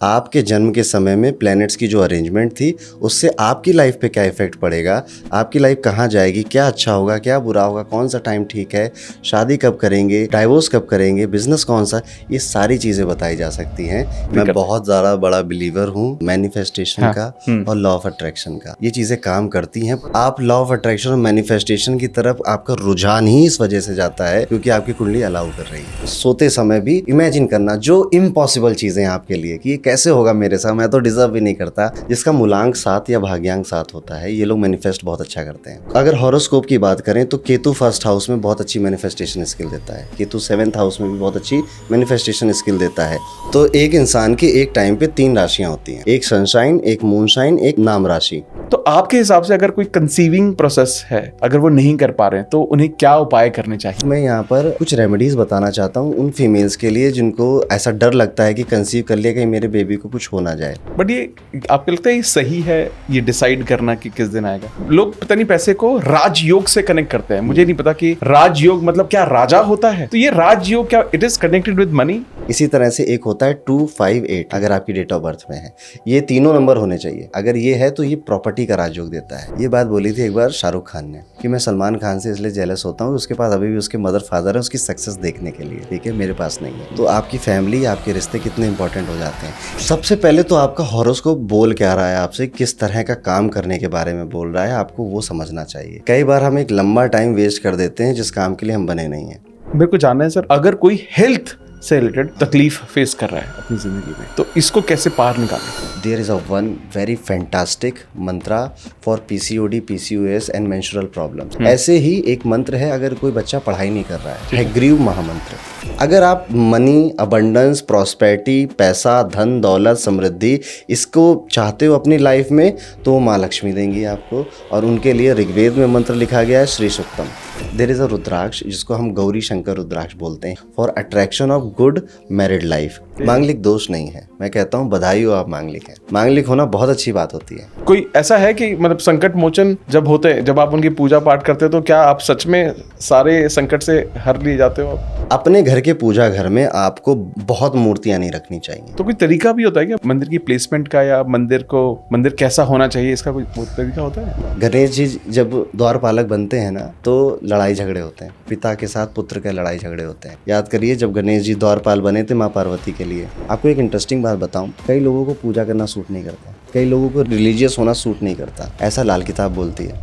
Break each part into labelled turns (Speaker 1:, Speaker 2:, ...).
Speaker 1: आपके जन्म के समय में प्लैनेट्स की जो अरेंजमेंट थी उससे आपकी लाइफ पे क्या इफेक्ट पड़ेगा, आपकी लाइफ कहाँ जाएगी, क्या अच्छा होगा क्या बुरा होगा, कौन सा टाइम ठीक है, शादी कब करेंगे, डाइवोर्स कब करेंगे, बिजनेस कौन सा, ये सारी चीज़ें बताई जा सकती हैं। मैं बहुत ज़्यादा बड़ा बिलीवर हूँ मैनिफेस्टेशन का और लॉ ऑफ अट्रैक्शन का। ये चीज़ें काम करती हैं। आप लॉ ऑफ अट्रैक्शन और मैनिफेस्टेशन की तरफ आपका रुझान ही इस वजह से जाता है क्योंकि आपकी कुंडली अलाउ कर रही है। सोते समय भी इमेजिन करना जो इम्पॉसिबल चीज़ें आपके लिए कि कैसे होगा मेरे साथ, मैं तो डिजर्व भी नहीं करता, जिसका मूलांक 7 या भाग्यांक 7 होता है, ये लोग मैनिफेस्ट बहुत अच्छा करते हैं। अगर हॉरोस्कोप की बात करें तो केतु फर्स्ट हाउस में बहुत अच्छी मैनिफेस्टेशन स्किल देता है, केतु 7th हाउस में भी बहुत अच्छी मैनिफेस्टेशन स्किल देता है। तो एक इंसान की एक टाइम पे 3 राशियां होती हैं, एक सनशाइन, एक मूनशाइन, एक नाम राशि।
Speaker 2: तो आपके हिसाब से अगर कोई कंसीविंग प्रोसेस है, अगर वो नहीं कर पा रहे हैं तो उन्हें क्या उपाय करने चाहिए?
Speaker 1: मैं यहाँ पर कुछ रेमेडीज बताना चाहता हूँ उन फीमेल्स के लिए जिनको ऐसा डर लगता है कि कंसीव कर लिया कहीं मेरे बेबी को कुछ हो ना जाए।
Speaker 2: बट ये आपको लगता है ये सही है, ये डिसाइड करना कि किस दिन आएगा? लोग पता नहीं पैसे को राजयोग से कनेक्ट करते हैं। मुझे नहीं पता कि राजयोग मतलब क्या राजा होता है, तो ये राजयोग क्या it is connected with money?
Speaker 1: इसी तरह से एक होता है 258 अगर आपकी डेट ऑफ बर्थ में है, ये तीनों नंबर होने चाहिए। अगर ये है तो ये प्रॉपर्टी का राजयोग देता है। ये बात बोली थी एक बार शाहरुख खान ने कि मैं सलमान खान से इसलिए जेलस होता हूँ, उसके पास अभी भी उसके मदर फादर है उसकी सक्सेस देखने के लिए, ठीक है, मेरे पास नहीं है। तो आपकी फैमिली, आपके रिश्ते कितने इंपॉर्टेंट हो जाते हैं। सबसे पहले तो आपका हॉरोस्कोप बोल क्या रहा है आपसे, किस तरह का काम करने के बारे में बोल रहा है, आपको वो समझना चाहिए। कई बार हम एक लंबा टाइम वेस्ट कर देते हैं जिस काम के लिए हम बने नहीं है।
Speaker 2: मेरे को जानना है सर, अगर कोई हेल्थ से रिलेटेड तकलीफ फेस कर रहा है अपनी जिंदगी में, तो इसको कैसे पार निकालें?
Speaker 1: There is a one very fantastic Mantra for PCOD, PCOS and menstrual problems. ऐसे ही एक मंत्र है अगर कोई बच्चा पढ़ाई नहीं कर रहा है ग्रीव महामंत्र। अगर आप मनी, अबंडेंस, प्रॉस्पेरिटी, पैसा, धन, दौलत, समृद्धि इसको चाहते हो अपनी लाइफ में तो माँ लक्ष्मी देंगी आपको। और उनके लिए ऋग्वेद में मंत्र लिखा गया है श्री सूक्तम। देयर इज अ रुद्राक्ष जिसको हम गौरी शंकर रुद्राक्ष बोलते हैं for attraction of good married life. मांगलिक दोष नहीं है, मैं कहता हूँ बधाई हो आप मांगलिक हैं। मांगलिक होना बहुत अच्छी बात होती है।
Speaker 2: कोई ऐसा है कि मतलब संकट मोचन जब होते हैं, जब आप उनकी पूजा पाठ करते हो, तो क्या आप सच में सारे संकट से हर लिए जाते हो? अपने
Speaker 1: घर के पूजा घर में आपको बहुत मूर्तियां नहीं रखनी चाहिए।
Speaker 2: तो कोई तरीका भी होता है क्या मंदिर की प्लेसमेंट का, या मंदिर कैसा होना चाहिए, इसका कोई तरीका होता है?
Speaker 1: गणेश जी जब द्वारपालक बनते हैं ना तो लड़ाई झगड़े होते हैं, पिता के साथ पुत्र के लड़ाई झगड़े होते हैं। याद करिए जब गणेश जी द्वारपाल बने थे माँ पार्वती के लिए। आपको एक इंटरेस्टिंग बात बताऊं, कई लोगों को पूजा करना सूट नहीं करता, कई लोगों को रिलीजियस होना सूट नहीं करता, ऐसा लाल किताब बोलती है।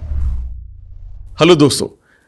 Speaker 2: हेलो दोस्तों,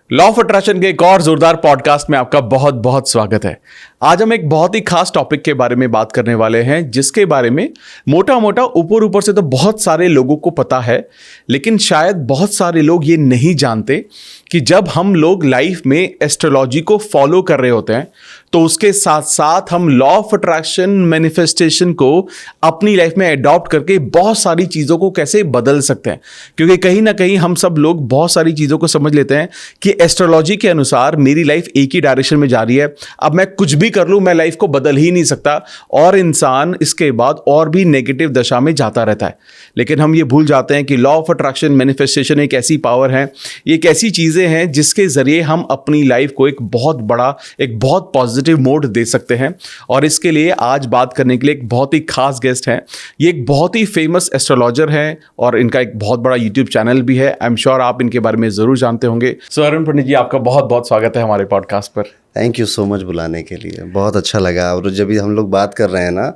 Speaker 2: लॉ ऑफ अट्रैक्शन के एक और जोरदार पॉडकास्ट में आपका बहुत बहुत स्वागत है। आज हम एक बहुत ही खास टॉपिक के बारे में बात करने वाले हैं, जिसके बारे में मोटा मोटा ऊपर से तो बहुत सारे लोगों को पता है, लेकिन शायद बहुत सारे लोग ये नहीं जानते कि जब हम लोग लाइफ में एस्ट्रोलॉजी को फॉलो कर रहे होते हैं तो उसके साथ साथ हम लॉ ऑफ अट्रैक्शन मैनिफेस्टेशन को अपनी लाइफ में अडॉप्ट करके बहुत सारी चीज़ों को कैसे बदल सकते हैं। क्योंकि कहीं ना कहीं हम सब लोग बहुत सारी चीज़ों को समझ लेते हैं कि एस्ट्रोलॉजी के अनुसार मेरी लाइफ एक ही डायरेक्शन में जा रही है, अब मैं कुछ भी कर लूँ मैं लाइफ को बदल ही नहीं सकता, और इंसान इसके बाद और भी नेगेटिव दशा में जाता रहता है। लेकिन हम ये भूल जाते हैं कि लॉ ऑफ अट्रैक्शन मैनिफेस्टेशन एक ऐसी पावर है, ये एक ऐसी चीज़ें हैं जिसके ज़रिए हम अपनी लाइफ को एक बहुत बड़ा, एक बहुत पॉजिटिव मोड दे सकते हैं। और इसके लिए आज बात करने के लिए एक बहुत ही खास गेस्ट हैं। ये एक बहुत ही फेमस एस्ट्रोलॉजर हैं और इनका एक बहुत बड़ा यूट्यूब चैनल भी है। आई एम श्योर आप इनके बारे में ज़रूर जानते होंगे। सो अरुण पंडित जी, आपका बहुत बहुत स्वागत है हमारे पॉडकास्ट पर।
Speaker 1: थैंक यू सो मच बुलाने के लिए, बहुत अच्छा लगा। और जब भी हम लोग बात कर रहे हैं ना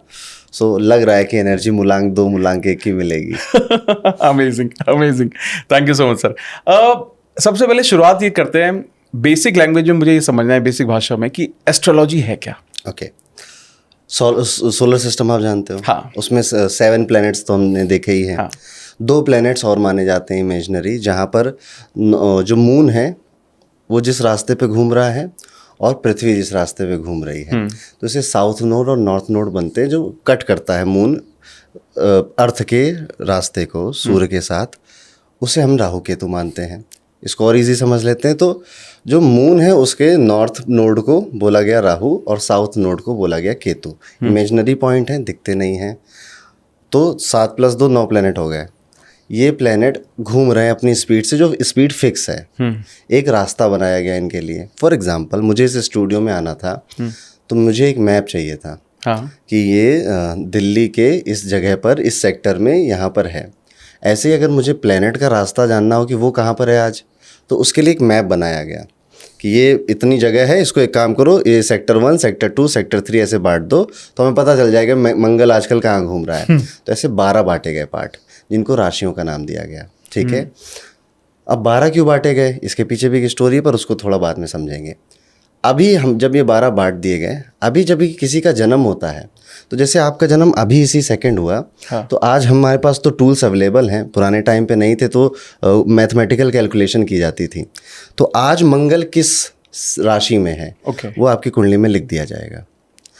Speaker 1: सो लग रहा है कि एनर्जी मूलांक 2 मूलांक 1 की मिलेगी।
Speaker 2: Amazing amazing, thank you so much sir. सबसे पहले शुरुआत ये करते हैं, बेसिक लैंग्वेज में मुझे ये समझना है, बेसिक भाषा में, कि एस्ट्रोलॉजी है क्या?
Speaker 1: ओके, सोलर सिस्टम आप जानते हो?
Speaker 2: हाँ।
Speaker 1: उसमें 7 प्लैनेट्स तो हमने देखे ही हैं।
Speaker 2: हाँ।
Speaker 1: 2 प्लैनेट्स और माने जाते हैं इमेजिनरी, जहाँ पर जो मून है वो जिस रास्ते पे घूम रहा है और पृथ्वी जिस रास्ते पे घूम रही है, तो इसे साउथ नोड और नॉर्थ नोड बनते हैं, जो कट करता है मून अर्थ के रास्ते को सूर्य के साथ, उसे हम राहु केतु मानते हैं। इसको और इजी समझ लेते हैं तो जो मून है उसके नॉर्थ नोड को बोला गया राहु और साउथ नोड को बोला गया केतु। इमेजिनरी पॉइंट हैं, दिखते नहीं हैं। तो 7 + 2 9 प्लैनेट हो गए। ये प्लैनेट घूम रहे हैं अपनी स्पीड से, जो स्पीड फिक्स है। एक रास्ता बनाया गया इनके लिए। फॉर एग्जांपल मुझे इस स्टूडियो में आना था तो मुझे एक मैप चाहिए था।
Speaker 2: हाँ
Speaker 1: कि ये दिल्ली के इस जगह पर इस सेक्टर में यहाँ पर है। ऐसे ही अगर मुझे प्लेनेट का रास्ता जानना हो कि वो कहाँ पर है आज, तो उसके लिए एक मैप बनाया गया कि ये इतनी जगह है, इसको एक काम करो, ये सेक्टर 1, सेक्टर 2, सेक्टर 3 ऐसे बांट दो, तो हमें पता चल जाएगा मंगल आजकल कहाँ घूम रहा है। तो ऐसे 12 बांटे गए पार्ट, जिनको राशियों का नाम दिया गया। ठीक है, अब 12 क्यों बांटे गए, इसके पीछे भी एक स्टोरी है, पर उसको थोड़ा बाद में समझेंगे। अभी हम जब ये 12 बांट दिए गए, अभी जब किसी का जन्म होता है, तो जैसे आपका जन्म अभी इसी सेकंड हुआ,
Speaker 2: हाँ।
Speaker 1: तो आज हमारे पास तो टूल्स अवेलेबल हैं, पुराने टाइम पे नहीं थे, तो मैथमेटिकल कैलकुलेशन की जाती थी। तो आज मंगल किस राशि में है,
Speaker 2: ओके
Speaker 1: वो आपकी कुंडली में लिख दिया जाएगा।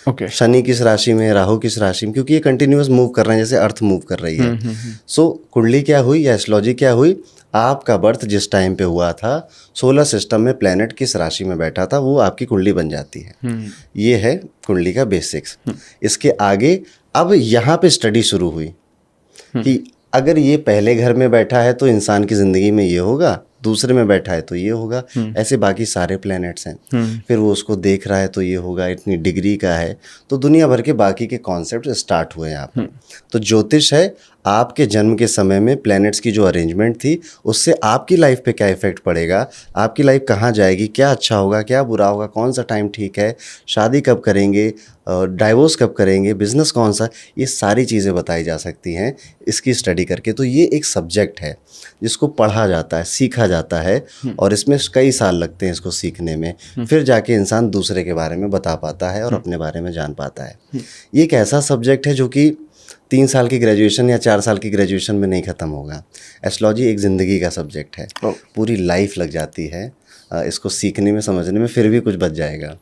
Speaker 2: ओके
Speaker 1: शनि किस राशि में, राहु किस राशि में, क्योंकि ये कंटिन्यूअस मूव कर रहे हैं, जैसे अर्थ मूव कर रही है। सो कुंडली क्या हुई या एस्ट्रोलॉजी क्या हुई, आपका बर्थ जिस टाइम पे हुआ था, सोलर सिस्टम में प्लेनेट किस राशि में बैठा था, वो आपकी कुंडली बन जाती है। ये है कुंडली का बेसिक्स। इसके आगे अब यहाँ पे स्टडी शुरू हुई कि अगर ये पहले घर में बैठा है तो इंसान की ज़िंदगी में ये होगा, दूसरे में बैठा है तो ये होगा, ऐसे बाकी सारे प्लैनेट्स हैं। फिर वो उसको देख रहा है तो ये होगा, इतनी डिग्री का है, तो दुनिया भर के बाकी के कॉन्सेप्ट स्टार्ट हुए यहाँ पर। तो ज्योतिष है आपके जन्म के समय में प्लैनेट्स की जो अरेंजमेंट थी, उससे आपकी लाइफ पे क्या इफेक्ट पड़ेगा, आपकी लाइफ कहाँ जाएगी, क्या अच्छा होगा, क्या बुरा होगा, कौन सा टाइम ठीक है, शादी कब करेंगे, डाइवोर्स कब करेंगे, बिजनेस कौन सा, ये सारी चीज़ें बताई जा सकती हैं इसकी स्टडी करके। तो ये एक सब्जेक्ट है जिसको पढ़ा जाता है, सीखा जाता है, और इसमें कई साल लगते हैं इसको सीखने में। फिर जाके इंसान दूसरे के बारे में बता पाता है और अपने बारे में जान पाता है। ये एक ऐसा सब्जेक्ट है जो कि 3 साल की ग्रेजुएशन या 4 साल की ग्रेजुएशन में नहीं ख़त्म होगा। एस्ट्रोलॉजी एक ज़िंदगी का सब्जेक्ट है, पूरी लाइफ लग जाती है इसको सीखने में, समझने में, फिर भी कुछ बच जाएगा।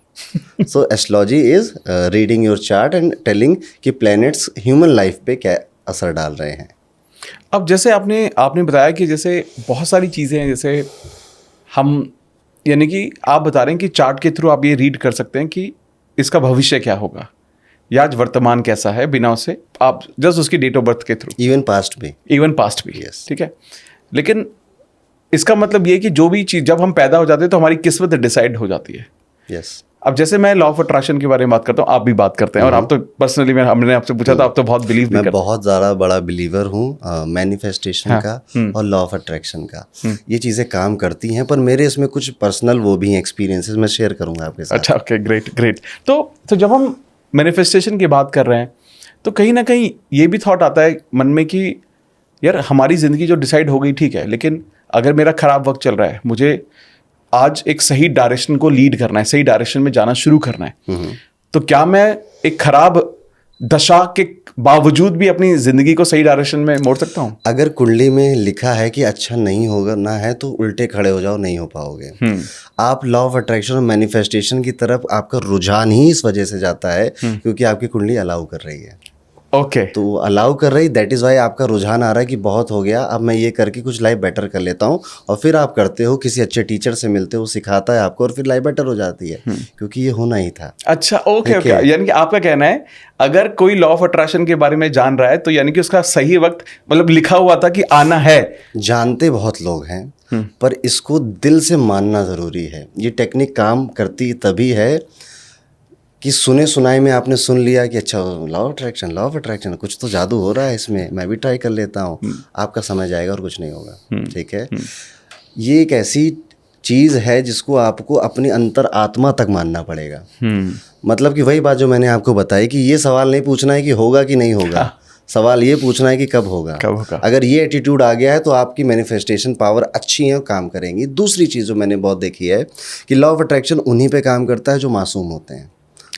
Speaker 1: So astrology is reading your chart and telling कि प्लैनेट्स ह्यूमन लाइफ पे क्या असर डाल रहे हैं।
Speaker 2: अब जैसे आपने बताया कि जैसे बहुत सारी चीज़ें हैं, जैसे हम यानी कि आप बता रहे हैं कि चार्ट के थ्रू आप ये रीड कर सकते हैं कि इसका भविष्य क्या होगा या आज वर्तमान कैसा है, बिना उससे आप जस्ट उसकी डेट ऑफ बर्थ के थ्रू,
Speaker 1: इवन पास्ट भी।
Speaker 2: yes. ठीक है, लेकिन इसका मतलब ये कि जो भी चीज़ जब हम पैदा हो जाते हैं तो हमारी किस्मत डिसाइड हो जाती है।
Speaker 1: यस।
Speaker 2: अब जैसे मैं लॉ ऑफ अट्रैक्शन के बारे में बात करता हूँ, आप भी बात करते हैं, और आप तो पर्सनली हमने आपसे पूछा था, आप तो बहुत बिलीव भी करते हैं।
Speaker 1: मैं बहुत ज़्यादा बड़ा बिलीवर हूँ मैनिफेस्टेशन का और लॉ ऑफ अट्रैक्शन का। ये चीज़ें काम करती हैं, पर मेरे इसमें कुछ पर्सनल वो भी हैं एक्सपीरियंसेस, मैं शेयर करूँगा आपके साथ।
Speaker 2: अच्छा, ओके, ग्रेट। तो जब हम मैनिफेस्टेशन की बात कर रहे हैं तो कहीं ना कहीं ये भी थॉट आता है मन में कि यार हमारी ज़िंदगी जो डिसाइड हो गई ठीक है, लेकिन अगर मेरा ख़राब वक्त चल रहा है, मुझे आज एक सही डायरेक्शन को लीड करना है, सही डायरेक्शन में जाना शुरू करना है, तो क्या मैं एक खराब दशा के बावजूद भी अपनी ज़िंदगी को सही डायरेक्शन में मोड़ सकता हूँ?
Speaker 1: अगर कुंडली में लिखा है कि अच्छा नहीं होगा ना है, तो उल्टे खड़े हो जाओ, नहीं हो पाओगे। आप लॉ ऑफ अट्रैक्शन और मैनिफेस्टेशन की तरफ आपका रुझान ही इस वजह से जाता है क्योंकि आपकी कुंडली अलाउ कर रही है।
Speaker 2: ओके,
Speaker 1: तो अलाउ कर रही, दैट इज़ वाई आपका रुझान आ रहा है कि बहुत हो गया, अब मैं ये करके कुछ लाइफ बेटर कर लेता हूँ, और फिर आप करते हो, किसी अच्छे टीचर से मिलते हो, सिखाता है आपको, और फिर लाइफ बेटर हो जाती है क्योंकि ये होना ही था।
Speaker 2: अच्छा, ओके, यानी कि आपका कहना है अगर कोई लॉ ऑफ अट्रैक्शन के बारे में जान रहा है तो यानी कि उसका सही वक्त मतलब लिखा हुआ था कि आना है।
Speaker 1: जानते बहुत लोग हैं, पर इसको दिल से मानना ज़रूरी है। ये टेक्निक काम करती तभी है कि सुने सुनाए में आपने सुन लिया कि अच्छा लॉ ऑफ अट्रैक्शन कुछ तो जादू हो रहा है इसमें, मैं भी ट्राई कर लेता हूँ। आपका समय जाएगा और कुछ नहीं होगा। ठीक है, ये एक ऐसी चीज़ है जिसको आपको अपनी अंतर आत्मा तक मानना पड़ेगा। मतलब कि वही बात जो मैंने आपको बताई कि ये सवाल नहीं पूछना है कि होगा कि नहीं होगा, सवाल ये पूछना है कि कब होगा। अगर ये एटीट्यूड आ गया है तो आपकी मैनिफेस्टेशन पावर अच्छी है और काम करेंगी। दूसरी चीज़ जो मैंने बहुत देखी है कि लॉ ऑफ अट्रैक्शन उन्हीं पे काम करता है जो मासूम होते हैं,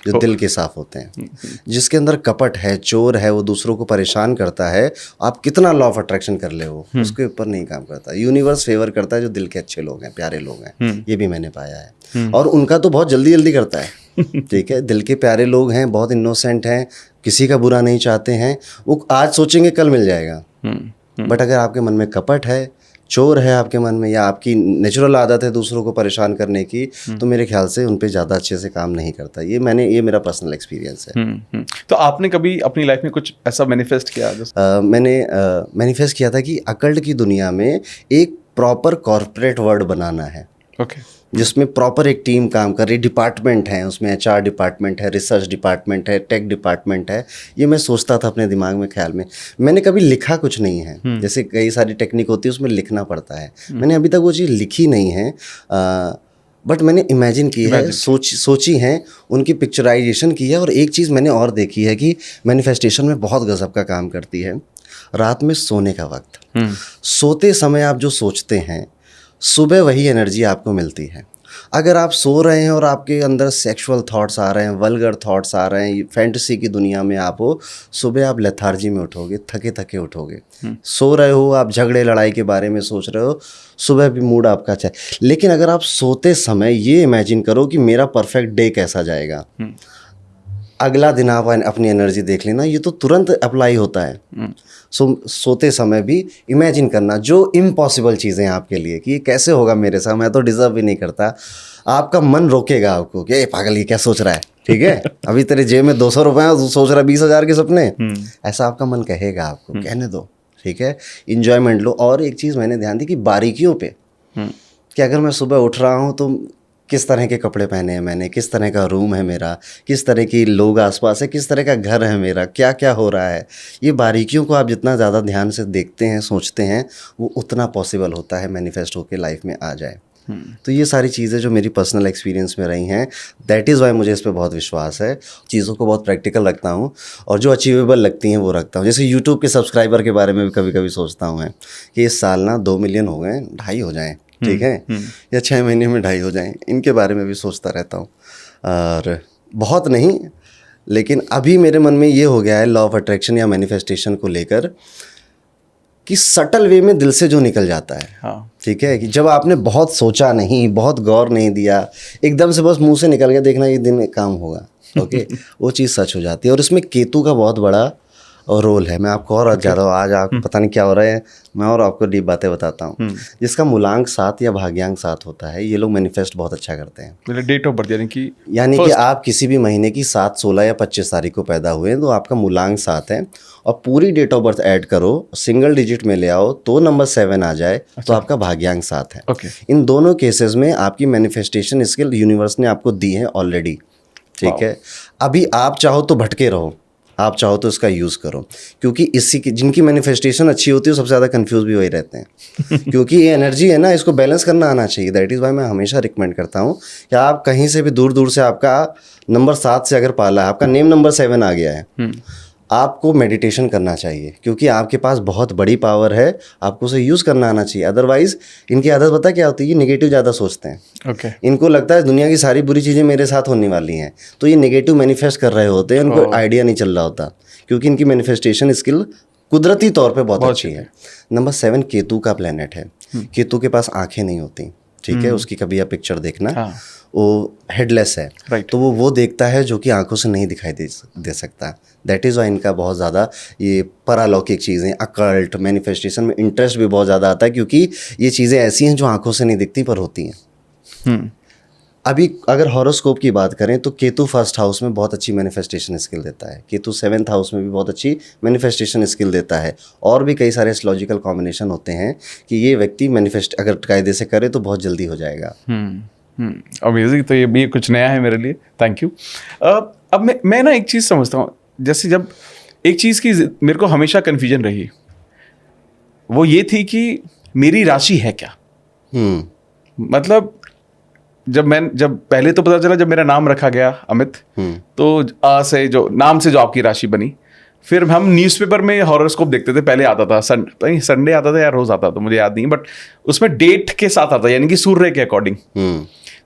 Speaker 1: जो दिल के साफ होते हैं। जिसके अंदर कपट है, चोर है, वो दूसरों को परेशान करता है, आप कितना लॉ ऑफ अट्रैक्शन कर ले वो उसके ऊपर नहीं काम करता। यूनिवर्स फेवर करता है जो दिल के अच्छे लोग हैं, प्यारे लोग हैं। ये भी मैंने पाया है, और उनका तो बहुत जल्दी जल्दी करता है। ठीक है, दिल के प्यारे लोग हैं, बहुत इनोसेंट हैं, किसी का बुरा नहीं चाहते हैं, वो आज सोचेंगे कल मिल जाएगा। बट अगर आपके मन में कपट है, चोर है आपके मन में, या आपकी नेचुरल आदत है दूसरों को परेशान करने की, तो मेरे ख्याल से उन पे ज़्यादा अच्छे से काम नहीं करता। ये मेरा पर्सनल एक्सपीरियंस है।
Speaker 2: तो आपने कभी अपनी लाइफ में कुछ ऐसा मैनिफेस्ट किया?
Speaker 1: मैंने मैनिफेस्ट किया था कि अकल्ट की दुनिया में एक प्रॉपर कॉर्पोरेट वर्ड बनाना है।
Speaker 2: ओके।
Speaker 1: जिसमें प्रॉपर एक टीम काम कर रही, डिपार्टमेंट है उसमें, HR डिपार्टमेंट है, रिसर्च डिपार्टमेंट है, टेक डिपार्टमेंट है। ये मैं सोचता था अपने दिमाग में, ख्याल में। मैंने कभी लिखा कुछ नहीं है, जैसे कई सारी टेक्निक होती है उसमें लिखना पड़ता है, मैंने अभी तक वो चीज़ लिखी नहीं है, बट मैंने इमेजिन की है, सोची है, उनकी पिक्चराइजेशन की है। और एक चीज़ मैंने और देखी है कि मैनिफेस्टेशन में बहुत गजब का काम करती है, रात में सोने का वक्त। सोते समय आप जो सोचते हैं, सुबह वही एनर्जी आपको मिलती है। अगर आप सो रहे हैं और आपके अंदर सेक्सुअल थॉट्स आ रहे हैं, वल्गर थॉट्स आ रहे हैं, फैंटेसी की दुनिया में आप हो, सुबह आप लेथार्जी में उठोगे, थके थके उठोगे। सो रहे हो, आप झगड़े लड़ाई के बारे में सोच रहे हो, सुबह भी मूड आपका अच्छा है। लेकिन अगर आप सोते समय ये इमेजिन करो कि मेरा परफेक्ट डे कैसा जाएगा, अगला दिन आप अपनी एनर्जी देख लेना, ये तो तुरंत अप्लाई होता है। सोते समय भी इमेजिन करना जो इम्पॉसिबल चीज़ें हैं आपके लिए, कि ये कैसे होगा मेरे साथ, मैं तो डिज़र्व भी नहीं करता। आपका मन रोकेगा आपको कि पागल ये क्या सोच रहा है, ठीक है, अभी तेरे जेब में 200 रुपये हैं, तू सोच रहा है 20,000 के सपने। ऐसा आपका मन कहेगा आपको, कहने दो, ठीक है, इंजॉयमेंट लो। और एक चीज़ मैंने ध्यान दी कि बारीकियों पे, कि अगर मैं सुबह उठ रहा हूँ तो किस तरह के कपड़े पहने हैं मैंने, किस तरह का रूम है मेरा, किस तरह की लोग आसपास है, किस तरह का घर है मेरा, क्या क्या हो रहा है। ये बारीकियों को आप जितना ज़्यादा ध्यान से देखते हैं, सोचते हैं, वो उतना पॉसिबल होता है मैनिफेस्ट होकर लाइफ में आ जाए। तो ये सारी चीज़ें जो मेरी पर्सनल एक्सपीरियंस में रही हैं, दैट इज़ वाई मुझे इस पर बहुत विश्वास है। चीज़ों को बहुत प्रैक्टिकल रखता हूँ और जो अचीवेबल लगती हैं वो रखता हूँ। जैसे यूट्यूब के सब्सक्राइबर के बारे में भी कभी कभी सोचता हूँ मैं कि इस साल ना 2 मिलियन हो गए, 2.5 हो जाएँ, ठीक है, या 6 महीने में 2.5 हो जाएं, इनके बारे में भी सोचता रहता हूँ। और बहुत नहीं, लेकिन अभी मेरे मन में ये हो गया है लॉ ऑफ अट्रैक्शन या मैनिफेस्टेशन को लेकर, कि सटल वे में दिल से जो निकल जाता है, हाँ, ठीक है, कि जब आपने बहुत सोचा नहीं, बहुत गौर नहीं दिया, एकदम से बस मुंह से निकल गया, देखना ये दिन काम होगा, ओके, वो चीज़ सच हो जाती है। और इसमें केतु का बहुत बड़ा और रोल है। मैं आपको और ज़्यादा, आज आप पता नहीं क्या हो रहा है, मैं और आपको डीप बातें बताता हूँ। जिसका मूलांक 7 या भाग्यांक 7 होता है, ये लोग मैनिफेस्ट बहुत अच्छा करते हैं।
Speaker 2: मतलब डेट ऑफ बर्थ
Speaker 1: यानी कि आप किसी भी महीने की 7, 16 या 25 तारीख को पैदा हुए हैं तो आपका मूलांक 7 है, और पूरी डेट ऑफ बर्थ ऐड करो, सिंगल डिजिट में ले आओ तो नंबर 7 आ जाए, तो आपका भाग्यांक 7 है। इन दोनों केसेस में आपकी मैनिफेस्टेशन स्किल यूनिवर्स ने आपको दी है ऑलरेडी, ठीक है। अभी आप चाहो तो भटके रहो, आप चाहो तो इसका यूज़ करो, क्योंकि इसी की जिनकी मैनिफेस्टेशन अच्छी होती है वो सबसे ज़्यादा कंफ्यूज भी वही रहते हैं क्योंकि ये एनर्जी है ना, इसको बैलेंस करना आना चाहिए। दैट इज़ वाई मैं हमेशा रिकमेंड करता हूँ कि आप कहीं से भी दूर दूर से, आपका नंबर 7 से अगर पाला है, आपका नेम नंबर 7 आ गया है, आपको मेडिटेशन करना चाहिए, क्योंकि आपके पास बहुत बड़ी पावर है, आपको उसे यूज़ करना आना चाहिए। अदरवाइज इनकी आदत पता क्या होती है, नेगेटिव ज़्यादा सोचते हैं। इनको लगता है दुनिया की सारी बुरी चीज़ें मेरे साथ होने वाली हैं, तो ये नेगेटिव मैनिफेस्ट कर रहे होते हैं, उनको आइडिया नहीं चल रहा होता, क्योंकि इनकी मैनिफेस्टेशन स्किल कुदरती तौर पे बहुत अच्छी है। नंबर 7 केतु का प्लेनेट है। केतु के पास आंखें नहीं होती, ठीक है, उसकी कभी आप पिक्चर देखना, वो हेडलेस है, तो वो देखता है जो कि आंखों से नहीं दिखाई दे सकता। दैट इज़ वाई इनका बहुत ज़्यादा ये परालौकिक चीज़ें, अकल्ट, मैनिफेस्टेशन में इंटरेस्ट भी बहुत ज़्यादा आता है, क्योंकि ये चीज़ें ऐसी हैं जो आंखों से नहीं दिखती पर होती हैं। अभी अगर हॉरोस्कोप की बात करें तो केतु 1st हाउस में बहुत अच्छी मैनिफेस्टेशन स्किल देता है, केतु 7th हाउस में भी बहुत अच्छी मैनिफेस्टेशन स्किल देता है, और भी कई सारे एस्ट्रोलॉजिकल कॉम्बिनेशन होते हैं कि ये व्यक्ति मैनिफेस्ट अगर कायदे से करे तो बहुत जल्दी हो जाएगा।
Speaker 2: अमेजिंग। तो ये भी कुछ नया है मेरे लिए, थैंक यू। अब मैं ना एक चीज़ समझता हूँ, जैसे जब एक चीज़ की मेरे को हमेशा कन्फ्यूजन रही, वो ये थी कि मेरी राशि है क्या। मतलब जब पहले तो पता चला, जब मेरा नाम रखा गया अमित, तो से जो नाम से जो आपकी राशि बनी, फिर हम न्यूज़पेपर में हॉरोस्कोप देखते थे, पहले आता था संडे आता था या रोज आता था, मुझे याद नहीं, बट उसमें डेट के साथ आता, यानी कि सूर्य के अकॉर्डिंग।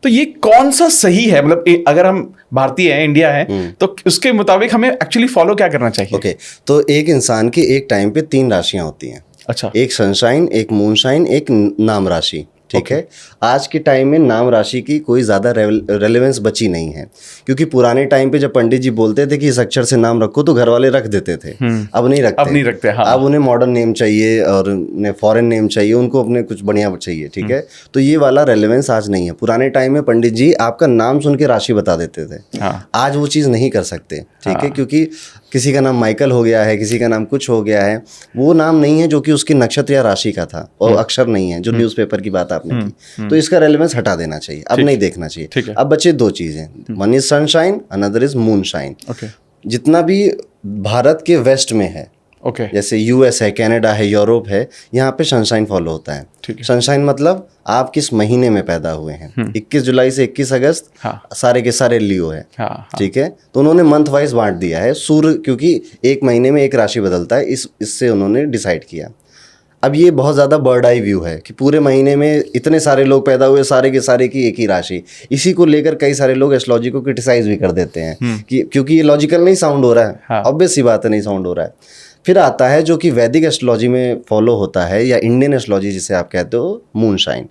Speaker 2: तो ये कौन सा सही है, मतलब अगर हम भारतीय हैं, इंडिया है, तो उसके मुताबिक हमें एक्चुअली फॉलो क्या करना चाहिए?
Speaker 1: ओके, तो एक इंसान की एक टाइम पे 3 राशियां होती हैं।
Speaker 2: अच्छा।
Speaker 1: एक सनशाइन, एक मूनशाइन, एक नाम राशि, ठीक है। आज के टाइम में नाम राशि की कोई ज़्यादा रेलेवेंस बची नहीं है, क्योंकि पुराने टाइम पे जब पंडित जी बोलते थे कि इस अक्षर से नाम रखो तो घर वाले रख देते थे, अब नहीं रखते। हाँ। अब उन्हें मॉडर्न नेम चाहिए और उन्हें फॉरेन नेम चाहिए, उनको अपने कुछ बढ़िया चाहिए, ठीक है। तो ये वाला रेलेवेंस आज नहीं है। पुराने टाइम में पंडित जी आपका नाम सुन के राशि बता देते थे। हाँ। आज वो चीज़ नहीं कर सकते, ठीक है, क्योंकि किसी का नाम माइकल हो गया है, किसी का नाम कुछ हो गया है, वो नाम नहीं है जो कि उसकी नक्षत्र या राशि का था, और अक्षर नहीं है जो न्यूज़पेपर की बात आपने की, तो इसका रेलेवेंस हटा देना चाहिए, अब नहीं देखना चाहिए। अब बचे दो चीज़ें, one is sunshine, another is moon shine. जितना भी भारत के वेस्ट में है, जैसे यूएस है, कनाडा है, यूरोप है, यहाँ पे सनशाइन फॉलो होता है। सनशाइन मतलब आप किस महीने में पैदा हुए हैं। 21 जुलाई से 21 अगस्त सारे के सारे लियो है। ठीक है, तो उन्होंने मंथ वाइज बांट दिया है। सूर्य क्योंकि एक महीने में एक राशि बदलता है, इससे उन्होंने डिसाइड किया। अब ये बहुत ज़्यादा बर्ड आई व्यू है कि पूरे महीने में इतने सारे लोग पैदा हुए, सारे के सारे की एक ही राशि। इसी को लेकर कई सारे लोग एस्ट्रोलॉजी को क्रिटिसाइज भी कर देते हैं कि क्योंकि ये लॉजिकल नहीं साउंड हो रहा है। ऑब्वियस सी बात है, नहीं साउंड हो रहा है। फिर आता है जो कि वैदिक एस्ट्रोलॉजी में फॉलो होता है, या इंडियन एस्ट्रोलॉजी जिसे आप कहते हो, मून शाइन।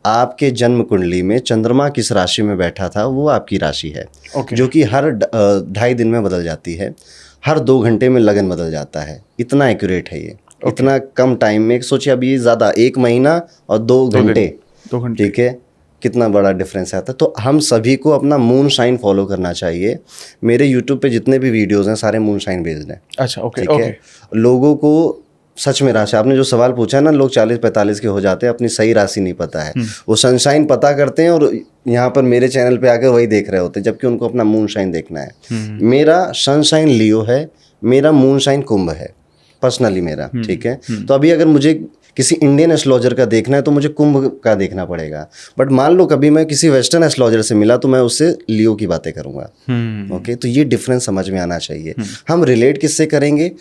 Speaker 1: आपके जन्म कुंडली में चंद्रमा किस राशि में बैठा था वो आपकी राशि है, जो कि हर 2.5 दिन में बदल जाती है, हर 2 घंटे में लगन बदल जाता है। इतना एक्यूरेट है ये, इतना कम टाइम में। सोचिए अब ये ज़्यादा 1 महीना और 2 घंटे, ठीक है, कितना बड़ा डिफरेंस आता है। तो हम सभी को अपना मून शाइन फॉलो करना चाहिए। मेरे यूट्यूब पे जितने भी वीडियोस हैं सारे मून शाइन बेस्ड हैं।
Speaker 2: अच्छा, ओके,
Speaker 1: ठीक है। लोगों को सच में राशि, आपने जो सवाल पूछा ना, लोग 40-45 के हो जाते हैं, अपनी सही राशि नहीं पता है, वो सनशाइन पता करते हैं और यहाँ पर मेरे चैनल पे आकर वही देख रहे होते हैं, जबकि उनको अपना मून शाइन देखना है। मेरा सनशाइन लियो है, मेरा मून शाइन कुंभ है, पर्सनली मेरा। ठीक है, तो अभी अगर मुझे किसी इंडियन एस्ट्रोलॉजर का देखना है तो मुझे कुंभ का देखना पड़ेगा। बट मान लो कभी मैं किसी वेस्टर्न एस्ट्रोलॉजर से मिला तो मैं उससे लियो की बातें करूंगा। ओके, तो ये डिफरेंस समझ में आना चाहिए। हम रिलेट किससे करेंगे,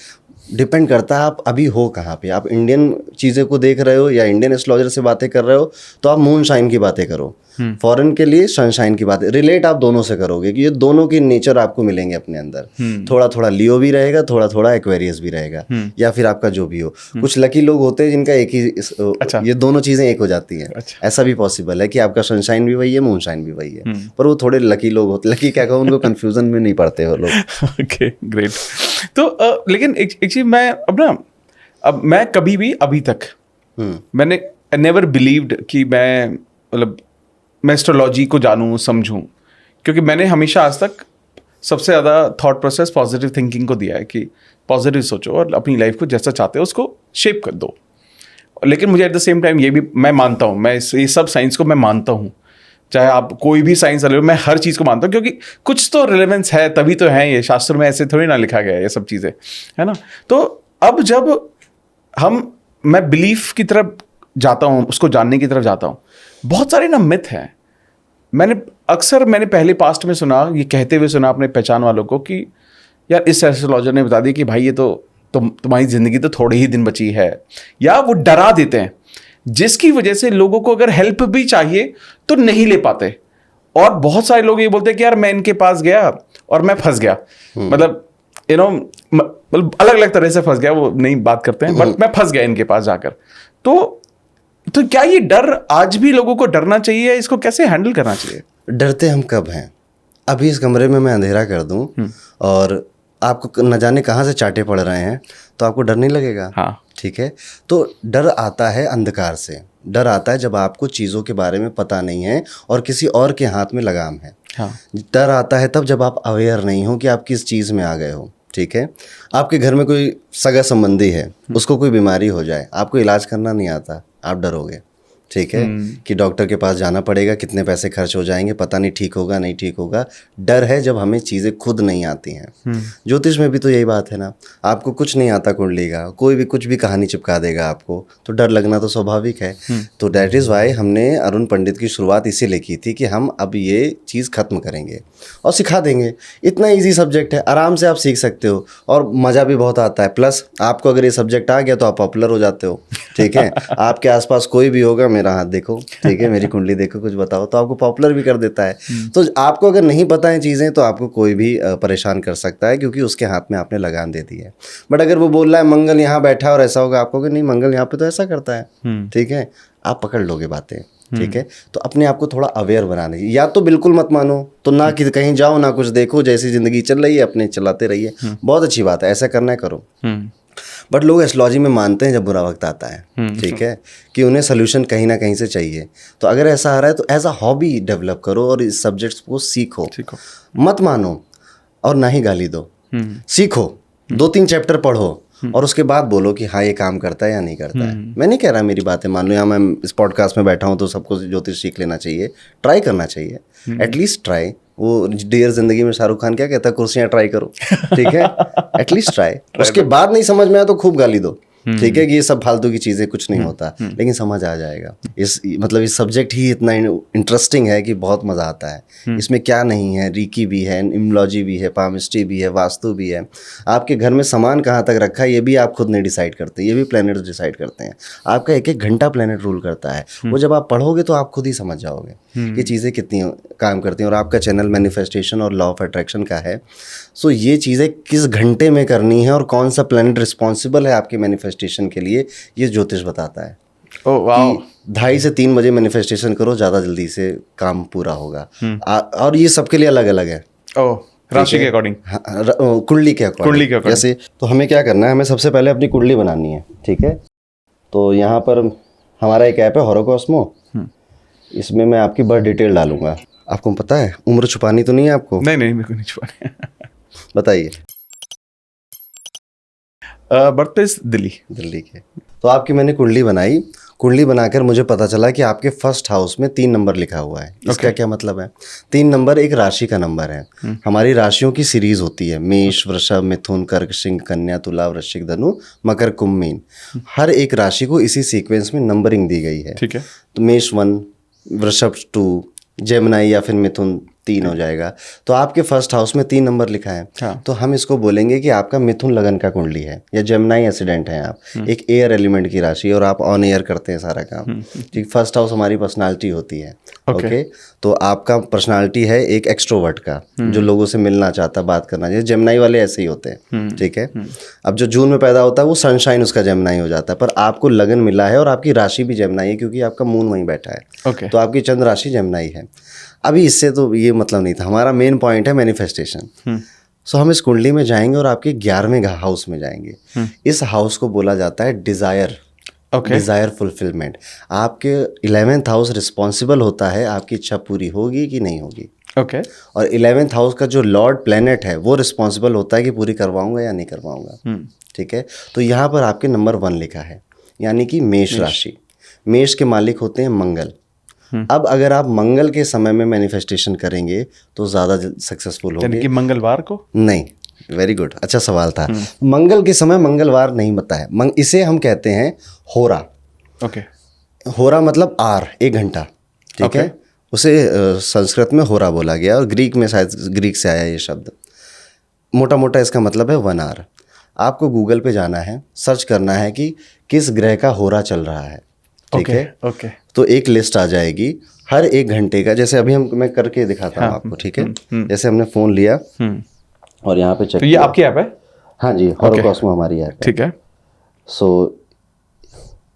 Speaker 1: डिपेंड करता है आप अभी हो कहाँ पे। आप इंडियन चीज़ें को देख रहे हो या इंडियन एस्ट्रोलॉजर से बातें कर रहे हो तो आप मून शाइन की बातें करो, फॉरेन के लिए सनशाइन की बातें। रिलेट आप दोनों से करोगे कि ये दोनों की नेचर आपको मिलेंगे अपने अंदर। थोड़ा थोड़ा लियो भी रहेगा, थोड़ा थोड़ा एक्वेरियस भी रहेगा, या फिर आपका जो भी हो। कुछ लकी लोग होते हैं जिनका एक ही ये दोनों चीज़ें एक हो जाती हैं। ऐसा भी पॉसिबल है कि आपका सनशाइन भी वही है, मून शाइन भी वही है, पर वो थोड़े लकी लोग होते। लकी क्या कहूँ, उनको कन्फ्यूजन में नहीं पड़ते वो लोग।
Speaker 2: Okay, great. तो लेकिन एक चीज़ मैं अब मैं कभी भी अभी तक मैंने नेवर बिलीव्ड कि मैं एस्ट्रोलॉजी को जानूँ समझूँ, क्योंकि मैंने हमेशा आज तक सबसे ज़्यादा थॉट प्रोसेस पॉजिटिव थिंकिंग को दिया है कि पॉजिटिव सोचो और अपनी लाइफ को जैसा चाहते हो उसको शेप कर दो। लेकिन मुझे एट द सेम टाइम ये भी मैं मानता हूँ, मैं ये सब साइंस को मैं मानता हूँ, चाहे आप कोई भी साइंस ले लो, मैं हर चीज़ को मानता हूँ, क्योंकि कुछ तो रिलेवेंस है, तभी तो है। ये शास्त्र में ऐसे थोड़ी ना लिखा गया है ये सब चीज़ें, है ना। तो अब जब मैं बिलीफ की तरफ जाता हूँ, उसको जानने की तरफ जाता हूँ, बहुत सारे ना मिथ हैं। मैंने पहले पास्ट में सुना, ये कहते हुए सुना अपने पहचान वालों को कि यार इस एस्ट्रोलॉजर ने बता दिया कि भाई ये तो तुम्हारी ज़िंदगी तो थोड़ी ही दिन बची है, या वो डरा देते हैं, जिसकी वजह से लोगों को अगर हेल्प भी चाहिए तो नहीं ले पाते। और बहुत सारे लोग ये बोलते हैं कि यार मैं इनके पास गया और मैं फंस गया, मतलब अलग अलग तरह से फंस गया, वो नहीं बात करते हैं, बट मैं फंस गया इनके पास जाकर। तो क्या ये डर आज भी लोगों को डरना चाहिए, इसको कैसे हैंडल करना चाहिए?
Speaker 1: डरते हम कब हैं? अभी इस कमरे में मैं अंधेरा कर दूं और आपको न जाने कहाँ से चाटे पड़ रहे हैं तो आपको डर नहीं लगेगा।
Speaker 2: हाँ,
Speaker 1: ठीक है। तो डर आता है अंधकार से, डर आता है जब आपको चीज़ों के बारे में पता नहीं है और किसी और के हाथ में लगाम है।
Speaker 2: हाँ।
Speaker 1: डर आता है तब जब आप अवेयर नहीं हो कि आप किस चीज़ में आ गए हो। ठीक है, आपके घर में कोई सगा संबंधी है, उसको कोई बीमारी हो जाए, आपको इलाज करना नहीं आता, आप डरोगे। ठीक है, कि डॉक्टर के पास जाना पड़ेगा, कितने पैसे खर्च हो जाएंगे, पता नहीं ठीक होगा नहीं ठीक होगा। डर है जब हमें चीज़ें खुद नहीं आती हैं। ज्योतिष में भी तो यही बात है ना, आपको कुछ नहीं आता कुंडली का, कोई भी कुछ भी कहानी चिपका देगा आपको, तो डर लगना तो स्वाभाविक है। तो दैट इज़ वाई हमने अरुण पंडित की शुरुआत इसीलिए की थी कि हम अब ये चीज़ ख़त्म करेंगे और सिखा देंगे। इतना ईजी सब्जेक्ट है, आराम से आप सीख सकते हो और मज़ा भी बहुत आता है। प्लस आपको अगर ये सब्जेक्ट आ गया तो आप पॉपुलर हो जाते हो। ठीक है, आपके आसपास कोई भी होगा, मेरा हाथ देखो, ठीक है, मेरी कुंडली देखो, कुछ बताओ, तो आपको पॉपुलर भी कर देता है। तो आपको अगर नहीं पता है चीज़ें तो आपको कोई भी परेशान कर सकता है, क्योंकि उसके हाथ में आपने लगान दे दी है। बट अगर वो बोल रहा है मंगल यहाँ बैठा और ऐसा होगा, आपको कि नहीं मंगल यहाँ पे तो ऐसा करता है, ठीक है, आप पकड़ लोगे बातें। ठीक है, तो अपने आप को थोड़ा अवेयर बनाने, या तो बिल्कुल मत मानो, तो ना कि कहीं जाओ ना कुछ देखो, जैसी ज़िंदगी चल रही है अपने चलाते रहिए, बहुत अच्छी बात है, ऐसा करना है करो। बट लोग एस्ट्रोलॉजी में मानते हैं जब बुरा वक्त आता है, ठीक है, कि उन्हें सोल्यूशन कहीं ना कहीं से चाहिए। तो अगर ऐसा आ रहा है तो एज अ हॉबी डेवलप करो और इस सब्जेक्ट्स को सीखो। मत मानो और ना ही गाली दो, सीखो। 2-3 चैप्टर पढ़ो और उसके बाद बोलो कि हाँ ये काम करता है या नहीं करता है। मैं नहीं कह रहा मेरी बातें मान लो, या मैं इस पॉडकास्ट में बैठा हूँ तो सबको ज्योतिष सीख लेना चाहिए, ट्राई करना चाहिए, एटलीस्ट ट्राई। वो डियर जिंदगी में शाहरुख खान क्या कहता है, कुर्सियां ट्राई करो, ठीक है, एटलीस्ट ट्राई। उसके बाद नहीं समझ में आया तो खूब गाली दो, ठीक है, कि ये सब फालतू की चीज़ें, कुछ नहीं होता, लेकिन समझ आ जाएगा। मतलब इस सब्जेक्ट ही इतना इंटरेस्टिंग है कि बहुत मज़ा आता है। इसमें क्या नहीं है, रीकी भी है, इम्योलॉजी भी है, पामिस्ट्री भी है, वास्तु भी है। आपके घर में सामान कहाँ तक रखा है ये भी आप खुद नहीं डिसाइड करते, ये भी प्लैनेट्स डिसाइड करते हैं। आपका 1-1 घंटा प्लैनेट रूल करता है। वो जब आप पढ़ोगे तो आप खुद ही समझ जाओगे कि चीज़ें कितनी काम करती हैं। और आपका चैनल मैनिफेस्टेशन और लॉ ऑफ अट्रैक्शन का है, सो ये चीज़ें किस घंटे में करनी है और कौन सा प्लैनेट रिस्पॉन्सिबल है आपके मैनिफेस्टेशन के लिए, ये ज्योतिष बताता है।
Speaker 2: ओह वाह।
Speaker 1: 2:30 से 3 बजे मैनिफेस्टेशन करो, ज़्यादा जल्दी से काम पूरा होगा। और ये सबके लिए अलग अलग है।
Speaker 2: ओह, राशि के अकॉर्डिंग।
Speaker 1: हाँ, कुंडली के अकॉर्डिंग। जैसे तो हमें क्या करना है, हमें सबसे पहले अपनी कुंडली बनानी है, ठीक है। तो यहाँ पर हमारा एक ऐप है होरोकॉस्मो, इसमें मैं आपकी बर्थ डिटेल डालूंगा। आपको पता है उम्र छुपानी तो नहीं है आपको?
Speaker 2: नहीं मेरे को नहीं छुपानी।
Speaker 1: बताइए।
Speaker 2: बर्थ प्लेस दिल्ली
Speaker 1: के। तो आपकी मैंने कुंडली बनाई, कुंडली बनाकर मुझे पता चला कि आपके फर्स्ट हाउस में 3 नंबर लिखा हुआ है। इसका क्या मतलब है? 3 नंबर एक राशि का नंबर है। हमारी राशियों की सीरीज होती है, मेष, वृषभ, मिथुन, कर्क, सिंह, कन्या, तुला, वृश्चिक, धनु, मकर, कुंभ, मीन। हर एक राशि को इसी सीक्वेंस में नंबरिंग दी गई है।
Speaker 2: ठीक है।
Speaker 1: तो मेष 1, वृषभ 2, जेमिनाई या फिर मिथुन 3 हो जाएगा। तो आपके फर्स्ट हाउस में 3 नंबर लिखा है।
Speaker 2: हाँ।
Speaker 1: तो हम इसको बोलेंगे कि आपका मिथुन लगन का कुंडली है, या जेमिनाई एसिडेंट है आप, एक एयर एलिमेंट की राशि और आप ऑन एयर करते हैं सारा काम। ठीक, फर्स्ट हाउस हमारी पर्सनालिटी होती है। ओके। तो आपका पर्सनालिटी है एक एक्सट्रोवर्ट का, जो लोगों से मिलना चाहता, बात करना चाहिए। जेमिनाई वाले ऐसे ही होते हैं, ठीक है। अब जो जून में पैदा होता है वो सनशाइन उसका जेमिनाई हो जाता है, पर आपको लगन मिला है और आपकी राशि भी जेमिनाई है क्योंकि आपका मून वहीं बैठा है।
Speaker 2: ओके।
Speaker 1: तो आपकी चंद्र राशि जेमिनाई है। अभी इससे तो ये मतलब नहीं था, हमारा मेन पॉइंट है मैनिफेस्टेशन। सो हम इस कुंडली में जाएंगे और आपके 11वें हाउस में जाएंगे। इस हाउस को बोला जाता है डिजायर, डिजायर फुलफिलमेंट। आपके 11th हाउस रिस्पॉन्सिबल होता है आपकी इच्छा पूरी होगी कि नहीं होगी।
Speaker 2: ओके।
Speaker 1: और 11th हाउस का जो लॉर्ड प्लेनेट है वो रिस्पॉन्सिबल होता है कि पूरी करवाऊंगा या नहीं करवाऊंगा। ठीक है। तो यहाँ पर आपके नंबर 1 लिखा है, यानी कि मेष राशि। मेष के मालिक होते हैं मंगल। अब अगर आप मंगल के समय में मैनिफेस्टेशन करेंगे तो ज़्यादा सक्सेसफुल होंगे।
Speaker 2: यानी कि मंगलवार को?
Speaker 1: नहीं, वेरी गुड, अच्छा सवाल था। मंगल के समय मंगलवार नहीं बनता है, इसे हम कहते हैं होरा।
Speaker 2: ओके।
Speaker 1: होरा मतलब आर, 1 घंटा, ठीक है। उसे संस्कृत में होरा बोला गया और ग्रीक में शायद ग्रीक से आया ये शब्द। मोटा मोटा इसका मतलब है 1 आवर। आपको गूगल पे जाना है, सर्च करना है कि किस ग्रह का होरा चल रहा है, ठीक है।
Speaker 2: ओके।
Speaker 1: तो एक लिस्ट आ जाएगी हर 1 घंटे का। जैसे अभी मैं करके दिखाता हूँ आपको, ठीक है। जैसे हमने फ़ोन लिया और यहाँ पे चेक
Speaker 2: तो ये आपकी ऐप है?
Speaker 1: हाँ जी, होरोकॉस्मो हमारी ऐप है।
Speaker 2: ठीक है।
Speaker 1: सो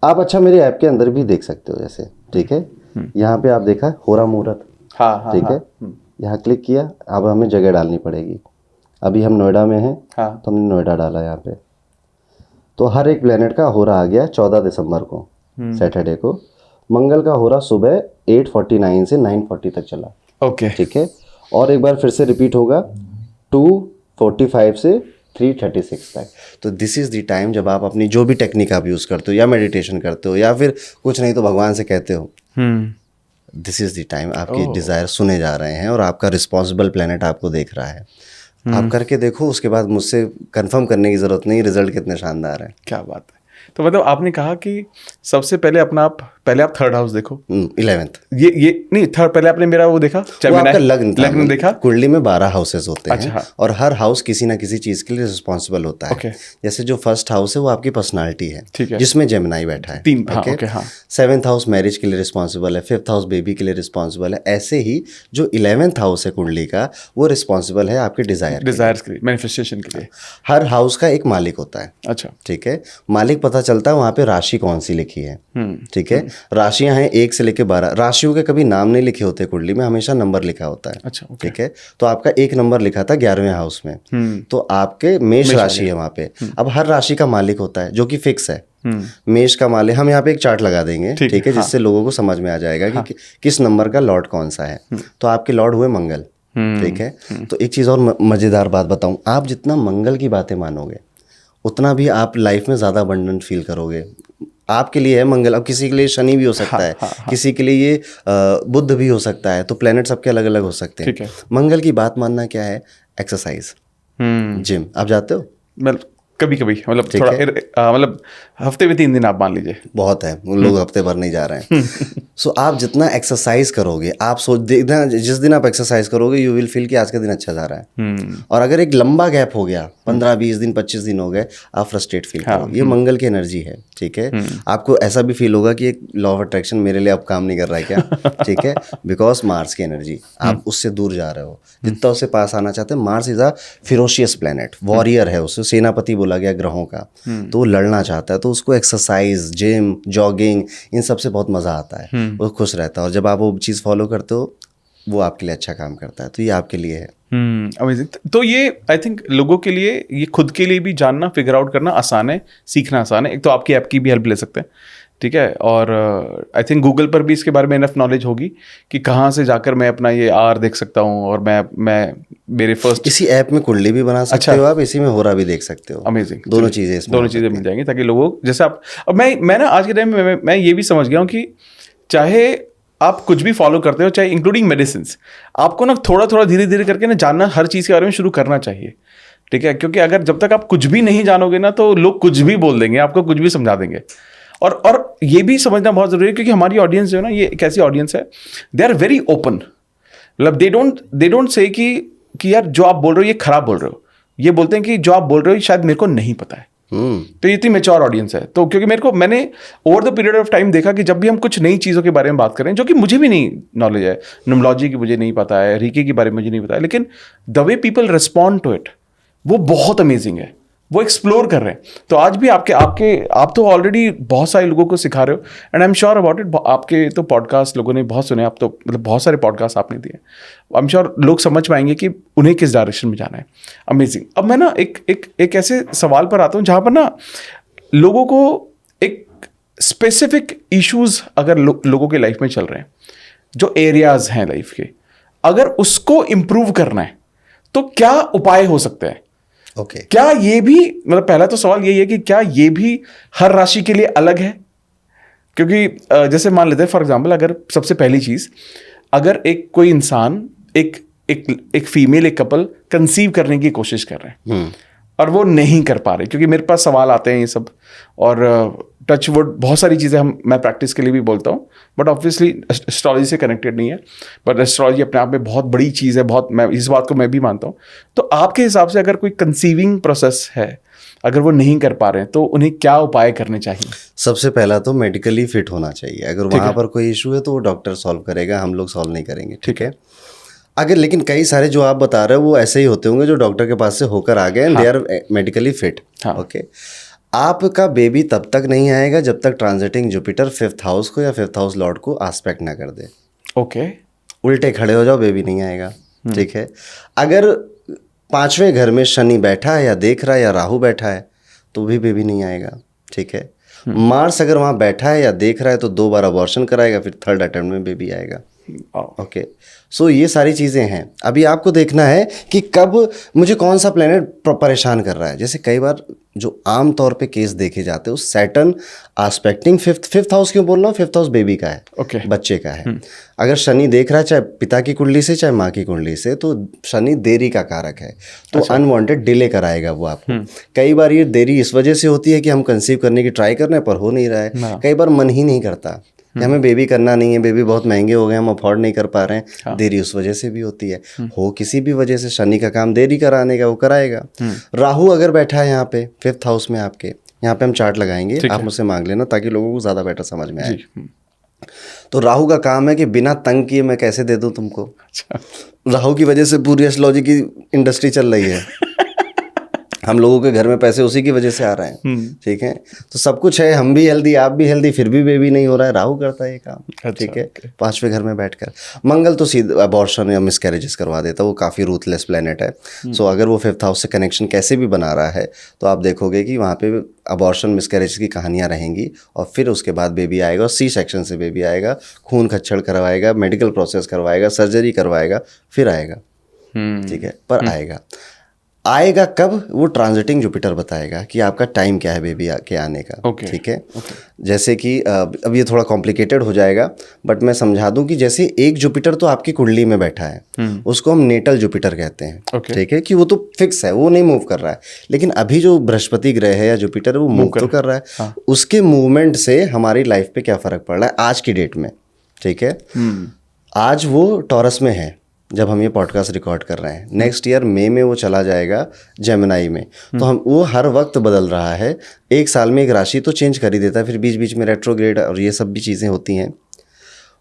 Speaker 1: आप अच्छा मेरे ऐप के अंदर भी देख सकते हो, जैसे, ठीक है। यहाँ पे आप देखा होरा मुहूर्त,
Speaker 2: हाँ,
Speaker 1: ठीक है। यहाँ क्लिक किया, अब हमें जगह डालनी पड़ेगी। अभी हम नोएडा में हैं, तो हमने नोएडा डाला यहाँ पे। तो हर एक प्लेनेट का होरा आ गया 14 दिसंबर को, सैटरडे को। मंगल का होरा सुबह 8:49 से 9:40 तक चला।
Speaker 2: ओके।
Speaker 1: ठीक है। और एक बार फिर से रिपीट होगा 2:45 से 3:36 तक। तो दिस इज़ द टाइम जब आप अपनी जो भी टेक्निक आप यूज़ करते हो, या मेडिटेशन करते हो, या फिर कुछ नहीं तो भगवान से कहते हो, दिस इज़ द टाइम आपकी डिज़ायर सुने जा रहे हैं और आपका रिस्पॉन्सिबल प्लेनेट आपको देख रहा है। आप करके देखो, उसके बाद मुझसे कंफर्म करने की ज़रूरत नहीं, रिजल्ट कितने शानदार हैं।
Speaker 2: क्या बात है। तो मतलब आपने कहा कि सबसे पहले पहले आप 3rd हाउस देखो।
Speaker 1: 11th
Speaker 2: ये नहीं, थर्ड पहले आपने मेरा वो देखा,
Speaker 1: वो आपका लग्न
Speaker 2: देखा।
Speaker 1: कुंडली में 12 हाउसेस होते हैं।
Speaker 2: अच्छा।
Speaker 1: और हर हाउस किसी ना किसी चीज़ के लिए रिस्पॉन्सिबल होता है।
Speaker 2: ओके।
Speaker 1: जैसे जो फर्स्ट हाउस है वो आपकी पर्सनालिटी है,
Speaker 2: ठीक है,
Speaker 1: जिसमें जेमिनाई बैठा है।
Speaker 2: 3। हाँ, ओके, हाँ।
Speaker 1: 7th हाउस मैरिज के लिए रिस्पॉन्सिबल है, 5th हाउस बेबी के लिए रिस्पॉन्सिबल है। ऐसे ही जो 11th हाउस है कुंडली का, वो रिस्पॉन्सिबल है आपके डिजायर्स के लिए,
Speaker 2: मैनिफेस्टेशन के लिए।
Speaker 1: हर हाउस का एक मालिक होता है।
Speaker 2: अच्छा।
Speaker 1: ठीक है। मालिक पता चलता है वहाँ पे राशि कौन सी लिखी है। ठीक है। राशियां हैं 1 से लेकर 12। राशियों के कभी नाम नहीं लिखे होते कुंडली में, हमेशा नंबर लिखा होता है।
Speaker 2: अच्छा।
Speaker 1: ठीक है। तो आपका 1 नंबर लिखा था 11वें हाउस में, तो आपके मेष राशि है वहाँ पे। अब हर राशि का मालिक होता है जो कि फिक्स है। मेष का मालिक, हम यहाँ पे एक चार्ट लगा देंगे, ठीक है, जिससे लोगों को समझ में आ जाएगा कि किस नंबर का लॉर्ड कौन सा है। तो आपके लॉर्ड हुए मंगल, ठीक है। तो एक चीज़ और मज़ेदार बात बताऊं, आप जितना मंगल की बातें मानोगे उतना भी आप लाइफ में ज़्यादा अबंडेंट फील करोगे। आपके लिए है मंगल, अब किसी के लिए शनि भी हो सकता है, किसी के लिए ये बुध भी हो सकता है, तो प्लैनेट सबके अलग अलग हो सकते हैं।
Speaker 2: ठीक है।
Speaker 1: मंगल की बात मानना क्या है? Exercise, gym. आप जाते हो?
Speaker 2: मतलब कभी कभी, मतलब
Speaker 1: ठीक
Speaker 2: थोड़ा
Speaker 1: है।
Speaker 2: मतलब हफ्ते में 3 दिन आप मान लीजिए।
Speaker 1: बहुत है, उन लोग हफ्ते भर नहीं जा रहे हैं। सो आप जितना एक्सरसाइज करोगे, आप सोच देखना, जिस दिन आप एक्सरसाइज करोगे यू विल फील कि आज का दिन अच्छा जा रहा है। और अगर एक लंबा गैप हो गया, 15-20 दिन 25 दिन हो गए, आप फ्रस्ट्रेट फील करोगे। ये मंगल की एनर्जी है, ठीक है। आपको ऐसा भी फील होगा कि एक लॉ ऑफ अट्रैक्शन मेरे लिए अब काम नहीं कर रहा है क्या, ठीक है। बिकॉज मार्स की एनर्जी, आप उससे दूर जा रहे हो, जितना उससे पास आना चाहते हैं। Mars is a ferocious planet, warrior है, उसे सेनापति बोला गया ग्रहों का। तो वो लड़ना चाहता है, तो उसको एक्सरसाइज, जिम, जॉगिंग, इन सब से बहुत मज़ा आता है, वो खुश रहता है। और जब आप वो चीज़ फॉलो करते हो, वो आपके लिए अच्छा काम करता है। तो ये आपके लिए है।
Speaker 2: अमेजिंग। तो ये आई थिंक लोगों के लिए, ये खुद के लिए भी जानना, फिगर आउट करना आसान है, सीखना आसान है। एक तो आपकी ऐप की भी हेल्प ले सकते हैं, ठीक है। और आई थिंक गूगल पर भी इसके बारे में इनफ नॉलेज होगी कि कहाँ से जाकर मैं अपना ये आर देख सकता हूँ। और मैं मेरे फर्स्ट
Speaker 1: इसी ऐप में कुंडली भी बना सकते हो आप, इसी में होरा भी देख सकते हो।
Speaker 2: अमेजिंग।
Speaker 1: दोनों चीज़ें इसमें
Speaker 2: दोनों चीज़ें मिल जाएंगी, ताकि लोगों जैसे आप। अब मैं ना आज के टाइम में मैं ये भी समझ गया हूँ कि चाहे आप कुछ भी फॉलो करते हो, चाहे इंक्लूडिंग मेडिसिन, आपको ना थोड़ा थोड़ा धीरे धीरे करके ना जानना हर चीज़ के बारे में शुरू करना चाहिए, ठीक है। क्योंकि अगर जब तक आप कुछ भी नहीं जानोगे ना, तो लोग कुछ भी बोल देंगे, आपको कुछ भी समझा देंगे। और ये भी समझना बहुत ज़रूरी है, क्योंकि हमारी ऑडियंस जो है ना, ये एक ऐसी ऑडियंस है, दे आर वेरी ओपन। मतलब दे डोंट से कि यार जो आप बोल रहे हो ये खराब बोल रहे हो। ये बोलते हैं कि जो आप बोल रहे हो शायद मेरे को नहीं पता है। तो ये इतनी मेच्योर ऑडियंस है। तो क्योंकि मैंने over the period of time देखा कि जब भी हम कुछ नई चीज़ों के बारे में बात करें, जो कि मुझे भी नहीं नॉलेज है, न्यूमरोलॉजी की मुझे नहीं पता है, रीकी के बारे में मुझे नहीं पता है, लेकिन the way people respond to it, वो बहुत अमेजिंग है। वो एक्सप्लोर कर रहे हैं। तो आज भी आप तो ऑलरेडी बहुत सारे लोगों को सिखा रहे हो, and I am sure about it. आपके तो पॉडकास्ट लोगों ने बहुत सुने, आप तो मतलब बहुत सारे पॉडकास्ट आपने दिए। आई एम श्योर लोग समझ पाएंगे कि उन्हें किस डायरेक्शन में जाना है। अमेजिंग। अब मैं ना एक ऐसे सवाल पर आता हूँ जहाँ पर ना लोगों को एक स्पेसिफिक इश्यूज अगर लोगों के लाइफ में चल रहे हैं, जो एरियाज हैं लाइफ के, अगर उसको इम्प्रूव करना है तो क्या उपाय हो सकते हैं?
Speaker 1: ओके।
Speaker 2: क्या ये भी, मतलब पहला तो सवाल यही है कि क्या ये भी हर राशि के लिए अलग है? क्योंकि जैसे मान लेते हैं फॉर एग्जांपल, अगर सबसे पहली चीज, अगर एक कोई इंसान, एक फीमेल, एक कपल कंसीव करने की कोशिश कर रहे हैं और वो नहीं कर पा रहे, क्योंकि मेरे पास सवाल आते हैं ये सब, और टच वुड बहुत सारी चीज़ें मैं प्रैक्टिस के लिए भी बोलता हूँ, बट ऑब्वियसली एस्ट्रोलॉजी से कनेक्टेड नहीं है। बट एस्ट्रोलॉजी अपने आप में बहुत बड़ी चीज़ है, बहुत, मैं इस बात को मैं भी मानता हूँ। तो आपके हिसाब से अगर कोई कंसीविंग प्रोसेस है, अगर वो नहीं कर पा रहे हैं, तो उन्हें क्या उपाय करने चाहिए?
Speaker 1: सबसे पहला तो मेडिकली फिट होना चाहिए। अगर वहाँ पर कोई इशू है तो वो डॉक्टर सॉल्व करेगा, हम लोग सॉल्व नहीं करेंगे, ठीक है। अगर लेकिन कई सारे जो आप बता रहे हो वो ऐसे ही होते होंगे जो डॉक्टर के पास से होकर आ गए, they are medically fit. Okay. आपका बेबी तब तक नहीं आएगा जब तक ट्रांजिटिंग जुपिटर 5th हाउस को या 5th हाउस लॉर्ड को आस्पेक्ट ना कर दे।
Speaker 2: ओके।
Speaker 1: उल्टे खड़े हो जाओ, बेबी नहीं आएगा, ठीक है। अगर 5वें घर में शनि बैठा है या देख रहा है या राहु बैठा है तो भी बेबी नहीं आएगा, ठीक है। मार्स अगर वहाँ बैठा है या देख रहा है तो 2 बार अबॉर्शन कराएगा, फिर 3rd अटेम्प्ट में बेबी आएगा। ओके। सो ये सारी चीज़ें हैं। अभी आपको देखना है कि कब मुझे कौन सा प्लेनेट परेशान कर रहा है। जैसे कई बार जो आम तौर पे केस देखे जाते हैं, सैटर्न आस्पेक्टिंग 5th हाउस, क्यों बोल रहा हूँ, 5th हाउस बेबी का है,
Speaker 2: okay.
Speaker 1: बच्चे का है। अगर शनि देख रहा है चाहे पिता की कुंडली से चाहे माँ की कुंडली से, तो शनि देरी का कारक है, तो अनवांटेड डिले कराएगा वो आपको। कई बार ये देरी इस वजह से होती है कि हम कंसीव करने की ट्राई कर रहे हैं पर हो नहीं रहा है। कई बार मन ही नहीं करता कि हमें बेबी करना नहीं है, बेबी बहुत महंगे हो गए, हम अफोर्ड नहीं कर पा रहे हैं। देरी उस वजह से भी होती है, हो किसी भी वजह से। शनि का काम देरी कराने का, वो कराएगा। राहु अगर बैठा है यहाँ पे 5th हाउस में आपके, यहाँ पे हम चार्ट लगाएंगे, आप मुझसे मांग लेना ताकि लोगों को ज़्यादा बेटर समझ में आए। तो राहु का काम है कि बिना तंग किए मैं कैसे दे दूँ तुमको। अच्छा। राहु की वजह से पूरी एस्ट्रोलॉजी की इंडस्ट्री चल रही है। हम लोगों के घर में पैसे उसी की वजह से आ रहे हैं, ठीक है। तो सब कुछ है, हम भी हेल्दी, आप भी हेल्दी, फिर भी बेबी नहीं हो रहा है, राहु करता है ये काम, ठीक है। 5वें घर में बैठकर मंगल तो सीधा अबॉर्शन या मिसकैरेजेस करवा देता है, वो काफ़ी रूथलेस प्लेनेट है। सो अगर वो 5th हाउस से कनेक्शन कैसे भी बना रहा है तो आप देखोगे कि वहाँ पे अबॉर्शन मिसकैरेज की कहानियाँ रहेंगी, और फिर उसके बाद बेबी आएगा, और C सेक्शन से बेबी आएगा, खून खच्चड़ करवाएगा, मेडिकल प्रोसेस करवाएगा, सर्जरी करवाएगा, फिर आएगा। ठीक है, पर आएगा। आएगा कब, वो ट्रांजिटिंग जुपिटर बताएगा कि आपका टाइम क्या है बेबी के आने का।
Speaker 2: Okay.
Speaker 1: ठीक है, जैसे कि अब ये थोड़ा कॉम्प्लिकेटेड हो जाएगा, बट मैं समझा दूं कि जैसे एक जुपिटर तो आपकी कुंडली में बैठा है, उसको हम नेटल जुपिटर कहते हैं।
Speaker 2: Okay.
Speaker 1: ठीक है, कि वो तो फिक्स है, वो नहीं मूव कर रहा है। लेकिन अभी जो बृहस्पति ग्रह है या जुपिटर है, वो मूव तो कर रहा है।
Speaker 2: हाँ।
Speaker 1: उसके मूवमेंट से हमारी लाइफ पे क्या फर्क पड़ रहा है आज की डेट में। ठीक है, आज वो टॉरस में है जब हम ये पॉडकास्ट रिकॉर्ड कर रहे हैं। नेक्स्ट ईयर मई में वो चला जाएगा जेमिनाई में। तो हम वो हर वक्त बदल रहा है, एक साल में एक राशि तो चेंज कर ही देता है, फिर बीच बीच में रेट्रोग्रेड और ये सब भी चीज़ें होती हैं।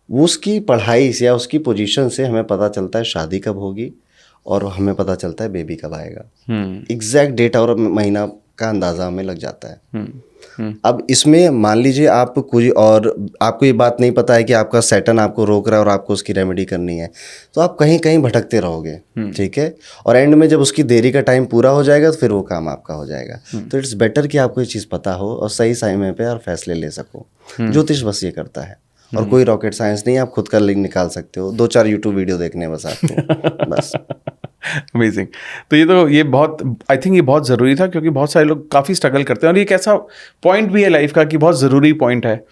Speaker 1: वो उसकी पढ़ाई से या उसकी पोजीशन से हमें पता चलता है शादी कब होगी, और हमें पता चलता है बेबी कब आएगा। एग्जैक्ट डेट और महीना का अंदाज़ा हमें लग जाता है। अब इसमें मान लीजिए आप कोई और आपको ये बात नहीं पता है कि आपका सैटर्न आपको रोक रहा है और आपको उसकी रेमेडी करनी है, तो आप कहीं कहीं भटकते रहोगे। ठीक है, और एंड में जब उसकी देरी का टाइम पूरा हो जाएगा तो फिर वो काम आपका हो जाएगा। तो इट्स बेटर कि आपको ये चीज़ पता हो और सही समय पे और फैसले ले सको। ज्योतिष बस ये करता है, और कोई रॉकेट साइंस नहीं, आप खुद का लिंक निकाल सकते हो, 2-4 यूट्यूब वीडियो देखने बस आपको बस।
Speaker 2: अमेजिंग। तो ये बहुत, आई थिंक ये बहुत ज़रूरी था, क्योंकि बहुत सारे लोग काफ़ी स्ट्रगल करते हैं, और ये एक ऐसा पॉइंट भी है लाइफ का कि बहुत ज़रूरी पॉइंट है।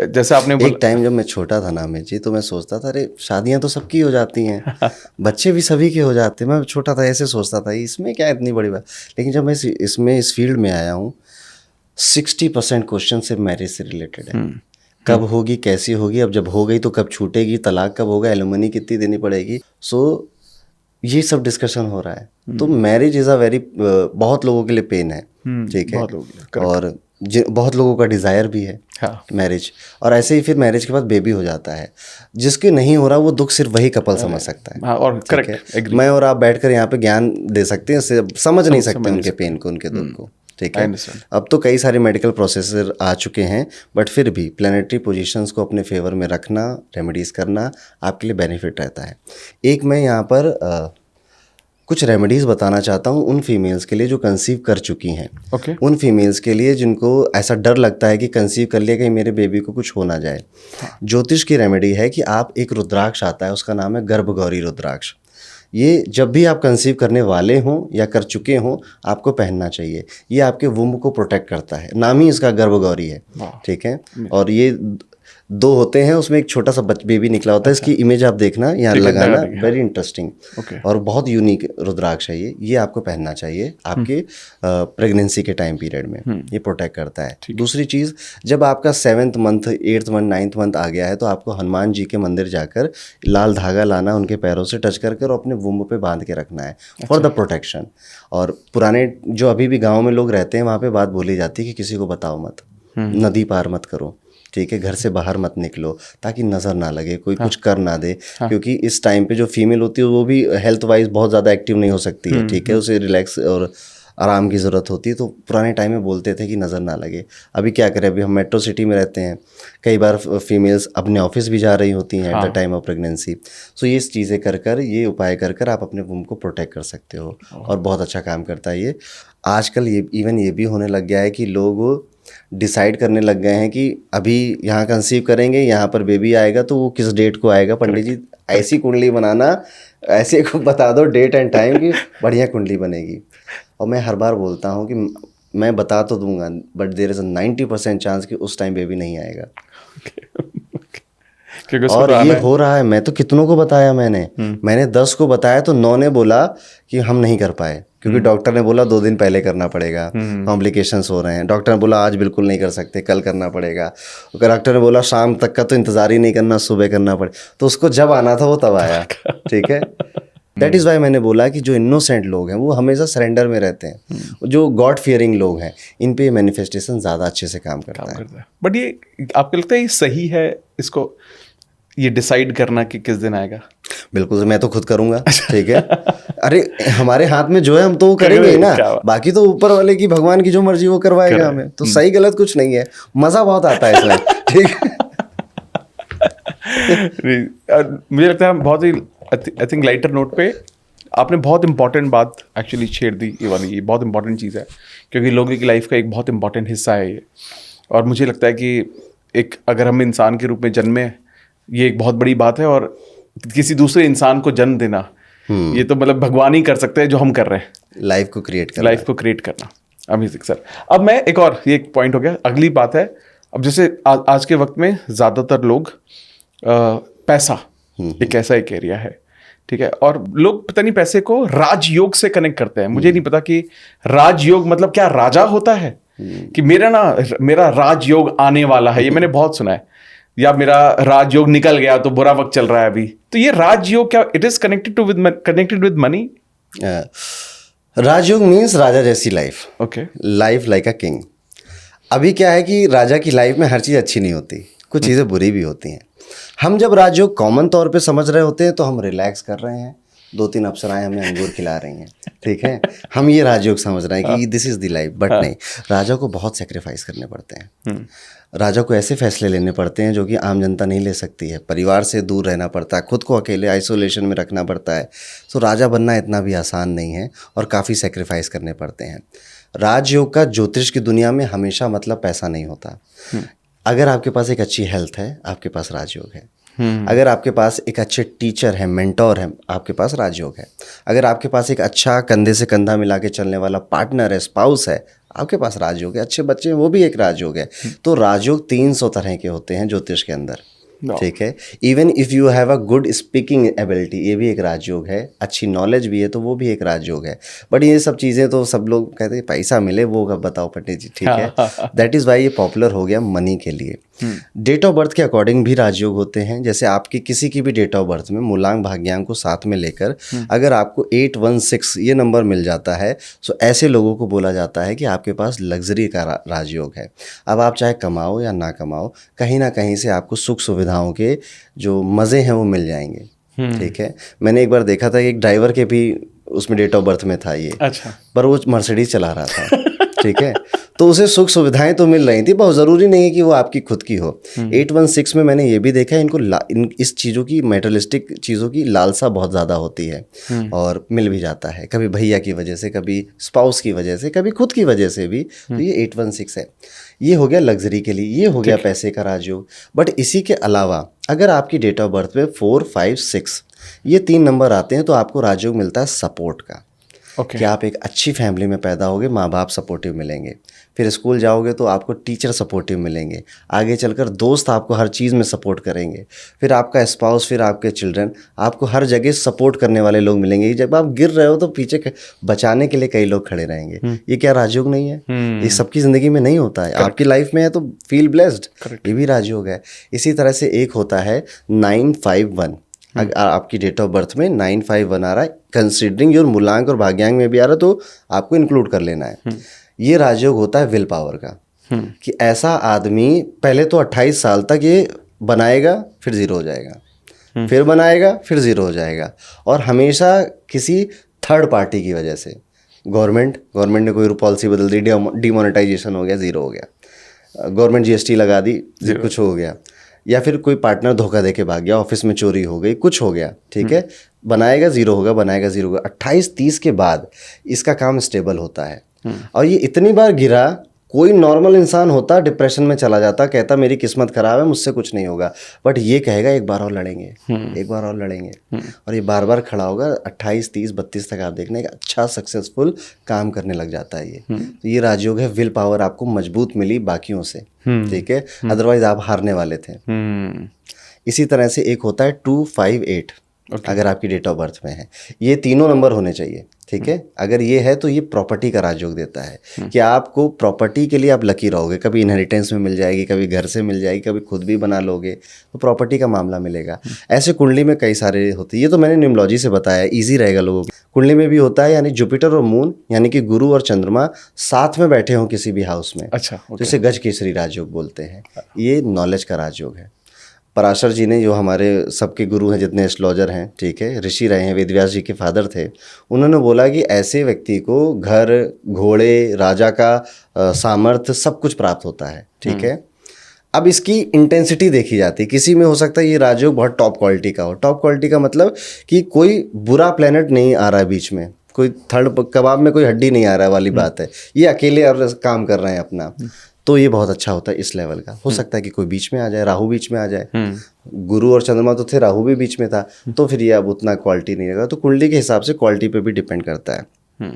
Speaker 2: जैसे आपने
Speaker 1: एक टाइम जब मैं छोटा था ना अमित जी, तो मैं सोचता था अरे शादियां तो सबकी हो जाती हैं, बच्चे भी सभी के हो जाते हैं। मैं छोटा था ऐसे सोचता था, इसमें क्या इतनी बड़ी बात। लेकिन जब मैं इस फील्ड में आया हूँ, 60% क्वेश्चन सिर्फ मैरिज से रिलेटेड है। कब होगी, कैसी होगी, अब जब हो गई तो कब छूटेगी, तलाक कब होगा, एलुमनी कितनी देनी पड़ेगी। सो ये सब डिस्कशन हो रहा है। तो मैरिज इज़ अ वेरी, बहुत लोगों के लिए पेन है। ठीक है, और बहुत लोगों का डिज़ायर भी है मैरिज, और ऐसे ही फिर मैरिज के बाद बेबी हो जाता है। जिसके नहीं हो रहा वो दुख सिर्फ वही कपल समझ सकता है।
Speaker 2: और करेक्ट,
Speaker 1: मैं और आप बैठकर यहाँ पे ज्ञान दे सकते हैं, समझ नहीं सकते उनके पेन को, उनके दुख को। ठीक है, अब तो कई सारे मेडिकल प्रोसेसर आ चुके हैं, बट फिर भी प्लानिटरी पोजीशंस को अपने फेवर में रखना, रेमेडीज़ करना आपके लिए बेनिफिट रहता है। एक मैं यहाँ पर कुछ रेमेडीज़ बताना चाहता हूँ उन फीमेल्स के लिए जो कंसीव कर चुकी हैं। उन फीमेल्स के लिए जिनको ऐसा डर लगता है कि कंसीव कर लिया कहीं मेरे बेबी को कुछ हो ना जाए। ज्योतिष की रेमेडी है कि आप, एक रुद्राक्ष आता है, उसका नाम है गर्भगौरी रुद्राक्ष। ये जब भी आप कंसीव करने वाले हों या कर चुके हों, आपको पहनना चाहिए। ये आपके वुम्ब को प्रोटेक्ट करता है, नाम ही इसका गर्भगौरी है। ठीक है, और ये 2 होते हैं, उसमें एक छोटा सा बेबी निकला होता है। इसकी इमेज आप देखना, यहाँ लगाना, वेरी इंटरेस्टिंग और बहुत यूनिक रुद्राक्ष है ये आपको पहनना चाहिए आपके प्रेगनेंसी के टाइम पीरियड में। ये प्रोटेक्ट करता है। दूसरी चीज़, जब आपका 7th month, 8th month, 9th month आ गया है, तो आपको हनुमान जी के मंदिर जाकर लाल धागा लाना, उनके पैरों से टच करके और अपने वुम्ब पे बांध के रखना है फॉर द प्रोटेक्शन। और पुराने जो अभी भी गाँव में लोग रहते हैं, वहाँ पे बात बोली जाती है कि किसी को बताओ मत, नदी पार मत करो। ठीक है, घर से बाहर मत निकलो ताकि नज़र ना लगे, कोई कुछ कर ना दे। क्योंकि इस टाइम पे जो फीमेल होती है वो भी हेल्थ वाइज बहुत ज़्यादा एक्टिव नहीं हो सकती है। ठीक है, उसे रिलैक्स और आराम की ज़रूरत होती है। तो पुराने टाइम में बोलते थे कि नज़र ना लगे। अभी क्या करें, अभी हम मेट्रो सिटी में रहते हैं, कई बार फीमेल्स अपने ऑफिस भी जा रही होती हैं at the time of pregnancy. So ये चीज़ें कर ये उपाय कर आप अपने वुम्ब को प्रोटेक्ट कर सकते हो, और बहुत अच्छा काम करता है ये। आजकल ये इवन ये भी होने लग गया है कि लोग डिसाइड करने लग गए हैं कि अभी यहाँ कंसीव करेंगे, यहाँ पर बेबी आएगा, तो वो किस डेट को आएगा। पंडित जी ऐसी कुंडली बनाना, ऐसे को बता दो डेट एंड टाइम की बढ़िया कुंडली बनेगी। और मैं हर बार बोलता हूँ कि मैं बता तो दूंगा, but there is a 90% chance कि उस टाइम बेबी नहीं आएगा। और ये हो रहा है। मैं तो कितनों को बताया, मैंने 10 को बताया तो 9 ने बोला कि हम नहीं कर पाए, क्योंकि डॉक्टर ने बोला 2 दिन पहले करना पड़ेगा, कॉम्प्लिकेशंस हो रहे हैं। डॉक्टर ने बोला आज बिल्कुल नहीं कर सकते, कल करना पड़ेगा। डॉक्टर ने बोला शाम तक का तो इंतज़ार ही नहीं करना, सुबह करना पड़े। तो उसको जब आना था वो तब आया। ठीक है, दैट इज़ वाई मैंने बोला कि जो इनोसेंट लोग हैं वो हमेशा सरेंडर में रहते हैं। जो गॉड फियरिंग लोग हैं, इन पे मैनिफेस्टेशन ज़्यादा अच्छे से काम करता है।
Speaker 2: बट ये आपको लगता है ये सही है, इसको ये डिसाइड करना कि किस दिन आएगा?
Speaker 1: बिल्कुल, मैं तो खुद करूंगा। ठीक है, अरे हमारे हाथ में जो है हम तो वो करेंगे ही ना, बाकी तो ऊपर वाले की, भगवान की जो मर्जी वो करवाएगा हमें। तो सही गलत कुछ नहीं है, मज़ा बहुत आता है इसमें। ठीक है,
Speaker 2: मुझे लगता है बहुत ही, आई थिंक लाइटर नोट पे आपने बहुत इंपॉर्टेंट बात एक्चुअली छेड़ दी। ये वाली, ये बहुत इंपॉर्टेंट चीज़ है, क्योंकि लोगों की लाइफ का एक बहुत इंपॉर्टेंट हिस्सा है ये। और मुझे लगता है कि एक, अगर हम इंसान के रूप में जन्मे, ये एक बहुत बड़ी बात है। और किसी दूसरे इंसान को जन्म देना, ये तो मतलब भगवान ही कर सकते हैं जो हम कर रहे हैं,
Speaker 1: लाइफ को क्रिएट करना।
Speaker 2: लाइफ को क्रिएट करना। Amazing sir. अब मैं एक और, ये एक पॉइंट हो गया, अगली बात है, अब जैसे आज के वक्त में ज़्यादातर लोग पैसा एक ऐसा एक एरिया है, ठीक है, और लोग पता नहीं पैसे को राजयोग से कनेक्ट करते हैं। मुझे नहीं पता कि राजयोग मतलब क्या राजा होता है, कि मेरा राजयोग आने वाला है, ये मैंने बहुत सुना है, या मेरा राजयोग निकल गया तो बुरा वक्त चल रहा है अभी। तो ये राजयोग क्या it is connected with money?
Speaker 1: राजयोग मीन्स राजा जैसी life,
Speaker 2: okay,
Speaker 1: life like a king. अभी क्या है कि राजा की लाइफ में हर चीज़ अच्छी नहीं होती, कुछ चीज़ें बुरी भी होती हैं। हम जब राजयोग कॉमन तौर पे समझ रहे होते हैं तो हम रिलैक्स कर रहे हैं, 2-3 अप्सराएं हमें अंगूर खिला रही हैं, ठीक है, हम ये राजयोग समझ रहे हैं कि this is the life. But नहीं, राजा को बहुत सेक्रीफाइस करने पड़ते हैं। राजा को ऐसे फैसले लेने पड़ते हैं जो कि आम जनता नहीं ले सकती है। परिवार से दूर रहना पड़ता है, खुद को अकेले आइसोलेशन में रखना पड़ता है। तो राजा बनना इतना भी आसान नहीं है और काफ़ी सेक्रीफाइस करने पड़ते हैं। राजयोग का ज्योतिष की दुनिया में हमेशा मतलब पैसा नहीं होता। अगर आपके पास एक अच्छी हेल्थ है, आपके पास राजयोग है। अगर आपके पास एक अच्छे टीचर है, मेंटोर है, आपके पास राजयोग है। अगर आपके पास एक अच्छा कंधे से कंधा मिला के चलने वाला पार्टनर है, स्पाउस है, आपके पास राजयोग है। अच्छे बच्चे हैं, वो भी एक राजयोग है। तो राजयोग 300 तरह के होते हैं ज्योतिष के अंदर, ठीक है। Even if you have a good speaking ability, ये भी एक राजयोग है। अच्छी नॉलेज भी है तो वो भी एक राजयोग है। बट ये सब चीज़ें तो सब लोग कहते हैं पैसा मिले वो बताओ पंडित जी, ठीक है। दैट इज़ वाई ये पॉपुलर हो गया मनी के लिए। डेट ऑफ बर्थ के अकॉर्डिंग भी राजयोग होते हैं। जैसे आपकी किसी की भी डेट ऑफ बर्थ में मूलांक भाग्यांक को साथ में लेकर अगर आपको 816 ये नंबर मिल जाता है तो ऐसे लोगों को बोला जाता है कि आपके पास लग्जरी का राजयोग है। अब आप चाहे कमाओ या ना कमाओ, कहीं ना कहीं से आपको सुख सुविधाओं के जो मज़े हैं वो मिल जाएंगे, ठीक है। मैंने एक बार देखा था कि एक ड्राइवर के भी उसमें डेट ऑफ बर्थ में था ये, अच्छा, पर वो मर्सिडीज चला रहा था, ठीक है। तो उसे सुख सुविधाएं तो मिल रही थी, बहुत ज़रूरी नहीं है कि वो आपकी खुद की हो। 816 में मैंने ये भी देखा है, इनको इस चीज़ों की, मेटलिस्टिक चीज़ों की लालसा बहुत ज़्यादा होती है और मिल भी जाता है, कभी भैया की वजह से, कभी स्पाउस की वजह से, कभी खुद की वजह से भी। तो ये 816 है। ये हो गया लग्जरी के लिए, ये हो गया पैसे का राजयोग। बट इसी के अलावा अगर आपकी डेट ऑफ बर्थ में 4, 5, 6 ये 3 नंबर आते हैं तो आपको राजयोग मिलता है सपोर्ट का। कि आप एक अच्छी फैमिली में पैदा होगे, माँ बाप सपोर्टिव मिलेंगे, फिर स्कूल जाओगे तो आपको टीचर सपोर्टिव मिलेंगे, आगे चलकर दोस्त आपको हर चीज़ में सपोर्ट करेंगे, फिर आपका स्पाउस, फिर आपके चिल्ड्रन, आपको हर जगह सपोर्ट करने वाले लोग मिलेंगे। जब आप गिर रहे हो तो पीछे बचाने के लिए कई लोग खड़े रहेंगे। ये क्या राजयोग नहीं है? ये सबकी ज़िंदगी में नहीं होता है। आपकी लाइफ में है तो फील ब्लेस्ड, ये भी राजयोग है। इसी तरह से एक होता है 951। अगर आपकी डेट ऑफ बर्थ में 951 आ रहा है, कंसिडरिंग योर मूलांक और भाग्यांक में भी आ रहा है तो आपको इंक्लूड कर लेना है। ये राजयोग होता है विल पावर का, कि ऐसा आदमी पहले तो 28 साल तक ये बनाएगा, फिर जीरो हो जाएगा, फिर बनाएगा, फिर जीरो हो जाएगा, और हमेशा किसी थर्ड पार्टी की वजह से, गवर्नमेंट ने कोई पॉलिसी बदल दी, डिमोनेटाइजेशन हो गया, जीरो हो गया, गवर्नमेंट GST लगा दी, कुछ हो गया, या फिर कोई पार्टनर धोखा देके भाग गया, ऑफिस में चोरी हो गई, कुछ हो गया, ठीक है, बनाएगा जीरो होगा, बनाएगा जीरो होगा। 28-30 के बाद इसका काम स्टेबल होता है। और ये इतनी बार गिरा, कोई नॉर्मल इंसान होता डिप्रेशन में चला जाता, कहता मेरी किस्मत खराब है, मुझसे कुछ नहीं होगा। बट ये कहेगा एक बार और लड़ेंगे, एक बार और लड़ेंगे, और ये बार बार खड़ा होगा। 28, 30, 32 तक आप देखना एक अच्छा सक्सेसफुल काम करने लग जाता है ये। तो ये राजयोग है, विल पावर आपको मजबूत मिली बाकियों से, ठीक है, अदरवाइज आप हारने वाले थे। इसी तरह से एक होता है 258, अगर आपकी डेट ऑफ बर्थ में है, ये तीनों नंबर होने चाहिए, ठीक है। अगर ये है तो ये प्रॉपर्टी का राजयोग देता है कि आपको प्रॉपर्टी के लिए आप लकी रहोगे, कभी इनहेरिटेंस में मिल जाएगी, कभी घर से मिल जाएगी, कभी खुद भी बना लोगे तो प्रॉपर्टी का मामला मिलेगा। ऐसे कुंडली में कई सारे होते हैं, ये तो मैंने न्यूमरोलॉजी से बताया, ईजी रहेगा लोगों को। कुंडली में भी होता है, यानी जुपिटर और मून यानी कि गुरु और चंद्रमा साथ में बैठे हों किसी भी हाउस में, अच्छा, जिसे गज केसरी राजयोग बोलते हैं। ये नॉलेज का राजयोग है। पराशर जी ने, जो हमारे सबके गुरु हैं, जितने एस्ट्रोलॉजर हैं, ठीक है, ऋषि रहे हैं, वेदव्यास जी के फादर थे, उन्होंने बोला कि ऐसे व्यक्ति को घर, घोड़े, राजा का सामर्थ्य सब कुछ प्राप्त होता है, ठीक है। अब इसकी इंटेंसिटी देखी जाती है, किसी में हो सकता है ये राजयोग बहुत टॉप क्वालिटी का हो। टॉप क्वालिटी का मतलब कि कोई बुरा प्लेनेट नहीं आ रहा है बीच में, कोई थर्ड कबाब में कोई हड्डी नहीं आ रहा है वाली बात है, ये अकेले और काम कर रहे हैं अपना। तो ये बहुत अच्छा होता है इस लेवल का। हो सकता है कि कोई बीच में आ जाए, राहु बीच में आ जाए, गुरु और चंद्रमा तो थे, राहु भी बीच में था, तो फिर ये अब उतना क्वालिटी नहीं रहेगा। तो कुंडली के हिसाब से क्वालिटी पे भी डिपेंड करता है।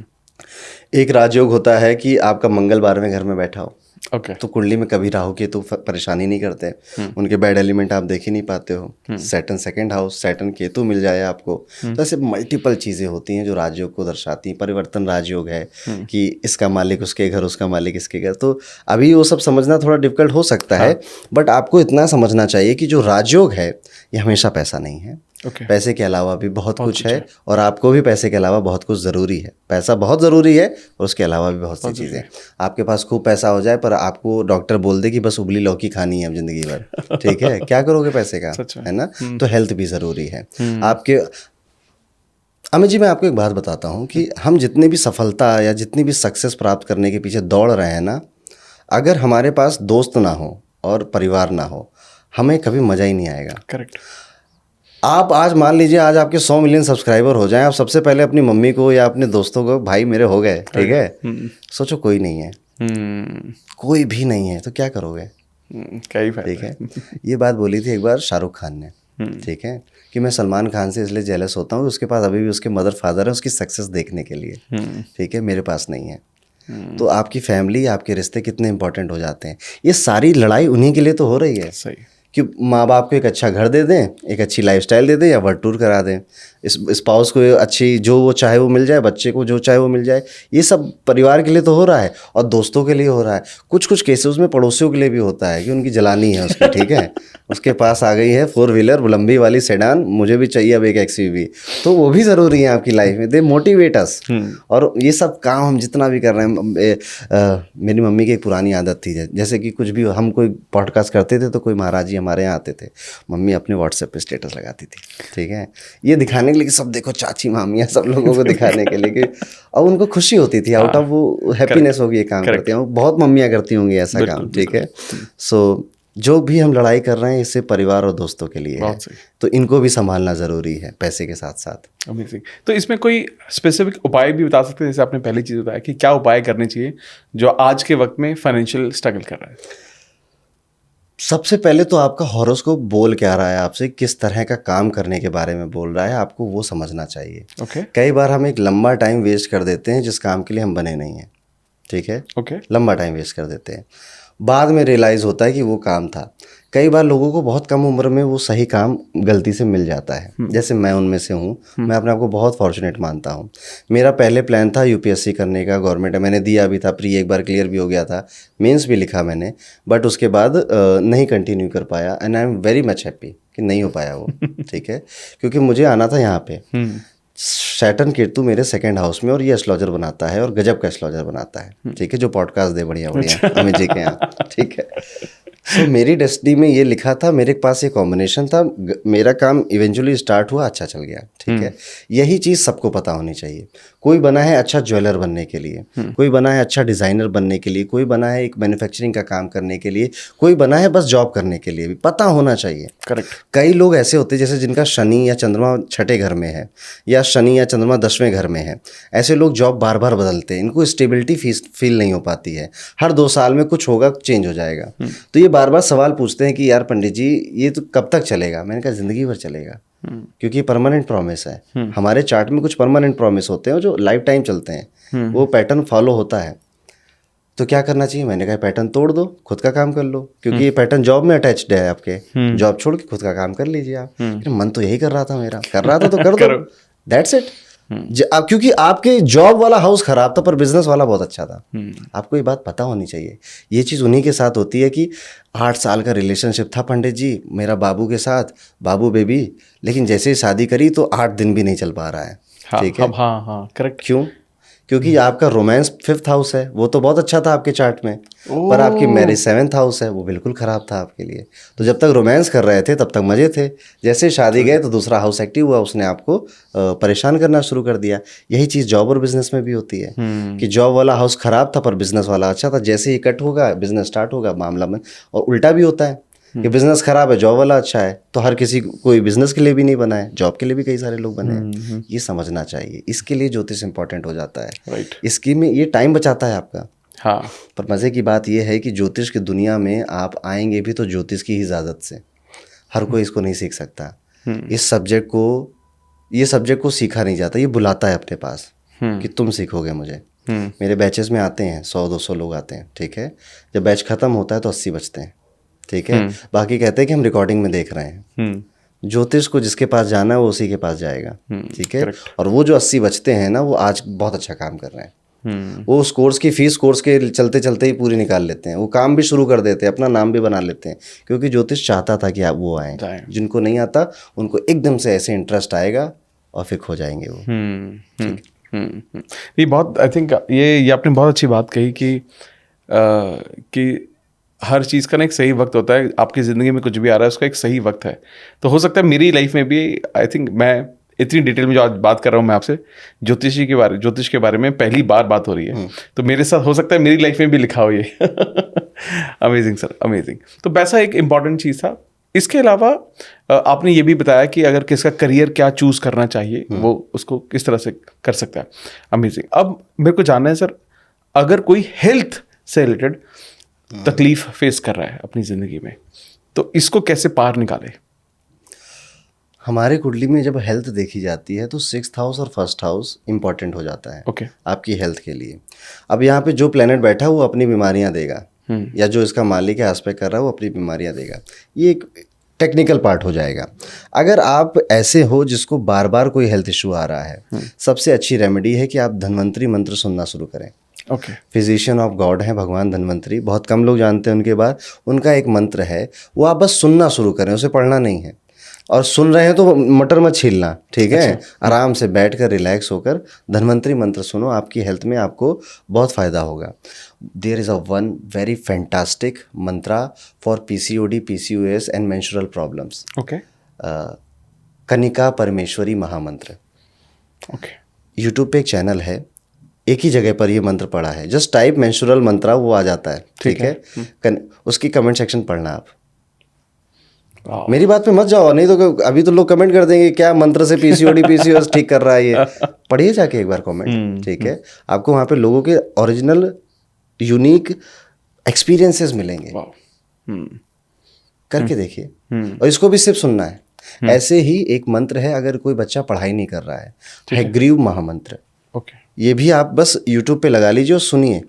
Speaker 1: एक राजयोग होता है कि आपका मंगल 12वें घर में बैठा हो,
Speaker 2: ओके।
Speaker 1: तो कुंडली में कभी राहु केतु परेशानी नहीं करते, उनके बैड एलिमेंट आप देख ही नहीं पाते हो। Saturn second house, Saturn Ketu मिल जाए आपको, तो ऐसे मल्टीपल चीज़ें होती हैं जो राजयोग को दर्शाती हैं। परिवर्तन राजयोग है कि इसका मालिक उसके घर, उसका मालिक इसके घर, तो अभी वो सब समझना थोड़ा डिफिकल्ट हो सकता है, बट आपको इतना समझना चाहिए कि जो राजयोग है ये हमेशा पैसा नहीं है। पैसे के अलावा भी बहुत कुछ है, और आपको भी पैसे के अलावा बहुत कुछ ज़रूरी है। पैसा बहुत ज़रूरी है और उसके अलावा भी बहुत सी चीज़ें। आपके पास खूब पैसा हो जाए पर आपको डॉक्टर बोल दे कि बस उबली लौकी खानी है अब ज़िंदगी भर, ठीक है, क्या करोगे पैसे का, है ना। तो हेल्थ भी ज़रूरी है आपके। अमित जी, मैं आपको एक बात बताता हूँ कि हम जितनी भी सफलता या जितनी भी सक्सेस प्राप्त करने के पीछे दौड़ रहे हैं ना, अगर हमारे पास दोस्त ना हो और परिवार ना हो, हमें कभी मज़ा ही नहीं आएगा।
Speaker 2: करेक्ट।
Speaker 1: आप आज मान लीजिए आज आपके 100 मिलियन सब्सक्राइबर हो जाएं, आप सबसे पहले अपनी मम्मी को या अपने दोस्तों को, भाई मेरे हो गए, ठीक है, सोचो कोई नहीं है, कोई भी नहीं है, तो क्या करोगे, ठीक है। ये बात बोली थी एक बार शाहरुख खान ने, ठीक है, कि मैं सलमान खान से इसलिए जेलस होता हूँ, उसके पास अभी भी उसके मदर फादर है उसकी सक्सेस देखने के लिए, ठीक है, मेरे पास नहीं है। तो आपकी फैमिली, आपके रिश्ते कितने इंपॉर्टेंट हो जाते हैं। ये सारी लड़ाई उन्हीं के लिए तो हो रही है।
Speaker 2: सही।
Speaker 1: कि माँ बाप को एक अच्छा घर दे दें, एक अच्छी लाइफस्टाइल दे दें, या वर्ल्ड टूर करा दें, इस स्पाउस को अच्छी जो वो चाहे वो मिल जाए, बच्चे को जो चाहे वो मिल जाए। ये सब परिवार के लिए तो हो रहा है और दोस्तों के लिए हो रहा है। कुछ कुछ केसेस में पड़ोसियों के लिए भी होता है कि उनकी जलानी है उसकी, ठीक है, उसके पास आ गई है 4 व्हीलर लंबी वाली सेडान, मुझे भी चाहिए अब एक XUV, तो वो भी ज़रूरी है आपकी लाइफ में। दे मोटिवेट अस। और ये सब काम हम जितना भी कर रहे हैं, मेरी मम्मी की एक पुरानी आदत थी, जैसे कि कुछ भी हम कोई पॉडकास्ट करते थे तो कोई महाराज जी हमारे यहाँ आते थे, मम्मी अपने व्हाट्सएप पे स्टेटस लगाती थी, ठीक है, ये दिखाने के लिए कि सब देखो, चाची मामियाँ सब लोगों को दिखाने के लिए कि, और उनको खुशी होती थी, आउट ऑफ वो हैप्पीनेस होगी ये काम करते हैं। बहुत मम्मियाँ करती होंगी ऐसा काम, ठीक है। सो जो भी हम लड़ाई कर रहे हैं इससे परिवार और दोस्तों के लिए है, तो इनको भी संभालना ज़रूरी है पैसे के साथ साथ।
Speaker 2: अमेजिंग। तो इसमें कोई स्पेसिफिक उपाय भी बता सकते हैं, जैसे आपने पहली चीज़ बताया कि क्या उपाय करने चाहिए जो आज के वक्त में फाइनेंशियल स्ट्रगल कर रहा है।
Speaker 1: सबसे पहले तो आपका हॉरोस्कोप बोल क्या रहा है आपसे, किस तरह का काम करने के बारे में बोल रहा है, आपको वो समझना चाहिए। कई बार हम एक लंबा टाइम वेस्ट कर देते हैं जिस काम के लिए हम बने नहीं हैं, ठीक है, लंबा टाइम वेस्ट कर देते हैं, बाद में रियलाइज़ होता है कि वो काम था। कई बार लोगों को बहुत कम उम्र में वो सही काम गलती से मिल जाता है, जैसे मैं उनमें से हूँ। मैं अपने आप को बहुत फॉर्चुनेट मानता हूँ। मेरा पहले प्लान था UPSC करने का, गवर्नमेंट मैंने दिया भी था, प्री एक बार क्लियर भी हो गया था, मेंस भी लिखा मैंने, बट उसके बाद नहीं कंटिन्यू कर पाया, and I am very much happy कि नहीं हो पाया वो, ठीक है, क्योंकि मुझे आना था यहाँ पे। सैटर्न केतु मेरे सेकंड हाउस में, और ये एस्ट्रोलॉजर बनाता है, और गजब का एस्ट्रोलॉजर बनाता है, ठीक है, जो पॉडकास्ट दे बढ़िया बढ़िया अमित जी के यहाँ, ठीक है। सो मेरी डेस्टिनी में ये लिखा था, मेरे पास ये कॉम्बिनेशन था, मेरा काम इवेंचुअली स्टार्ट हुआ, अच्छा चल गया, ठीक है। यही चीज़ सबको पता होनी चाहिए। कोई बना है अच्छा ज्वेलर बनने के लिए, कोई बना है अच्छा डिज़ाइनर बनने के लिए, कोई बना है एक मैन्युफैक्चरिंग का काम करने के लिए, कोई बना है बस जॉब करने के लिए, भी पता होना चाहिए।
Speaker 2: करेक्ट।
Speaker 1: कई लोग ऐसे होते हैं जैसे जिनका शनि या चंद्रमा 6ठे घर में है, या शनि या चंद्रमा 10वें घर में है, ऐसे लोग जॉब बार बार बदलते हैं, इनको स्टेबिलिटी फील नहीं हो पाती है। हर 2 साल में कुछ होगा, चेंज हो जाएगा। तो ये बार बार सवाल पूछते हैं कि यार पंडित जी ये तो कब तक चलेगा। मैंने कहा ज़िंदगी भर चलेगा, क्योंकि ये परमानेंट प्रॉमिस है। हमारे चार्ट में कुछ परमानेंट प्रॉमिस होते हैं जो लाइफ टाइम चलते हैं, वो पैटर्न फॉलो होता है। तो क्या करना चाहिए, मैंने कहा पैटर्न तोड़ दो, खुद का काम कर लो, क्योंकि ये पैटर्न जॉब में अटैच्ड है आपके, जॉब छोड़ के खुद का काम कर लीजिए आप। मन तो यही कर रहा था मेरा, कर रहा था तो कर दो, दैट्स इट। क्योंकि आपके जॉब वाला हाउस खराब था पर बिजनेस वाला बहुत अच्छा था। आपको ये बात पता होनी चाहिए। ये चीज़ उन्हीं के साथ होती है कि 8 साल का रिलेशनशिप था पंडित जी मेरा बाबू के साथ, बाबू बेबी, लेकिन जैसे ही शादी करी तो 8 दिन भी नहीं चल पा रहा है, ठीक है।
Speaker 2: हाँ, करेक्ट।
Speaker 1: क्यों? क्योंकि आपका रोमांस 5th हाउस है, वो तो बहुत अच्छा था आपके चार्ट में, पर आपकी मैरिज 7th हाउस है, वो बिल्कुल ख़राब था आपके लिए। तो जब तक रोमांस कर रहे थे तब तक मज़े थे, जैसे शादी गए तो दूसरा हाउस एक्टिव हुआ, उसने आपको परेशान करना शुरू कर दिया। यही चीज़ जॉब और बिजनेस में भी होती है कि जॉब वाला हाउस ख़राब था पर बिजनेस वाला अच्छा था, जैसे ही कट होगा बिजनेस स्टार्ट होगा मामला में। और उल्टा भी होता है कि बिजनेस खराब है, जॉब वाला अच्छा है, तो हर किसी कोई बिजनेस के लिए भी नहीं बना है, जॉब के लिए भी कई सारे लोग बने हैं। ये समझना चाहिए, इसके लिए ज्योतिष इंपॉर्टेंट हो जाता है।
Speaker 2: राइट।
Speaker 1: इसकी में ये टाइम बचाता है आपका।
Speaker 2: हाँ।
Speaker 1: पर मज़े की बात यह है कि ज्योतिष की दुनिया में आप आएंगे भी तो ज्योतिष की ही इजाज़त से। हर कोई इसको नहीं सीख सकता। इस सब्जेक्ट को, ये सब्जेक्ट को सीखा नहीं जाता, ये बुलाता है अपने पास कि तुम सीखोगे मुझे। मेरे बैचेस में आते हैं 100-200 लोग आते हैं, ठीक है। जब बैच ख़त्म होता है तो 80 बचते हैं, ठीक है। बाकी कहते हैं कि हम रिकॉर्डिंग में देख रहे हैं। ज्योतिष को जिसके पास जाना है वो उसी के पास जाएगा, ठीक है। और वो जो 80 बचते हैं ना, वो आज बहुत अच्छा काम कर रहे हैं। वो उस कोर्स की फीस कोर्स के चलते चलते ही पूरी निकाल लेते हैं। वो काम भी शुरू कर देते हैं, अपना नाम भी बना लेते हैं, क्योंकि ज्योतिष चाहता था कि आप वो आएँ। जिनको नहीं आता उनको एकदम से ऐसे इंटरेस्ट आएगा और फिर खो जाएंगे वो।
Speaker 2: ये बहुत, आई थिंक ये आपने बहुत अच्छी बात कही कि हर चीज़ का ना एक सही वक्त होता है। आपकी ज़िंदगी में कुछ भी आ रहा है उसका एक सही वक्त है। तो हो सकता है मेरी लाइफ में भी, आई थिंक मैं इतनी डिटेल में जो आज बात कर रहा हूँ मैं आपसे, ज्योतिष के बारे में पहली बार बात हो रही है, तो मेरे साथ हो सकता है मेरी लाइफ में भी लिखा हो ये। Amazing sir, amazing. तो पैसा एक इम्पॉर्टेंट चीज़ था। इसके अलावा आपने ये भी बताया कि अगर किसका करियर क्या चूज़ करना चाहिए, वो उसको किस तरह से कर सकता है। अमेजिंग। अब मेरे को जानना है सर, अगर कोई हेल्थ से रिलेटेड तकलीफ फेस कर रहा है अपनी ज़िंदगी में, तो इसको कैसे पार निकाले?
Speaker 1: हमारे कुंडली में जब हेल्थ देखी जाती है तो 6th हाउस और 1st हाउस इंपॉर्टेंट हो जाता है
Speaker 2: ओके।
Speaker 1: आपकी हेल्थ के लिए। अब यहाँ पे जो प्लेनेट बैठा है वो अपनी बीमारियाँ देगा, या जो इसका मालिक है एस्पेक्ट कर रहा है वो अपनी बीमारियाँ देगा। ये एक टेक्निकल पार्ट हो जाएगा। अगर आप ऐसे हो जिसको बार बार कोई हेल्थ इशू आ रहा है, सबसे अच्छी रेमेडी है कि आप धन्वंतरी मंत्र सुनना शुरू करें।
Speaker 2: ओके।
Speaker 1: फिजिशियन ऑफ गॉड हैं भगवान धन्वंतरी, बहुत कम लोग जानते हैं उनके बाद। उनका एक मंत्र है, वो आप बस सुनना शुरू करें, उसे पढ़ना नहीं है। और सुन रहे हैं तो मटर मत छीलना, ठीक है। आराम से बैठकर रिलैक्स होकर धन्वंतरी मंत्र सुनो, आपकी हेल्थ में आपको बहुत फ़ायदा होगा। There is a one very fantastic Mantra for PCOD, PCOS and menstrual problems.
Speaker 2: Okay.
Speaker 1: Kanika Parmeshwari महामंत्र।
Speaker 2: ओके।
Speaker 1: यूट्यूब पे एक चैनल है, एक ही जगह पर ये मंत्र पढ़ा है। जस्ट टाइप मेंस्ट्रुअल मंत्रा, वो आ जाता है, ठीक है। उसकी कमेंट सेक्शन पढ़ना आप। मेरी बात पे मत जाओ, नहीं तो अभी तो लोग कमेंट कर देंगे क्या मंत्र से PCOD PCOS ठीक कर रहा है ये। पढ़िए जाके एक बार कमेंट, ठीक है। आपको वहाँ पे लोगों के ओरिजिनल यूनिक एक्सपीरियंसेस मिलेंगे, करके देखिए। और इसको भी सिर्फ सुनना है। ऐसे ही एक मंत्र है, अगर कोई बच्चा पढ़ाई नहीं कर रहा है, हैग्रीव महामंत्र।
Speaker 2: ओके।
Speaker 1: ये भी आप बस यूट्यूब पे लगा लीजिए और सुनिए,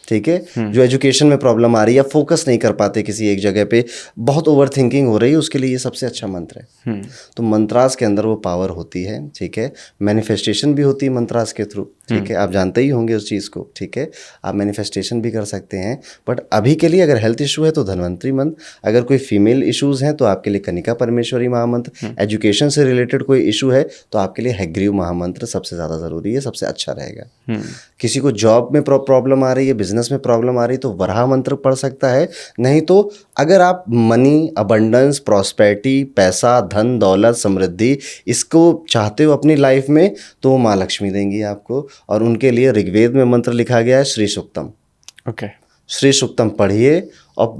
Speaker 1: ठीक है। जो एजुकेशन में प्रॉब्लम आ रही है या फोकस नहीं कर पाते किसी एक जगह पे, बहुत ओवर थिंकिंग हो रही है, उसके लिए ये सबसे अच्छा मंत्र है। तो मंत्रास के अंदर वो पावर होती है, ठीक है। मैनिफेस्टेशन भी होती है मंत्रास के थ्रू, ठीक है। आप जानते ही होंगे उस चीज़ को, ठीक है। आप मैनिफेस्टेशन भी कर सकते हैं। बट अभी के लिए अगर हेल्थ इशू है तो धन्वंतरी मंत्र, अगर कोई फीमेल इशूज़ हैं तो आपके लिए कनिका परमेश्वरी महामंत्र, एजुकेशन से रिलेटेड कोई इशू है तो आपके लिए हैग्रीव महामंत्र सबसे ज़्यादा ज़रूरी है, सबसे अच्छा रहेगा। किसी को जॉब में प्रॉब्लम आ रही है, बिजनेस में प्रॉब्लम आ रही है तो वराह मंत्र पढ़ सकता है। नहीं तो अगर आप मनी, अबंडेंस, प्रॉस्पेरिटी, पैसा, धन दौलत, समृद्धि इसको चाहते हो अपनी लाइफ में, तो माँ लक्ष्मी देंगी आपको। और उनके लिए ऋग्वेद में मंत्र लिखा गया है श्री सूक्तम।
Speaker 2: ओके।
Speaker 1: श्री सूक्तम पढ़िए और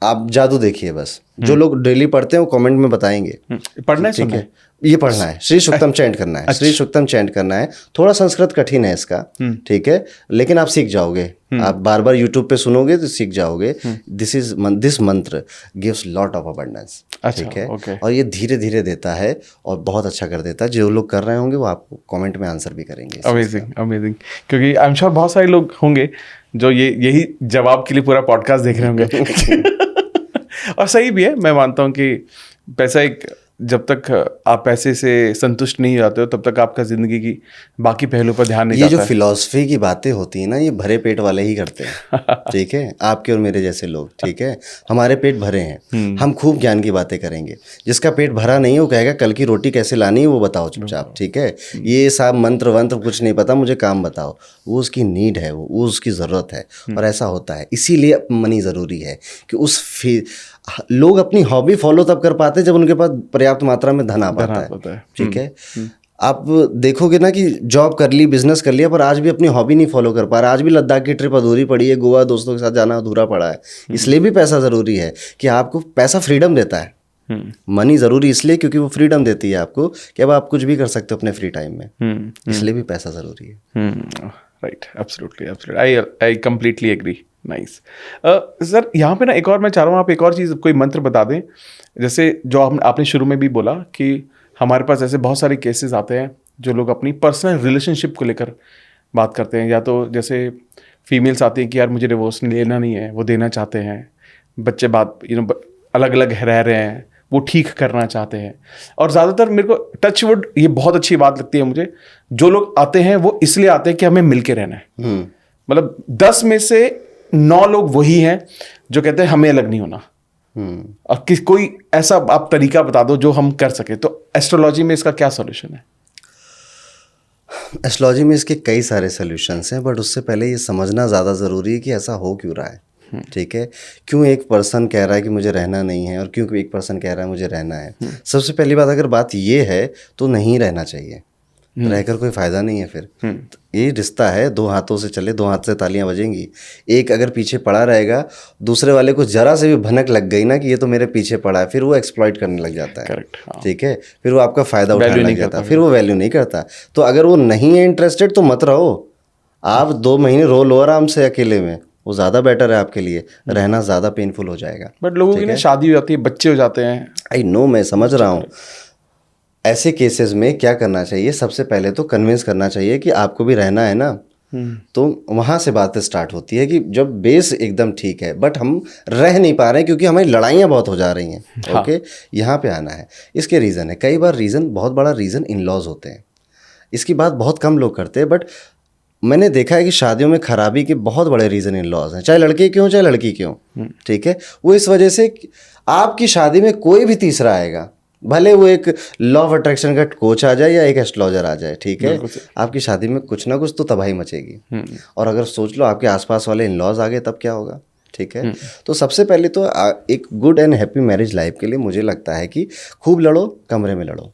Speaker 1: आप जादू देखिए। बस जो लोग डेली पढ़ते हैं वो कमेंट में बताएंगे।
Speaker 2: पढ़ना है,
Speaker 1: ठीक है। ये पढ़ना है, श्री सूक्तम चैंट करना है। श्री सूक्तम चैंट करना है। थोड़ा संस्कृत कठिन है इसका, ठीक है, लेकिन आप सीख जाओगे। आप बार बार यूट्यूब पे सुनोगे तो सीख जाओगे। दिस मंत्र गिव्स लॉट ऑफ अबंडेंस, ठीक है। और ये धीरे धीरे देता है और बहुत अच्छा कर देता है। जो लोग कर रहे होंगे वो आपको कमेंट में आंसर भी करेंगे।
Speaker 2: Amazing, amazing. क्योंकि आई एम श्योर बहुत सारे लोग होंगे जो यही जवाब के लिए पूरा पॉडकास्ट देख रहे होंगे। और सही भी है, मैं मानता हूँ कि पैसा एक, जब तक आप पैसे से संतुष्ट नहीं जाते हो तब तक आपका ज़िंदगी की बाकी पहलुओं पर ध्यान नहीं जाता है।
Speaker 1: ये जो फिलॉसफी की बातें होती हैं ना, ये भरे पेट वाले ही करते हैं, ठीक है। आपके और मेरे जैसे लोग, ठीक है। हमारे पेट भरे हैं, हम खूब ज्ञान की बातें करेंगे। जिसका पेट भरा नहीं है वो कहेगा कल की रोटी कैसे लानी है वो बताओ चुपचाप, ठीक है। ये सब मंत्र वंत्र कुछ नहीं पता, मुझे काम बताओ। वो उसकी नीड है, वो उसकी ज़रूरत है। और ऐसा होता है, इसीलिए मनी ज़रूरी है कि लोग अपनी हॉबी फॉलो तब कर पाते हैं जब उनके पास पर्याप्त मात्रा में धन आ पाता है, ठीक है। आप देखोगे ना कि जॉब कर ली, बिजनेस कर लिया, पर आज भी अपनी हॉबी नहीं फॉलो कर पा रहा। आज भी लद्दाख की ट्रिप अधूरी पड़ी है, गोवा दोस्तों के साथ जाना अधूरा पड़ा है। इसलिए भी पैसा ज़रूरी है कि आपको पैसा फ्रीडम देता है। मनी ज़रूरी इसलिए क्योंकि वो फ्रीडम देती है आपको कि अब आप कुछ भी कर सकते हो अपने फ्री टाइम में, इसलिए भी पैसा ज़रूरी है।
Speaker 2: Right, absolutely I completely agree. Nice sir, यहाँ पे ना एक और मैं चाह रहा हूँ आप एक और चीज़ कोई मंत्र बता दें, जैसे जो आपने शुरू में भी बोला कि हमारे पास ऐसे बहुत सारे केसेस आते हैं जो लोग अपनी पर्सनल रिलेशनशिप को लेकर बात करते हैं, या तो जैसे फीमेल्स आती हैं कि यार मुझे डिवोर्स लेना नहीं है, वो देना चाहते हैं, बच्चे बात अलग अलग रह रहे हैं, वो ठीक करना चाहते हैं। और ज़्यादातर मेरे को टच वुड ये बहुत अच्छी बात लगती है मुझे, जो लोग आते हैं वो इसलिए आते हैं कि हमें मिल के रहना है। मतलब 10 में से 9 लोग वही हैं जो कहते हैं हमें अलग नहीं होना। और कोई ऐसा आप तरीका बता दो जो हम कर सके, तो एस्ट्रोलॉजी में इसका क्या सॉल्यूशन है?
Speaker 1: एस्ट्रोलॉजी में इसके कई सारे सॉल्यूशंस हैं, बट उससे पहले ये समझना ज़्यादा ज़रूरी है कि ऐसा हो क्यों रहा है। ठीक है, क्यों एक पर्सन कह रहा है कि मुझे रहना नहीं है और क्यों एक पर्सन कह रहा है मुझे रहना है। सबसे पहली बात, अगर बात ये है तो नहीं रहना चाहिए, रहकर कोई फ़ायदा नहीं है। फिर ये रिश्ता है, 2 हाथों से चले 2 हाथ से तालियां बजेंगी। एक अगर पीछे पड़ा रहेगा, दूसरे वाले को जरा से भी भनक लग गई ना कि ये तो मेरे पीछे पड़ा है, फिर वो एक्सप्लॉइट करने लग जाता है।
Speaker 2: करेक्ट, हाँ।
Speaker 1: ठीक है, फिर वो आपका फ़ायदा उठाने लग जाता है, फिर वो वैल्यू नहीं करता। तो अगर वो नहीं है इंटरेस्टेड तो मत रहो, आप 2 महीने रो लो आराम से अकेले में, वो ज़्यादा बेटर है आपके लिए। रहना ज़्यादा पेनफुल हो जाएगा।
Speaker 2: बट लोगों की ना शादी हो जाती है, बच्चे हो जाते हैं।
Speaker 1: आई नो, मैं समझ रहा हूँ। ऐसे केसेस में क्या करना चाहिए, सबसे पहले तो कन्विंस करना चाहिए कि आपको भी रहना है ना। तो वहाँ से बातें स्टार्ट होती है कि जब बेस एकदम ठीक है बट हम रह नहीं पा रहे हैं क्योंकि हमारी लड़ाइयाँ बहुत हो जा रही हैं।
Speaker 2: हाँ।
Speaker 1: ओके, यहाँ पे आना है। इसके रीज़न है, कई बार रीज़न, बहुत बड़ा रीज़न इन लॉज होते हैं। इसकी बात बहुत कम लोग करते हैं, बट मैंने देखा है कि शादियों में खराबी के बहुत बड़े रीज़न इन लॉज हैं, चाहे लड़के क्यों चाहे लड़की क्यों। ठीक है, वो इस वजह से आपकी शादी में कोई भी तीसरा आएगा, भले वो एक लॉ ऑफ अट्रैक्शन का कोच आ जाए या एक एस्ट्रोलॉजर आ जाए। ठीक है, आपकी शादी में कुछ ना कुछ तो तबाही मचेगी। और अगर सोच लो आपके आसपास वाले इन लॉज आ गए तब क्या होगा। ठीक है, तो सबसे पहले तो एक good and happy marriage life के लिए मुझे लगता है कि खूब लड़ो, कमरे में लड़ो।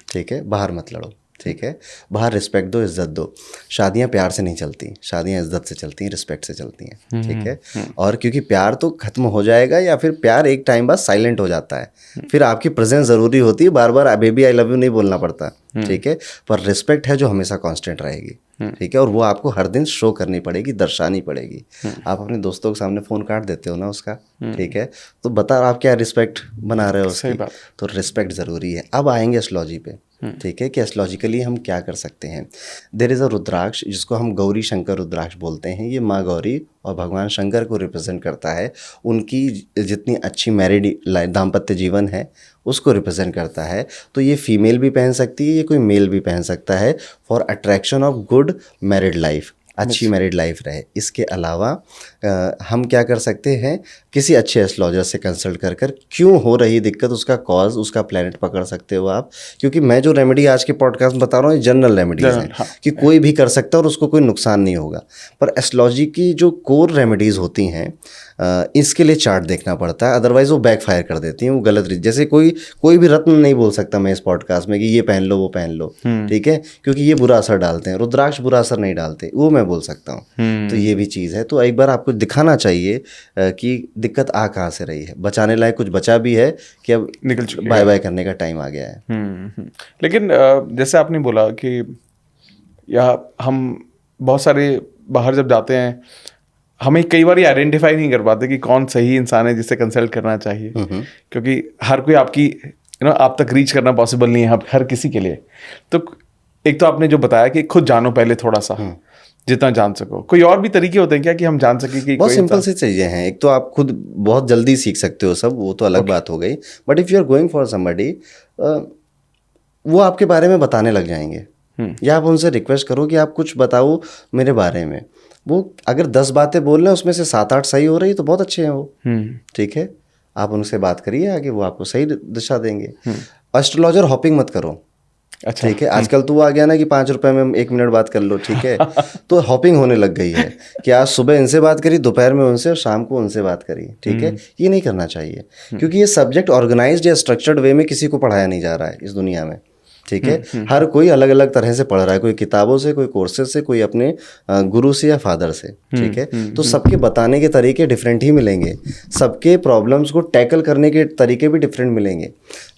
Speaker 1: ठीक है, बाहर मत लड़ो। ठीक है, बाहर रिस्पेक्ट दो, इज्जत दो। शादियां प्यार से नहीं चलती, शादियां इज्जत से चलती हैं, रिस्पेक्ट से चलती हैं। ठीक है, और क्योंकि प्यार तो खत्म हो जाएगा या फिर प्यार एक टाइम बाद साइलेंट हो जाता है, फिर आपकी प्रेजेंस ज़रूरी होती है, बार बार बेबी आई लव यू नहीं बोलना पड़ता। ठीक है, पर रिस्पेक्ट है जो हमेशा कांस्टेंट रहेगी। ठीक है, और वो आपको हर दिन शो करनी पड़ेगी, दर्शानी पड़ेगी। आप अपने दोस्तों के सामने फ़ोन काट देते हो ना उसका। ठीक है, तो बता आप क्या रिस्पेक्ट बना रहे हो उसकी, तो रिस्पेक्ट ज़रूरी है। अब आएंगे एस्ट्रोलॉजी पे। ठीक है, कि एस्ट्रोलॉजिकली हम क्या कर सकते हैं। देयर इज़ अ रुद्राक्ष जिसको हम गौरी शंकर रुद्राक्ष बोलते हैं। ये माँ गौरी और भगवान शंकर को रिप्रेजेंट करता है। उनकी जितनी अच्छी मैरिड दाम्पत्य जीवन है उसको रिप्रेजेंट करता है। तो ये फीमेल भी पहन सकती है, ये कोई मेल भी पहन सकता है, for attraction of good married life, अच्छी मैरिड लाइफ रहे। इसके अलावा हम क्या कर सकते हैं, किसी अच्छे एस्ट्रोलॉजर से कंसल्ट कर कर क्यों हो रही दिक्कत, उसका कॉज, उसका प्लैनेट पकड़ सकते हो आप। क्योंकि मैं जो रेमेडी आज के पॉडकास्ट में बता रहा हूँ ये जनरल रेमेडीज़ हैं। हाँ। कि कोई भी कर सकता है और उसको कोई नुकसान नहीं होगा। पर एस्ट्रोलॉजी की जो कोर रेमेडीज़ होती हैं इसके लिए चार्ट देखना पड़ता है, अदरवाइज़ वो बैकफायर कर देती हैं, वो गलत। जैसे कोई भी रत्न नहीं बोल सकता मैं इस पॉडकास्ट में कि ये पहन लो वो पहन लो। ठीक है, क्योंकि ये बुरा असर डालते हैं। रुद्राक्ष बुरा असर नहीं डालते, वो मैं बोल सकता हूँ। तो ये भी चीज़ है। तो एक बार आपको दिखाना चाहिए कि दिक्कत आ कहाँ से रही है। बचाने लायक कुछ बचा भी है कि अब निकल चुके, बाय बाय करने का टाइम आ गया है।
Speaker 2: लेकिन जैसे आपने बोला कि या हम बहुत सारे बाहर जब जाते हैं हमें कई बार आइडेंटिफाई नहीं कर पाते कि कौन सही इंसान है जिससे कंसल्ट करना चाहिए, क्योंकि हर कोई आपकी आप तक रीच करना पॉसिबल नहीं है हर किसी के लिए। तो एक तो आपने जो बताया कि खुद जानो पहले थोड़ा सा, जितना जान सको। कोई और भी तरीके होते हैं क्या कि हम जान सकें कि
Speaker 1: बहुत सिंपल सी चीज़ें हैं। एक तो आप खुद बहुत जल्दी सीख सकते हो सब, वो तो अलग बात हो गई। But if you are going for somebody, वो आपके बारे में बताने लग जाएंगे, या आप उनसे रिक्वेस्ट करो कि आप कुछ बताओ मेरे बारे में। वो अगर 10 बातें बोल रहे हैं उसमें से 7-8 सही हो रही तो बहुत अच्छे हैं वो। ठीक है, आप उनसे बात करिए आगे, वो आपको सही दिशा देंगे। एस्ट्रोलॉजर हॉपिंग मत करो। अच्छा, ठीक है, आजकल तो वो आ गया ना कि 5 रुपए में 1 मिनट बात कर लो। ठीक है, तो हॉपिंग होने लग गई है कि आज सुबह इनसे बात करी, दोपहर में उनसे और शाम को उनसे बात करी। ठीक है, ये नहीं करना चाहिए क्योंकि ये सब्जेक्ट ऑर्गेनाइज्ड या स्ट्रक्चर्ड वे में किसी को पढ़ाया नहीं जा रहा है इस दुनिया में। ठीक है, हर कोई अलग अलग तरह से पढ़ रहा है, कोई किताबों से, कोई कोर्सेज से, कोई अपने गुरु से या फादर से। ठीक है, तो सबके बताने के तरीके डिफरेंट ही मिलेंगे, सबके प्रॉब्लम्स को टैकल करने के तरीके भी डिफरेंट मिलेंगे।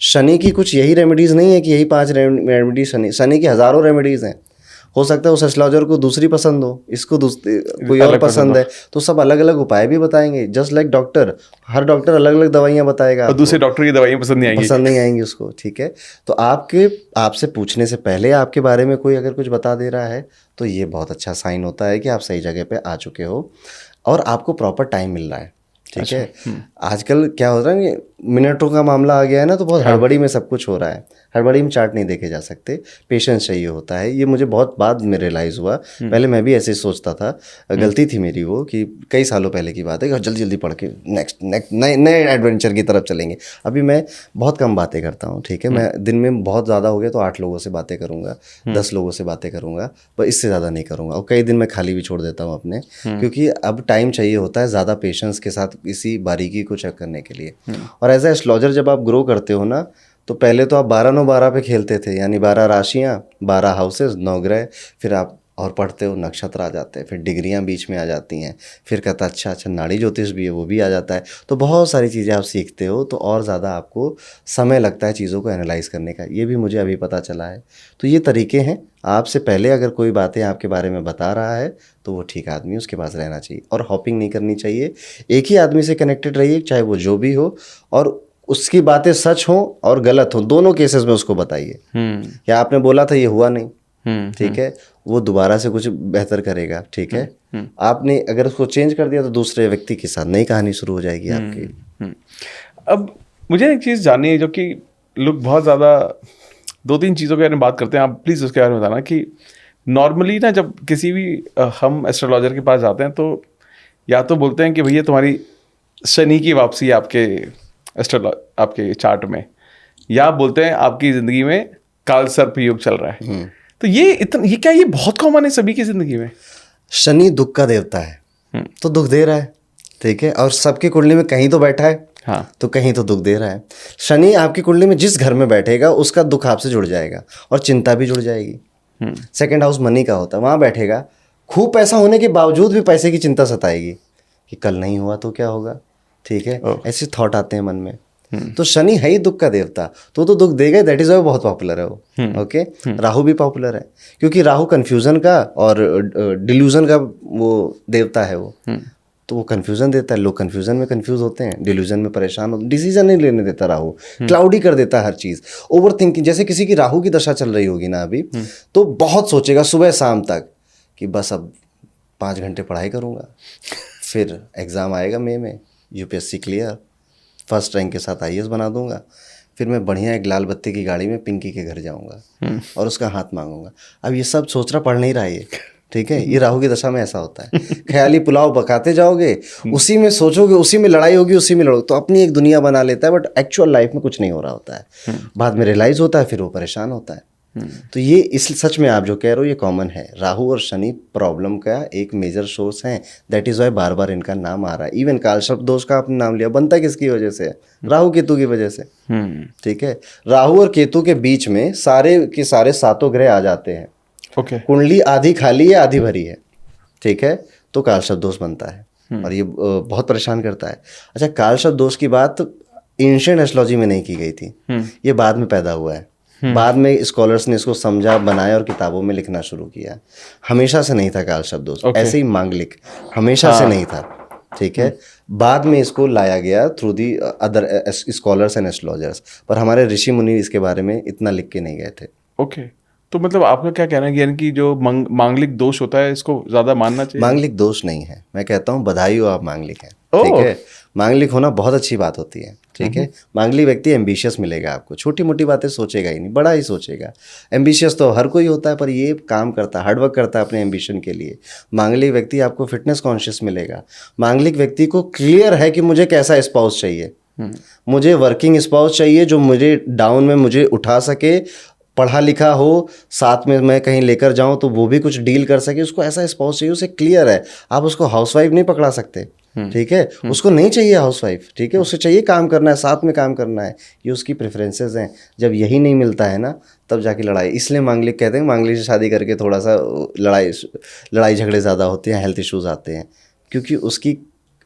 Speaker 1: शनि की कुछ यही रेमेडीज़ नहीं है कि यही 5 रेमेडीज, शनि की हज़ारों रेमेडीज़ हैं। हो सकता है उस एस्ट्रोलॉजर को दूसरी पसंद हो, इसको दूसरी कोई और
Speaker 2: अलग पसंद
Speaker 1: पसंद है, तो सब अलग अलग उपाय भी बताएंगे। जस्ट लाइक डॉक्टर, हर डॉक्टर अलग अलग दवाइयाँ बताएगा
Speaker 2: और दूसरे डॉक्टर की दवाइयाँ पसंद नहीं आएंगी।
Speaker 1: पसंद नहीं आएंगी उसको, ठीक है। तो आपसे पूछने से पहले आपके बारे में कोई अगर कुछ बता दे रहा है तो ये बहुत अच्छा साइन होता है कि आप सही जगह पे आ चुके हो और आपको प्रॉपर टाइम मिल रहा है, ठीक है। आजकल क्या हो रहा है कि मिनटों का मामला आ गया है ना, तो बहुत हड़बड़ी में सब कुछ हो रहा है। हड़बड़ी में चार्ट नहीं देखे जा सकते, पेशेंस चाहिए होता है। ये मुझे बहुत बाद में रियलाइज़ हुआ, पहले मैं भी ऐसे ही सोचता था। गलती थी मेरी वो, कि कई सालों पहले की बात है कि जल्दी जल्दी पढ़ के नेक्स्ट नए एडवेंचर की तरफ चलेंगे। अभी मैं बहुत कम बातें करता हूँ, ठीक है। मैं दिन में बहुत ज़्यादा हो गया तो 8 लोगों से बातें करूँगा, 10 लोगों से बातें करूँगा, पर इससे ज़्यादा नहीं करूँगा। और कई दिन मैं खाली भी छोड़ देता हूँ अपने, क्योंकि अब टाइम चाहिए होता है ज़्यादा पेशेंस के साथ इसी बारीकी को चेक करने के लिए। और एज ए एस्ट्रोलॉजर जब आप ग्रो करते हो ना, तो पहले तो आप 12-9-12 पे खेलते थे, यानी 12 राशियाँ, 12 हाउसेस, 9 ग्रह। फिर आप और पढ़ते हो, नक्षत्र आ जाते हैं, फिर डिग्रियाँ बीच में आ जाती हैं, फिर कहता अच्छा नाड़ी ज्योतिष भी है, वो भी आ जाता है। तो बहुत सारी चीज़ें आप सीखते हो, तो और ज़्यादा आपको समय लगता है चीज़ों को एनालाइज करने का। ये भी मुझे अभी पता चला है। तो ये तरीके हैं। आपसे पहले अगर कोई बातें आपके बारे में बता रहा है तो वो ठीक आदमी, उसके पास रहना चाहिए और हॉपिंग नहीं करनी चाहिए। एक ही आदमी से कनेक्टेड रहिए, चाहे वो जो भी हो, और उसकी बातें सच हो और गलत हो, दोनों केसेस में उसको बताइए। या आपने बोला था ये हुआ नहीं, ठीक है, वो दोबारा से कुछ बेहतर करेगा, ठीक है। आपने अगर उसको चेंज कर दिया तो दूसरे व्यक्ति के साथ नई कहानी शुरू हो जाएगी आपकी।
Speaker 2: अब मुझे एक चीज़ जाननी है, जो कि लोग बहुत ज़्यादा 2-3 चीज़ों के बारे में बात करते हैं, आप प्लीज़ उसके बारे में बताना। कि नॉर्मली ना, जब किसी भी हम एस्ट्रोलॉजर के पास जाते हैं तो या तो बोलते हैं कि भैया तुम्हारी शनि की वापसी है आपके चार्ट में, या बोलते हैं आपकी ज़िंदगी में काल सर्प योग चल रहा है। तो ये क्या ये बहुत कॉमन है सभी की ज़िंदगी में?
Speaker 1: शनि दुख का देवता है, तो दुख दे रहा है, ठीक है। और सबकी कुंडली में कहीं तो बैठा है,
Speaker 2: हाँ,
Speaker 1: तो कहीं तो दुख दे रहा है। शनि आपकी कुंडली में जिस घर में बैठेगा उसका दुख आपसे जुड़ जाएगा और चिंता भी जुड़ जाएगी। सेकंड हाउस मनी का होता है, वहाँ बैठेगा, खूब पैसा होने के बावजूद भी पैसे की चिंता सताएगी कि कल नहीं हुआ तो क्या होगा, ठीक है। ऐसे थॉट आते हैं मन में। तो शनि है ही दुख का देवता, तो दुख देगा। दैट इज वाई बहुत पॉपुलर है वो, ओके। राहु भी पॉपुलर है, क्योंकि राहु कंफ्यूजन का और डिल्यूजन का वो देवता है वो। तो वो कंफ्यूजन देता है, लोग कंफ्यूजन में कंफ्यूज होते हैं, डिल्यूजन में परेशान होते हैं, डिसीजन नहीं लेने देता राहु, क्लाउडी कर देता है हर चीज़, ओवर थिंकिंग। जैसे किसी की राहु की दशा चल रही होगी ना अभी, तो बहुत सोचेगा सुबह शाम तक कि बस अब 5 घंटे पढ़ाई करूँगा, फिर एग्ज़ाम आएगा मई में, यूपीएससी क्लियर, फर्स्ट रैंक के साथ आईएएस बना दूंगा, फिर मैं बढ़िया एक लाल बत्ती की गाड़ी में पिंकी के घर जाऊंगा और उसका हाथ मांगूंगा। अब ये सब सोच रहा, पढ़ नहीं रहा ये, ठीक है। ये राहु की दशा में ऐसा होता है। ख्याली पुलाव पकाते जाओगे, उसी में सोचोगे, उसी में लड़ाई होगी, उसी में लड़ोगे, तो अपनी एक दुनिया बना लेता है, बट एक्चुअल लाइफ में कुछ नहीं हो रहा होता है। बाद में रियलाइज होता है, फिर वो परेशान होता है। तो ये इस सच में आप जो कह रहे हो ये कॉमन है। राहु और शनि प्रॉब्लम का एक मेजर सोर्स है। दैट इज वाई बार बार इनका नाम आ रहा है। इवन कालसर्प दोष का आपने नाम लिया, बनता किसकी वजह से? राहु केतु की वजह से, ठीक है। राहु और केतु के बीच में सारे के सारे 7 ग्रह आ जाते हैं।
Speaker 2: ओके,
Speaker 1: कुंडली आधी खाली है आधी भरी है, ठीक है, तो कालसर्प दोष बनता है और ये बहुत परेशान करता है। अच्छा, कालसर्प दोष की बात एंशिएंट एस्ट्रोलॉजी में नहीं की गई थी, ये बाद में पैदा हुआ है। बाद में स्कॉलर्स ने इसको समझा, बनाया और किताबों में लिखना शुरू किया। हमेशा से नहीं था कालसर्प दोष, ऐसे ही मांगलिक हमेशा से नहीं था, ठीक है। बाद में इसको लाया गया through the other scholars and astrologers, पर हमारे ऋषि मुनि इसके बारे में इतना लिख के नहीं गए थे।
Speaker 2: ओके। तो मतलब आपका क्या कहना है कि यानी कि जो मांगलिक दोष होता है इसको ज़्यादा मानना चाहिए?
Speaker 1: मांगलिक दोष नहीं है, मैं कहता हूँ बधाई हो आप मांगलिक हैं, ठीक है। मांगलिक होना बहुत अच्छी बात होती है, ठीक है। मांगलिक व्यक्ति एम्बिशियस मिलेगा आपको, छोटी मोटी बातें सोचेगा ही नहीं, बड़ा ही सोचेगा। एम्बिशियस तो हर कोई होता है, पर ये काम करता है, हार्डवर्क करता है अपने एम्बिशन के लिए। मांगलिक व्यक्ति आपको फिटनेस कॉन्शियस मिलेगा। मांगलिक व्यक्ति को क्लियर है कि मुझे कैसा स्पाउस चाहिए, मुझे वर्किंग स्पाउस चाहिए जो मुझे डाउन में मुझे उठा सके, पढ़ा लिखा हो, साथ में मैं कहीं लेकर जाऊं तो वो भी कुछ डील कर सके, उसको ऐसा स्पाउस चाहिए, उसे क्लियर है। आप उसको हाउसवाइफ नहीं पकड़ा सकते, ठीक है। उसको नहीं चाहिए हाउसवाइफ, ठीक है, उसे चाहिए काम करना है, साथ में काम करना है, ये उसकी प्रेफरेंसेस हैं। जब यही नहीं मिलता है ना, तब जाके लड़ाई। इसलिए मांगलिक कहते हैं मांगलिक से शादी करके थोड़ा सा लड़ाई झगड़े ज़्यादा होते हैं, हेल्थ इश्यूज आते हैं, क्योंकि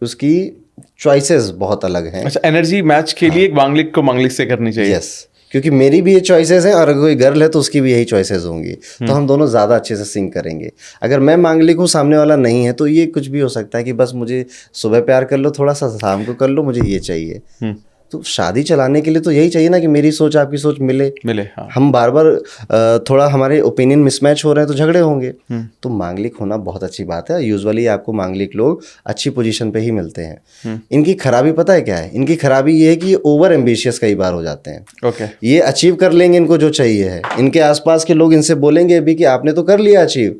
Speaker 1: उसकी चॉइसेस बहुत अलग हैं।
Speaker 2: अच्छा, एनर्जी मैच के लिए मांगलिक को मांगलिक से करनी चाहिए।
Speaker 1: यस, क्योंकि मेरी भी ये चॉइसेस हैं और अगर कोई गर्ल है तो उसकी भी यही चॉइसेस होंगी, तो हम दोनों ज़्यादा अच्छे से सिंक करेंगे। अगर मैं मांगलिक हूँ, सामने वाला नहीं है, तो ये कुछ भी हो सकता है कि बस मुझे सुबह प्यार कर लो, थोड़ा सा शाम को कर लो, मुझे ये चाहिए। तो शादी चलाने के लिए तो यही चाहिए ना कि मेरी सोच आपकी सोच मिले।
Speaker 2: हाँ।
Speaker 1: हम बार बार थोड़ा हमारे ओपिनियन मिसमैच हो रहे हैं तो झगड़े होंगे। तो मांगलिक होना बहुत अच्छी बात है। यूजुअली आपको मांगलिक लोग अच्छी पोजीशन पे ही मिलते हैं। इनकी खराबी पता है क्या है? इनकी खराबी ये है कि ये ओवर एम्बिशियस कई बार हो जाते हैं।
Speaker 2: ओके।
Speaker 1: ये अचीव कर लेंगे इनको जो चाहिए है, इनके आसपास के लोग इनसे बोलेंगे भी कि आपने तो कर लिया अचीव,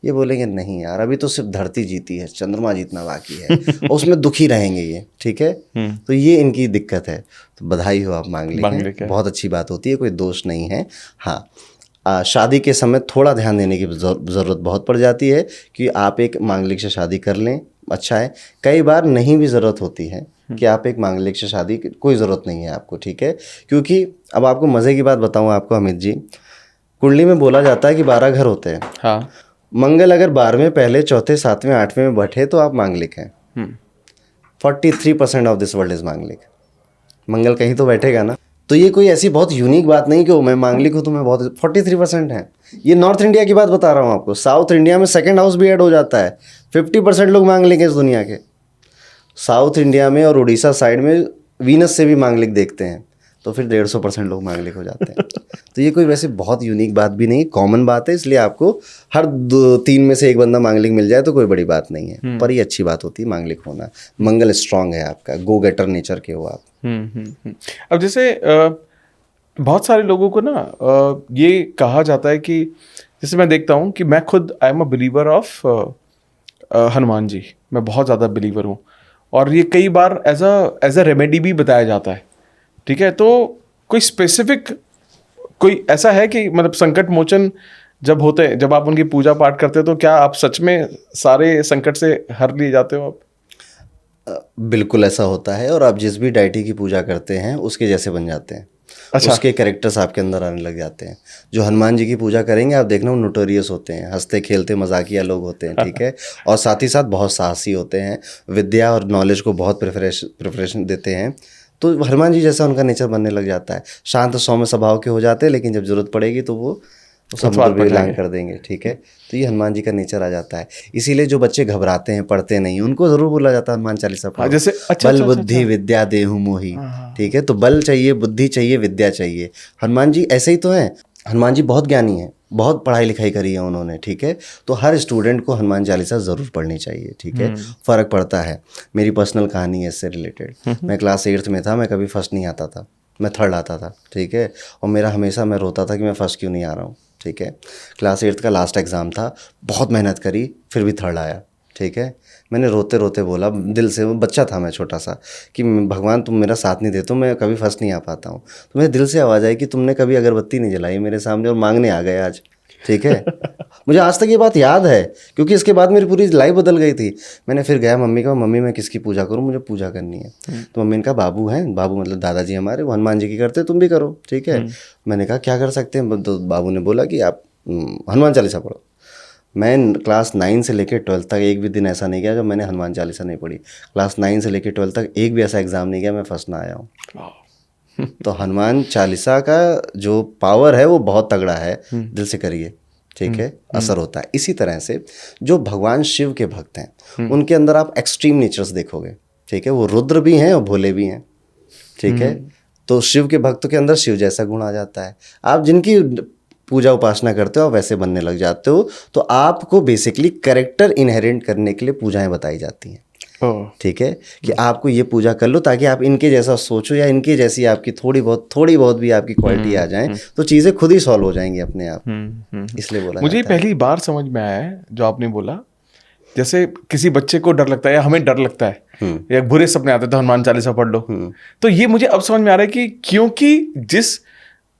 Speaker 1: ये बोलेंगे नहीं यार अभी तो सिर्फ धरती जीती है, चंद्रमा जीतना बाकी है, और उसमें दुखी रहेंगे ये। ठीक है, तो ये इनकी दिक्कत है। तो बधाई हो, आप मांगलिक हैं, बहुत अच्छी बात होती है, कोई दोष नहीं है। हाँ, शादी के समय थोड़ा ध्यान देने की ज़रूरत बहुत पड़ जाती है कि आप एक मांगलिक से शादी कर लें, अच्छा है। कई बार नहीं भी ज़रूरत होती है कि आप एक मांगलिक से शादी, कोई ज़रूरत नहीं है आपको। ठीक है, क्योंकि अब आपको मज़े की बात बताऊँ आपको अमित जी, कुंडली में बोला जाता है कि 12 घर होते हैं।
Speaker 2: हाँ।
Speaker 1: मंगल अगर 12वें, पहले, चौथे, 7वें, 8वें में बैठे तो आप मांगलिक हैं। 43% ऑफ दिस वर्ल्ड इज मांगलिक। मंगल कहीं तो बैठेगा ना। तो ये कोई ऐसी बहुत यूनिक बात नहीं कि मैं मांगलिक हूँ तो मैं बहुत, 43% है। ये नॉर्थ इंडिया की बात बता रहा हूँ आपको। साउथ इंडिया में सेकंड हाउस भी ऐड हो जाता है। 50% लोग मांगलिक हैं इस दुनिया के। साउथ इंडिया में और उड़ीसा साइड में वीनस से भी मांगलिक देखते हैं, तो फिर 150% लोग मांगलिक हो जाते हैं। तो ये कोई वैसे बहुत यूनिक बात भी नहीं, कॉमन बात है। इसलिए आपको हर 3 में से एक बंदा मांगलिक मिल जाए तो कोई बड़ी बात नहीं है, पर ये अच्छी बात होती है मांगलिक होना। मंगल स्ट्रांग है आपका, गो गेटर नेचर के हो आप।
Speaker 2: अब जैसे बहुत सारे लोगों को ना ये कहा जाता है कि, जैसे मैं देखता हूँ कि मैं खुद I am a believer of Hanuman ji, मैं बहुत ज़्यादा बिलीवर हूँ, और ये कई बार एज अ रेमेडी भी बताया जाता है। ठीक है, तो कोई स्पेसिफिक कोई ऐसा है कि मतलब संकट मोचन जब होते हैं, जब आप उनकी पूजा पाठ करते हो, तो क्या आप सच में सारे संकट से हर लिए जाते हो आप?
Speaker 1: बिल्कुल ऐसा होता है, और आप जिस भी डाइटी की पूजा करते हैं उसके जैसे बन जाते हैं।
Speaker 2: अच्छा।
Speaker 1: उसके कैरेक्टर्स आपके अंदर आने लग जाते हैं। जो हनुमान जी की पूजा करेंगे आप देखना, वो नोटोरियस होते हैं, हंसते खेलते मजाकिया लोग होते हैं। ठीक है, और साथ ही साथ बहुत साहसी होते हैं, विद्या और नॉलेज को बहुत प्रिपरेशन देते हैं। तो हनुमान जी जैसा उनका नेचर बनने लग जाता है। शांत सौम्य स्वभाव के हो जाते हैं, लेकिन जब जरूरत पड़ेगी तो वो समुद्र भी लांग कर देंगे। ठीक है, तो ये हनुमान जी का नेचर आ जाता है। इसीलिए जो बच्चे घबराते हैं, पढ़ते नहीं, उनको जरूर बोला जाता है हनुमान चालीसा पढ़ो।
Speaker 2: जैसे
Speaker 1: बल बुद्धि विद्या देहु मोहि। ठीक है, तो बल चाहिए, बुद्धि चाहिए, विद्या चाहिए। हनुमान जी ऐसे ही तो हैं। हनुमान जी बहुत ज्ञानी हैं, बहुत पढ़ाई लिखाई करी है उन्होंने। ठीक है, तो हर स्टूडेंट को हनुमान चालीसा ज़रूर पढ़नी चाहिए। ठीक है, फ़र्क पड़ता है। मेरी पर्सनल कहानी है इससे रिलेटेड। मैं क्लास 8th में था, मैं कभी फर्स्ट नहीं आता था, मैं थर्ड आता था। ठीक है, और मेरा हमेशा, मैं रोता था कि मैं फ़र्स्ट क्यों नहीं आ रहा हूँ। ठीक है, क्लास 8th का लास्ट एग्ज़ाम था, बहुत मेहनत करी, फिर भी थर्ड आया। ठीक है, मैंने रोते रोते बोला दिल से, वो बच्चा था मैं छोटा सा, कि भगवान तुम मेरा साथ नहीं देते, मैं कभी फर्स्ट नहीं आ पाता हूँ। तो मेरे दिल से आवाज़ आई कि तुमने कभी अगरबत्ती नहीं जलाई मेरे सामने और मांगने आ गए आज। ठीक है, मुझे आज तक ये बात याद है, क्योंकि इसके बाद मेरी पूरी लाइफ बदल गई थी। मैंने फिर गया मम्मी का, मम्मी मैं किसकी पूजा करूँ, मुझे पूजा करनी है। तो मम्मी ने कहा बाबू हैं, बाबू मतलब दादाजी हमारे, वो हनुमान जी की करते, तुम भी करो। ठीक है, मैंने कहा क्या कर सकते हैं, तो बाबू ने बोला कि आप हनुमान चालीसा पढ़ो। मैं क्लास 9 से लेकर 12th तक एक भी दिन ऐसा नहीं गया जब मैंने हनुमान चालीसा नहीं पढ़ी। क्लास 9 से लेकर 12th तक एक भी ऐसा एग्ज़ाम नहीं गया मैं फर्स्ट ना आया हूँ। तो हनुमान चालीसा का जो पावर है वो बहुत तगड़ा है, दिल से करिए। ठीक है, असर होता है। इसी तरह से जो भगवान शिव के भक्त हैं उनके अंदर आप एक्सट्रीम नेचर्स देखोगे। ठीक है, वो रुद्र भी हैं और भोले भी हैं। ठीक है, तो शिव के भक्त के अंदर शिव जैसा गुण आ जाता है। आप जिनकी पूजा उपासना करते हो आप वैसे बनने लग जाते हो। तो आपको बेसिकली कैरेक्टर इनहेरेंट करने के लिए पूजाएं बताई जाती हैं। ठीक है, कि आपको ये पूजा कर लो ताकि आप इनके जैसा सोचो, या इनके जैसी आपकी थोड़ी बहुत भी आपकी क्वालिटी आ जाए, तो चीज़ें खुद ही सॉल्व हो जाएंगी अपने आप। इसलिए बोला
Speaker 2: मुझे
Speaker 1: जाता है।
Speaker 2: पहली बार समझ में आया है जो आपने बोला, जैसे किसी बच्चे को डर लगता है या हमें डर लगता है या बुरे सपने आते तो हनुमान चालीसा पढ़ लो। तो ये मुझे अब समझ में आ रहा है कि क्योंकि जिस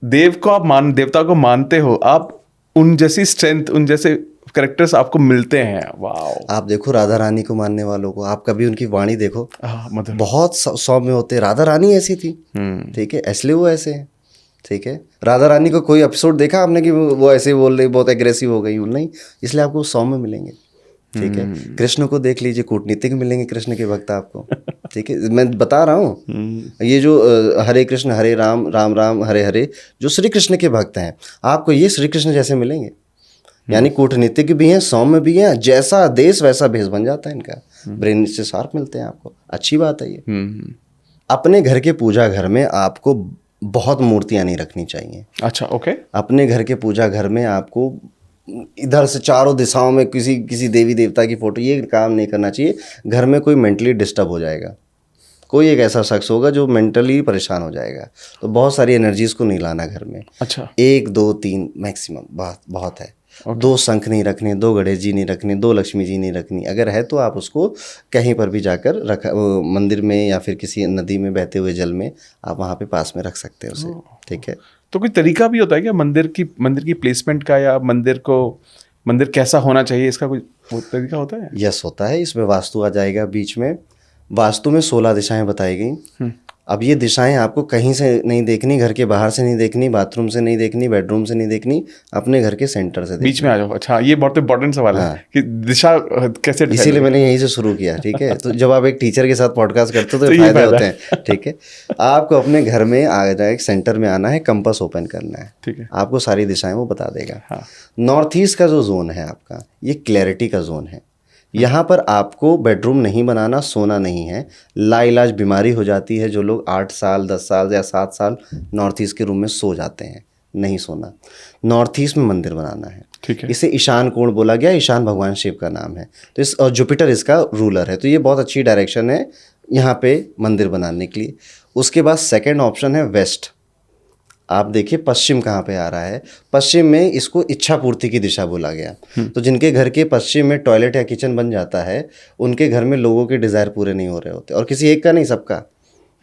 Speaker 2: देव को आप देवता को मानते हो, आप उन जैसी स्ट्रेंथ, उन जैसे कैरेक्टर्स आपको मिलते हैं। वाह,
Speaker 1: आप देखो राधा रानी को मानने वालों को, आप कभी उनकी वाणी देखो,
Speaker 2: मतलब
Speaker 1: बहुत सौम्य होते। राधा रानी ऐसी थी। ठीक है, इसलिए वो ऐसे हैं। ठीक है, राधा रानी को कोई एपिसोड देखा आपने कि वो ऐसे बोल रही, बहुत एग्रेसिव हो गई? नहीं, इसलिए आपको सौम्य मिलेंगे। ठीक है। कृष्ण को देख लीजिए, कूटनीतिक मिलेंगे कृष्ण के भक्त आपको, ठीक है। मैं बता रहा हूँ, ये जो हरे कृष्ण हरे राम राम राम हरे हरे जो श्री कृष्ण के भक्त हैं, आपको ये श्री कृष्ण जैसे मिलेंगे। यानी कूटनीतिक भी हैं, सौम्य भी हैं, जैसा देश वैसा भेष बन जाता है इनका, ब्रेन से शार्प मिलते हैं आपको। अच्छी बात है ये। अपने घर के पूजा घर में आपको बहुत मूर्तियां नहीं रखनी चाहिए।
Speaker 2: अच्छा, ओके।
Speaker 1: अपने घर के पूजा घर में आपको इधर से चारों दिशाओं में किसी देवी देवता की फोटो, ये काम नहीं करना चाहिए। घर में कोई मेंटली डिस्टर्ब हो जाएगा, कोई एक ऐसा शख्स होगा जो मेंटली परेशान हो जाएगा। तो बहुत सारी एनर्जीज को नहीं लाना घर में।
Speaker 2: अच्छा,
Speaker 1: 1 2 3 मैक्सिमम बहुत है। 2 शंख नहीं रखने, 2 गणेश जी नहीं रखने, 2 लक्ष्मी जी नहीं रखनी। अगर है तो आप उसको कहीं पर भी जाकर मंदिर में या फिर किसी नदी में बहते हुए जल में आप वहाँ पे पास में रख सकते हैं उसे, ठीक है।
Speaker 2: तो कोई तरीका भी होता है क्या मंदिर की प्लेसमेंट का, या मंदिर कैसा होना चाहिए, इसका कोई वो तरीका होता है?
Speaker 1: यस, होता है। इसमें वास्तु आ जाएगा बीच में। वास्तु में 16 दिशाएं बताई गई। अब ये दिशाएं आपको कहीं से नहीं देखनी, घर के बाहर से नहीं देखनी, बाथरूम से नहीं देखनी, बेडरूम से नहीं देखनी, अपने घर के सेंटर से देखनी।
Speaker 2: बीच में आ जाओ। अच्छा, ये बहुत इंपॉर्टेंट सवाल है कि दिशा कैसे decide
Speaker 1: इसीलिए
Speaker 2: करें?
Speaker 1: मैंने यहीं से शुरू किया, ठीक है। तो जब आप एक टीचर के साथ पॉडकास्ट करते हो तो
Speaker 2: तो ये
Speaker 1: फायदे
Speaker 2: फायदा
Speaker 1: होते हैं, ठीक है। आपको अपने घर में आ जाए, सेंटर में आना है, कंपास ओपन करना है,
Speaker 2: ठीक है।
Speaker 1: आपको सारी दिशाएं वो बता देगा।
Speaker 2: हाँ।
Speaker 1: नॉर्थ ईस्ट का जो जोन है आपका, ये क्लैरिटी का जोन है। यहाँ पर आपको बेडरूम नहीं बनाना, सोना नहीं है। लाइलाज बीमारी हो जाती है, जो लोग 8 साल 10 साल या 7 साल नॉर्थ ईस्ट के रूम में सो जाते हैं, नहीं सोना। नॉर्थ ईस्ट में मंदिर बनाना है,
Speaker 2: ठीक है।
Speaker 1: इसे ईशान कोण बोला गया। ईशान भगवान शिव का नाम है। तो इस और जुपिटर इसका रूलर है, तो ये बहुत अच्छी डायरेक्शन है यहाँ पे मंदिर बनाने के लिए। उसके बाद सेकंड ऑप्शन है वेस्ट। आप देखिए पश्चिम कहाँ पे आ रहा है। पश्चिम में इसको इच्छा पूर्ति की दिशा बोला गया। तो जिनके घर के पश्चिम में टॉयलेट या किचन बन जाता है, उनके घर में लोगों के डिज़ायर पूरे नहीं हो रहे होते, और किसी एक का नहीं, सबका,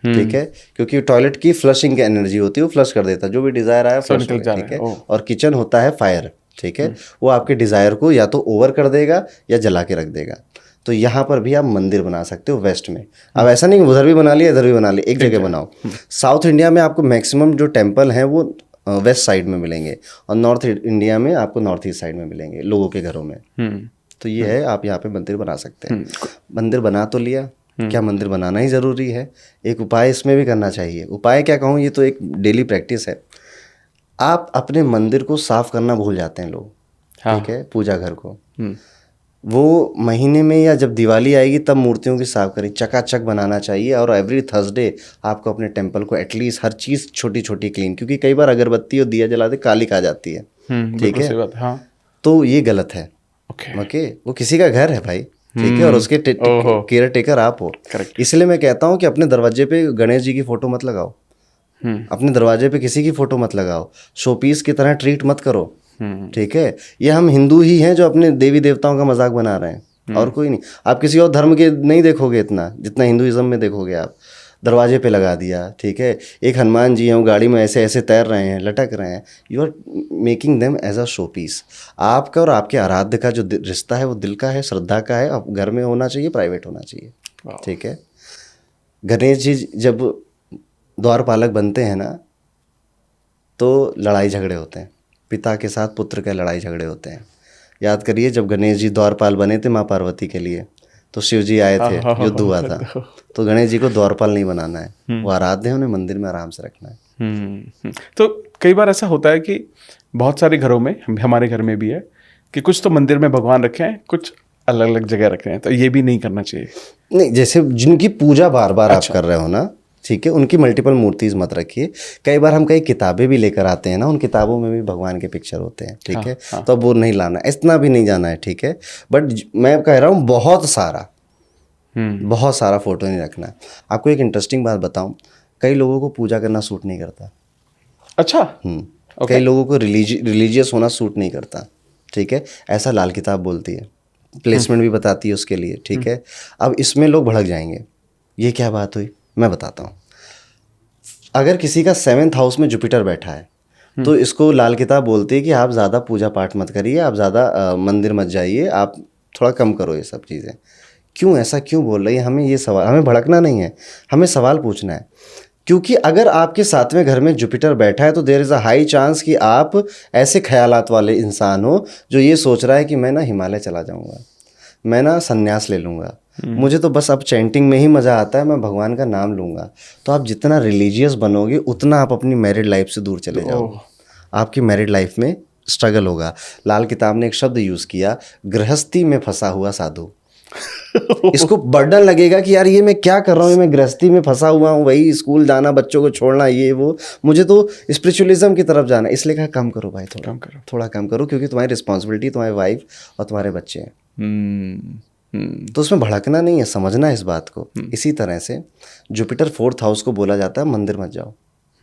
Speaker 1: ठीक है। क्योंकि टॉयलेट की फ्लशिंग की एनर्जी होती है, वो फ्लश कर देता है, जो भी डिज़ायर आया फ्लश हो गया, ठीक है। और किचन होता है फायर, ठीक है, वो आपके डिज़ायर को या तो ओवर कर देगा या जला के रख देगा। तो यहाँ पर भी आप मंदिर बना सकते हो वेस्ट में। अब ऐसा नहीं उधर भी बना लिया इधर भी बना लिया, एक जगह बनाओ। साउथ इंडिया में आपको मैक्सिमम जो टेम्पल हैं वो वेस्ट साइड में मिलेंगे, और नॉर्थ इंडिया में आपको नॉर्थ ईस्ट साइड में मिलेंगे लोगों के घरों में। तो ये है, आप यहाँ पे मंदिर बना सकते हैं। मंदिर बना तो लिया, क्या मंदिर बनाना ही ज़रूरी है? एक उपाय इसमें भी करना चाहिए। उपाय क्या कहूँ, ये तो एक डेली प्रैक्टिस है। आप अपने मंदिर को साफ करना भूल जाते हैं लोग, ठीक है, पूजा घर को। वो महीने में या जब दिवाली आएगी तब मूर्तियों की साफ करें, चकाचक बनाना चाहिए। और एवरी थर्सडे आपको अपने टेंपल को एटलीस्ट हर चीज़ छोटी छोटी क्लीन, क्योंकि कई बार अगरबत्ती और दिया जलाते कालिक आ जाती है, ठीक है।
Speaker 2: हाँ।
Speaker 1: तो ये गलत है, ओके। वो किसी का घर है भाई, ठीक है, और उसके केयर टेकर आप हो। इसलिए मैं कहता हूँ कि अपने दरवाजे पे गणेश जी की फोटो मत लगाओ, अपने दरवाजे पे किसी की फोटो मत लगाओ, शोपीस की तरह ट्रीट मत करो, ठीक है। ये हम हिंदू ही हैं जो अपने देवी देवताओं का मजाक बना रहे हैं, और कोई नहीं। आप किसी और धर्म के नहीं देखोगे इतना जितना हिंदुइज्म में देखोगे। आप दरवाजे पे लगा दिया, ठीक है। एक हनुमान जी हैं, वो गाड़ी में ऐसे ऐसे तैर रहे हैं, लटक रहे हैं, you are making them as a showpiece. आपका और आपके आराध्य का जो रिश्ता है वो दिल का है, श्रद्धा का है। अब घर में होना चाहिए, प्राइवेट होना चाहिए, ठीक है। गणेश जी जब द्वारपालक बनते हैं ना, तो लड़ाई झगड़े होते हैं, पिता के साथ पुत्र के लड़ाई झगड़े होते हैं। याद करिए, जब गणेश जी द्वारपाल बने थे माँ पार्वती के लिए, तो शिव जी आए थे, युद्ध हुआ था। तो गणेश जी को द्वारपाल नहीं बनाना है, वो आराध्य है, उन्हें मंदिर में आराम से रखना है।
Speaker 2: तो कई बार ऐसा होता है कि बहुत सारे घरों में, हमारे घर में भी है, कि कुछ तो मंदिर में भगवान रखे हैं, कुछ अलग अलग जगह रखे हैं, तो ये भी नहीं करना चाहिए।
Speaker 1: नहीं, जैसे जिनकी पूजा बार बार आप कर रहे हो ना, ठीक है, उनकी मल्टीपल मूर्तिज मत रखिए। कई बार हम कई किताबें भी लेकर आते हैं ना, उन किताबों में भी भगवान के पिक्चर होते हैं, ठीक है। तो अब वो नहीं लाना, इतना भी नहीं जाना है, ठीक है। बट मैं कह रहा हूँ बहुत सारा फोटो नहीं रखना है। आपको एक इंटरेस्टिंग बात बताऊँ, कई लोगों को पूजा करना सूट नहीं करता।
Speaker 2: अच्छा।
Speaker 1: कई लोगों को रिलीजियस होना सूट नहीं करता, ठीक है। ऐसा लाल किताब बोलती है, प्लेसमेंट भी बताती है उसके लिए, ठीक है। अब इसमें लोग भड़क जाएंगे, ये क्या बात हुई, मैं बताता हूँ। अगर किसी का 7th हाउस में जुपिटर बैठा है, तो इसको लाल किताब बोलती है कि आप ज़्यादा पूजा पाठ मत करिए, आप ज़्यादा मंदिर मत जाइए, आप थोड़ा कम करो ये सब चीज़ें। क्यों ऐसा क्यों बोल रही है? हमें ये सवाल, हमें भड़कना नहीं है, हमें सवाल पूछना है। क्योंकि अगर आपके 7वें घर में जुपिटर बैठा है, तो there is a high chance कि आप ऐसे ख्यालात वाले इंसान हो जो ये सोच रहा है कि मैं ना हिमालय चला जाऊँगा, मैं ना संन्यास ले लूँगा, मुझे तो बस अब चैंटिंग में ही मज़ा आता है, मैं भगवान का नाम लूँगा। तो आप जितना रिलीजियस बनोगे उतना आप अपनी मैरिड लाइफ से दूर चले जाओगे, आपकी मैरिड लाइफ में स्ट्रगल होगा। लाल किताब ने एक शब्द यूज़ किया, गृहस्थी में फंसा हुआ साधु। इसको बर्डन लगेगा कि यार ये मैं क्या कर रहा हूँ, मैं गृहस्थी में फंसा हुआ हूँ, वही स्कूल जाना, बच्चों को छोड़ना, ये वो, मुझे तो स्पिरिचुअलिज्म की तरफ जाना। इसलिए कहा कम करो भाई, थोड़ा कम करो, क्योंकि तुम्हारी रिस्पॉन्सिबिलिटी तुम्हारी वाइफ और तुम्हारे बच्चे हैं। तो उसमें भड़कना नहीं है, समझना है इस बात को। इसी तरह से जुपिटर 4th हाउस को बोला जाता है मंदिर मत जाओ,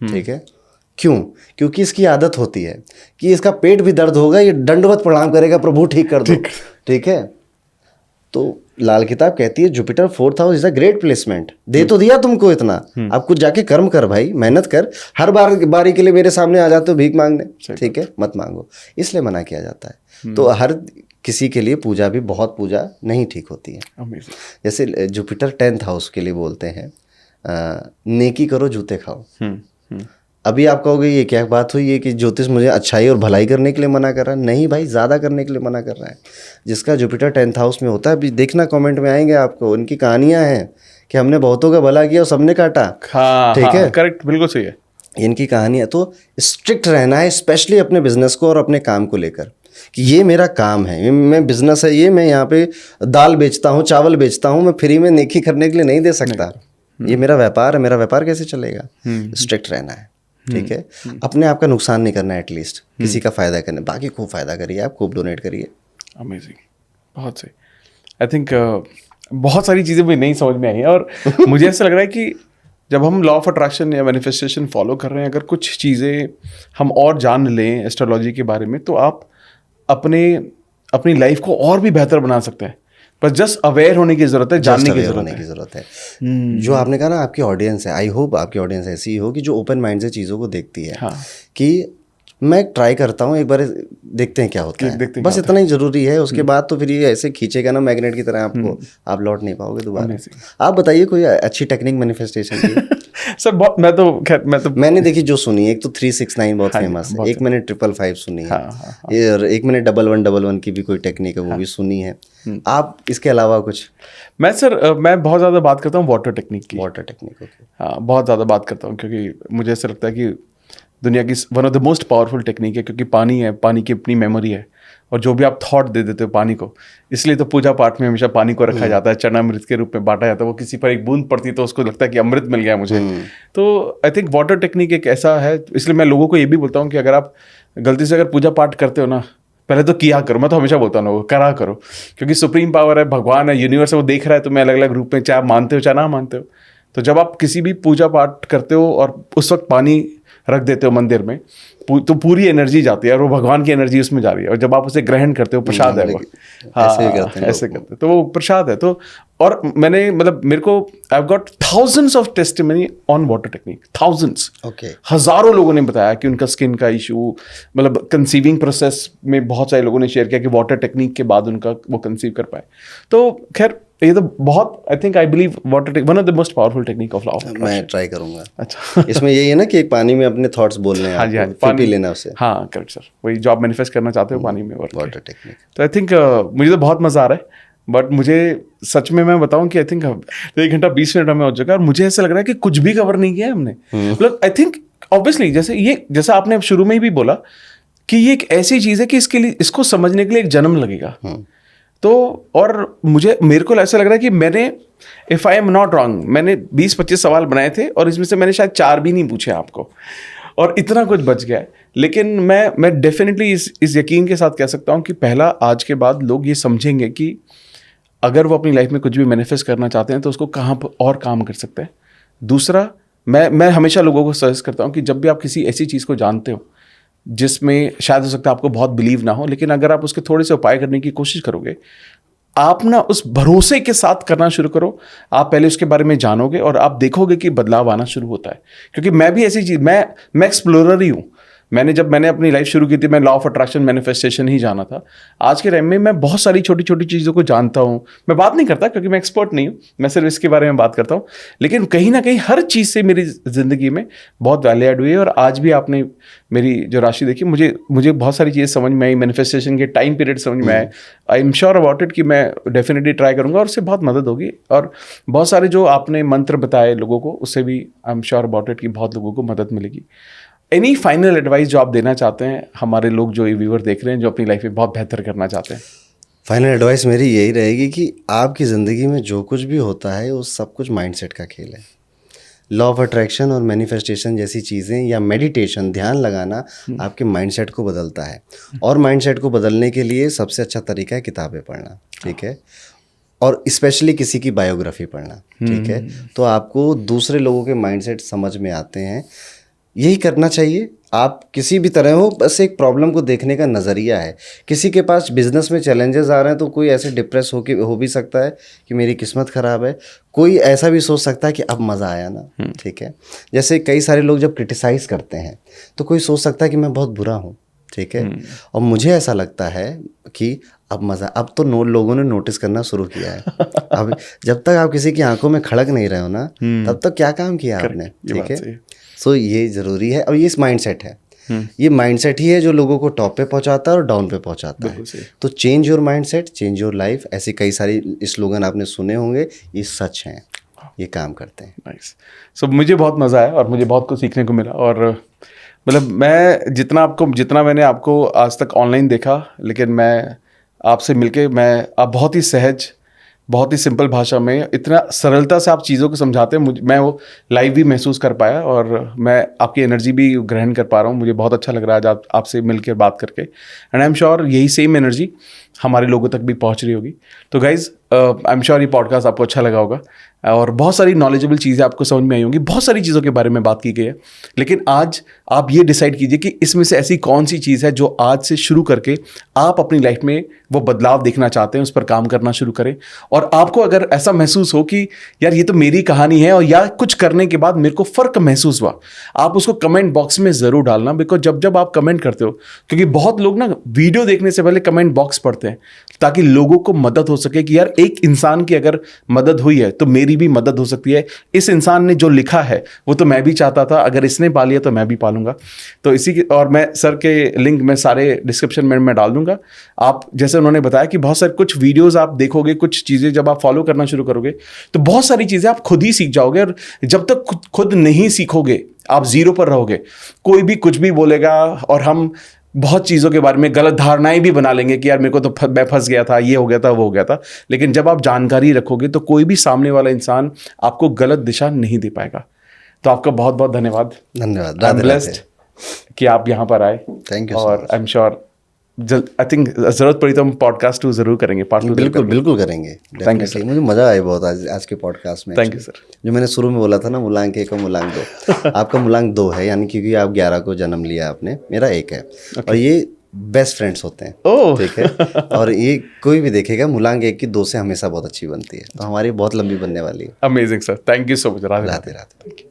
Speaker 1: ठीक है? क्यों? क्योंकि इसकी आदत होती है कि इसका पेट भी दर्द होगा, ये दंडवत प्रणाम करेगा, प्रभु ठीक कर दो, ठीक है? तो लाल किताब कहती है Jupiter 4th house is a great placement. दे तो दिया तुमको इतना, अब कुछ जाके कर्म कर भाई, मेहनत कर। हर बारी के लिए मेरे सामने आ जाते हो भीख मांगने, ठीक है? मत मांगो, इसलिए मना किया जाता है। तो हर किसी के लिए पूजा भी, बहुत पूजा नहीं ठीक होती है। जैसे जुपिटर 10th हाउस के लिए बोलते हैं नेकी करो जूते खाओ। अभी आप कहोगे ये क्या बात हुई है कि ज्योतिष मुझे अच्छाई और भलाई करने के लिए मना कर रहा है? नहीं भाई, ज़्यादा करने के लिए मना कर रहा है। जिसका जुपिटर 10th हाउस में होता है, अभी देखना कमेंट में आएंगे आपको, उनकी कहानियां हैं कि हमने बहुतों का भला किया और सबने काटा। ठीक है,
Speaker 2: करेक्ट, बिल्कुल सही है।
Speaker 1: इनकी कहानी है। तो स्ट्रिक्ट रहना है, स्पेशली अपने बिजनेस को और अपने काम को लेकर, कि ये मेरा काम है, ये मैं बिजनेस है, ये मैं यहाँ पे दाल बेचता हूँ, चावल बेचता हूँ, मैं फ्री में नेकी करने के लिए नहीं दे सकता। ये मेरा व्यापार है, मेरा व्यापार कैसे चलेगा? स्ट्रिक्ट रहना है, ठीक है? अपने आप का नुकसान नहीं करना है, एटलीस्ट किसी का फायदा करना, बाकी खूब फायदा करिए, आप खूब डोनेट करिए।
Speaker 2: अमेजिंग, बहुत सही। आई थिंक बहुत सारी चीज़ें मुझे नहीं समझ में आई हैं, और मुझे ऐसा लग रहा है कि जब हम लॉ ऑफ अट्रैक्शन या मैनिफेस्टेशन फॉलो कर रहे हैं, अगर कुछ चीज़ें हम और जान लें एस्ट्रोलॉजी के बारे में, तो आप अपनी लाइफ को और भी बेहतर बना सकते हैं। बस जस्ट अवेयर होने की ज़रूरत है, जानने की ज़रूरत है।
Speaker 1: जो आपने कहा ना आपकी ऑडियंस है, आई होप आपकी ऑडियंस ऐसी हो कि जो ओपन माइंड से चीज़ों को देखती है।
Speaker 2: हाँ।
Speaker 1: कि मैं ट्राई करता हूँ, एक बार देखते हैं क्या होता है, बस इतना ही ज़रूरी है। उसके बाद तो फिर ये ऐसे खींचेगा ना मैग्नेट की तरह आपको, आप लौट नहीं पाओगे दोबारा। आप बताइए कोई अच्छी टेक्निक मैनिफेस्टेशन की।
Speaker 2: सर मैं तो
Speaker 1: मैंने देखी जो सुनी, एक तो 369 बहुत फेमस है, एक मैंने 555 सुनी है, और एक मैंने 1111 की भी कोई टेक्निक है, वो भी सुनी है। आप इसके अलावा कुछ?
Speaker 2: मैं बहुत ज़्यादा बात करता हूँ वाटर टेक्निक की।
Speaker 1: Water technique, okay.
Speaker 2: हाँ, बहुत ज़्यादा बात करता हूँ, क्योंकि मुझे ऐसा लगता है कि दुनिया की one of the most powerful technique है, क्योंकि पानी है, पानी की अपनी मेमोरी है, और जो भी आप थॉट दे देते हो पानी को, इसलिए तो पूजा पाठ में हमेशा पानी को रखा जाता है, चरणामृत के रूप में बांटा जाता है। वो किसी पर एक बूंद पड़ती है तो उसको लगता है कि अमृत मिल गया मुझे। तो आई थिंक वाटर टेक्निक एक ऐसा है, इसलिए मैं लोगों को ये भी बोलता हूँ कि अगर आप गलती से अगर पूजा पाठ करते हो ना, पहले तो किया करो। मैं तो हमेशा बोलता हूँ लोगों को करा करो, क्योंकि सुप्रीम पावर है, भगवान है, यूनिवर्स है, वो देख रहा है तुम्हें अलग अलग रूप में, चाहे आप मानते हो चाहे ना मानते हो। तो जब आप किसी भी पूजा पाठ करते हो और उस वक्त पानी रख देते हो मंदिर में, तो पूरी एनर्जी जाती है और वो भगवान की एनर्जी उसमें जा रही है। और जब आप उसे ग्रहण करते हो, प्रसाद है वो। हाँ, ऐसे करते तो वो प्रसाद है। तो और मैंने मतलब मेरे को I have got thousands of testimony on water technique, thousands, हजारों लोगों ने बताया कि उनका स्किन का इशू, मतलब कंसीविंग प्रोसेस में बहुत सारे लोगों ने शेयर किया कि वाटर टेक्निक के बाद उनका वो कंसीव कर पाए। तो खैर ये तो बहुत, I think, I believe water one of the most powerful technique of law of attraction.
Speaker 1: मैं ट्राई करूंगा।
Speaker 2: अच्छा।
Speaker 1: इसमें यही है ना कि एक पानी में अपने थॉट्स बोलने हैं,
Speaker 2: हाँ जी, हाँ,
Speaker 1: फिर पी लेना उसे।
Speaker 2: हाँ करेक्ट सर, वही जो आप मैनिफेस्ट करना चाहते हो पानी में
Speaker 1: वाटर टेक्निक।
Speaker 2: तो आई थिंक मुझे तो बहुत मज़ा आ रहा है, बट मुझे सच में मैं बताऊं कि आई थिंक 1 घंटा 20 मिनट में हो चुका है, और मुझे ऐसा लग रहा है कि कुछ भी कवर नहीं किया है हमने। मतलब आई थिंक ऑब्वियसली जैसा आपने शुरू में ही भी बोला कि ये एक ऐसी चीज़ है कि इसको समझने के लिए एक जन्म लगेगा। तो और मेरे को ऐसा लग रहा है कि मैंने, if I am not wrong, मैंने 20-25 सवाल बनाए थे और इसमें से मैंने शायद 4 भी नहीं पूछे आपको, और इतना कुछ बच गया है। लेकिन मैं डेफिनेटली इस यकीन के साथ कह सकता हूँ कि पहला, आज के बाद लोग ये समझेंगे कि अगर वो अपनी लाइफ में कुछ भी मैनिफेस्ट करना चाहते हैं तो उसको कहाँ पर और काम कर सकते हैं। दूसरा, मैं हमेशा लोगों को सजेस्ट करता हूँ कि जब भी आप किसी ऐसी चीज़ को जानते हो जिसमें शायद हो सकता है आपको बहुत बिलीव ना हो, लेकिन अगर आप उसके थोड़े से उपाय करने की कोशिश करोगे, आप ना उस भरोसे के साथ करना शुरू करो। आप पहले उसके बारे में जानोगे और आप देखोगे कि बदलाव आना शुरू होता है। क्योंकि मैं भी ऐसी चीज़, मैं एक्सप्लोरर ही हूँ। जब मैंने अपनी लाइफ शुरू की थी, मैं लॉ ऑफ अट्रैक्शन मैनिफेस्टेशन ही जाना था। आज के टाइम में मैं बहुत सारी छोटी छोटी चीज़ों को जानता हूँ। मैं बात नहीं करता क्योंकि मैं एक्सपर्ट नहीं हूँ, मैं सिर्फ इसके बारे में बात करता हूँ, लेकिन कहीं ना कहीं हर चीज़ से मेरी ज़िंदगी में बहुत वैल्यू ऐड हुई है। और आज भी आपने मेरी जो राशि देखी, मुझे बहुत सारी चीज़ें समझ में आई, मैनिफेस्टेशन के टाइम पीरियड समझ में आए। आई एम श्योर अबाउट इट कि मैं डेफिनेटली ट्राई करूँगा और उससे बहुत मदद होगी। और बहुत सारे जो आपने मंत्र बताए लोगों को, उससे भी आई एम श्योर अबाउट इट कि बहुत लोगों को मदद मिलेगी। एनी फाइनल एडवाइस जो आप देना चाहते हैं हमारे लोग जो व्यूअर देख रहे हैं, जो अपनी लाइफ में बहुत बेहतर करना चाहते हैं?
Speaker 1: फाइनल एडवाइस मेरी यही रहेगी कि आपकी ज़िंदगी में जो कुछ भी होता है वो सब कुछ माइंडसेट का खेल है। लॉ ऑफ अट्रैक्शन और मैनिफेस्टेशन जैसी चीज़ें या मेडिटेशन, ध्यान लगाना आपके माइंडसेट को बदलता है। और माइंडसेट को बदलने के लिए सबसे अच्छा तरीका है किताबें पढ़ना, ठीक है, और स्पेशली किसी की बायोग्राफी पढ़ना, ठीक है। तो आपको दूसरे लोगों के माइंडसेट समझ में आते हैं। यही करना चाहिए। आप किसी भी तरह हो, बस एक प्रॉब्लम को देखने का नज़रिया है। किसी के पास बिजनेस में चैलेंजेस आ रहे हैं तो कोई ऐसे डिप्रेस हो भी सकता है कि मेरी किस्मत ख़राब है। कोई ऐसा भी सोच सकता है कि अब मज़ा आया ना, ठीक है। जैसे कई सारे लोग जब क्रिटिसाइज़ करते हैं तो कोई सोच सकता है कि मैं बहुत बुरा हूँ, ठीक है। और मुझे ऐसा लगता है कि अब तो लोगों ने नोटिस करना शुरू किया है। अब जब तक आप किसी की आंखों में खड़क नहीं रहे हो ना, तब तक क्या काम किया आपने, ठीक है। सो ये ज़रूरी है। और ये माइंडसेट है, ये माइंडसेट ही है जो लोगों को टॉप पे पहुंचाता है और डाउन पे पहुंचाता है। तो change your mindset, change your life. ऐसी कई सारी स्लोगन आपने सुने होंगे, ये सच हैं, ये काम करते हैं।
Speaker 2: नाइस। सो मुझे बहुत मज़ा आया और मुझे बहुत कुछ सीखने को मिला। और मतलब मैं जितना मैंने आपको आज तक ऑनलाइन देखा, लेकिन मैं आपसे मिलके आप बहुत ही सहज, बहुत ही सिंपल भाषा में इतना सरलता से आप चीज़ों को समझाते हैं, मैं वो लाइव भी महसूस कर पाया और मैं आपकी एनर्जी भी ग्रहण कर पा रहा हूँ। मुझे बहुत अच्छा लग रहा है आज आपसे मिलकर बात करके। एंड आई एम श्योर यही सेम एनर्जी हमारे लोगों तक भी पहुँच रही होगी। तो गाइज़, आई एम श्योर ये पॉडकास्ट आपको अच्छा लगा होगा और बहुत सारी नॉलेजेबल चीज़ें आपको समझ में आई होंगी। बहुत सारी चीज़ों के बारे में बात की गई है, लेकिन आज आप ये डिसाइड कीजिए कि इसमें से ऐसी कौन सी चीज़ है जो आज से शुरू करके आप अपनी लाइफ में वो बदलाव देखना चाहते हैं, उस पर काम करना शुरू करें। और आपको अगर ऐसा महसूस हो कि यार ये तो मेरी कहानी है और या कुछ करने के बाद मेरे को फ़र्क महसूस हुआ, आप उसको कमेंट बॉक्स में ज़रूर डालना। बिकॉज जब आप कमेंट करते हो, क्योंकि बहुत लोग ना वीडियो देखने से पहले कमेंट बॉक्स पढ़ते हैं ताकि लोगों को मदद हो सके कि यार एक इंसान की अगर मदद हुई है तो मेरी भी मदद हो सकती है। इस इंसान ने जो लिखा है वो तो मैं भी चाहता था, अगर इसने पा लिया तो मैं भी पालूंगा। तो और मैं सर के लिंक में सारे डिस्क्रिप्शन में मैं डाल दूंगा। आप जैसे उन्होंने बताया कि बहुत सारे कुछ वीडियोस आप देखोगे, कुछ चीज़ें जब आप फॉलो करना शुरू करोगे तो बहुत सारी चीज़ें आप खुद ही सीख जाओगे। और जब तक खुद नहीं सीखोगे आप जीरो पर रहोगे। कोई भी कुछ भी बोलेगा और हम बहुत चीज़ों के बारे में गलत धारणाएं भी बना लेंगे कि यार मेरे को तो मैं फंस गया था, ये हो गया था, वो हो गया था। लेकिन जब आप जानकारी रखोगे तो कोई भी सामने वाला इंसान आपको गलत दिशा नहीं दे पाएगा। तो आपका बहुत बहुत धन्यवाद। आई एम ब्लेस्ड कि आप यहाँ पर आए।
Speaker 1: Thank you.
Speaker 2: और I am sure I think जरूरत पड़ी तो हम पॉडकास्ट 2 जरूर करेंगे, पार्ट 2
Speaker 1: बिल्कुल करेंगे।
Speaker 2: थैंक यू सर,
Speaker 1: मुझे मज़ा आया बहुत आज के पॉडकास्ट में।
Speaker 2: Thank you sir.
Speaker 1: जो मैंने शुरू में बोला था ना, मूलांक 1 और मूलांक 2 आपका मूलांक 2 है, यानी क्योंकि आप 11 को जन्म लिया आपने, मेरा 1 है। और ये बेस्ट फ्रेंड्स होते हैं, ठीक है। और ये कोई भी देखेगा, मूलांक 1 की 2 से हमेशा बहुत अच्छी बनती है, तो हमारी बहुत लंबी बनने वाली है।
Speaker 2: Amazing sir, thank you so much.
Speaker 1: Radhe Radhe.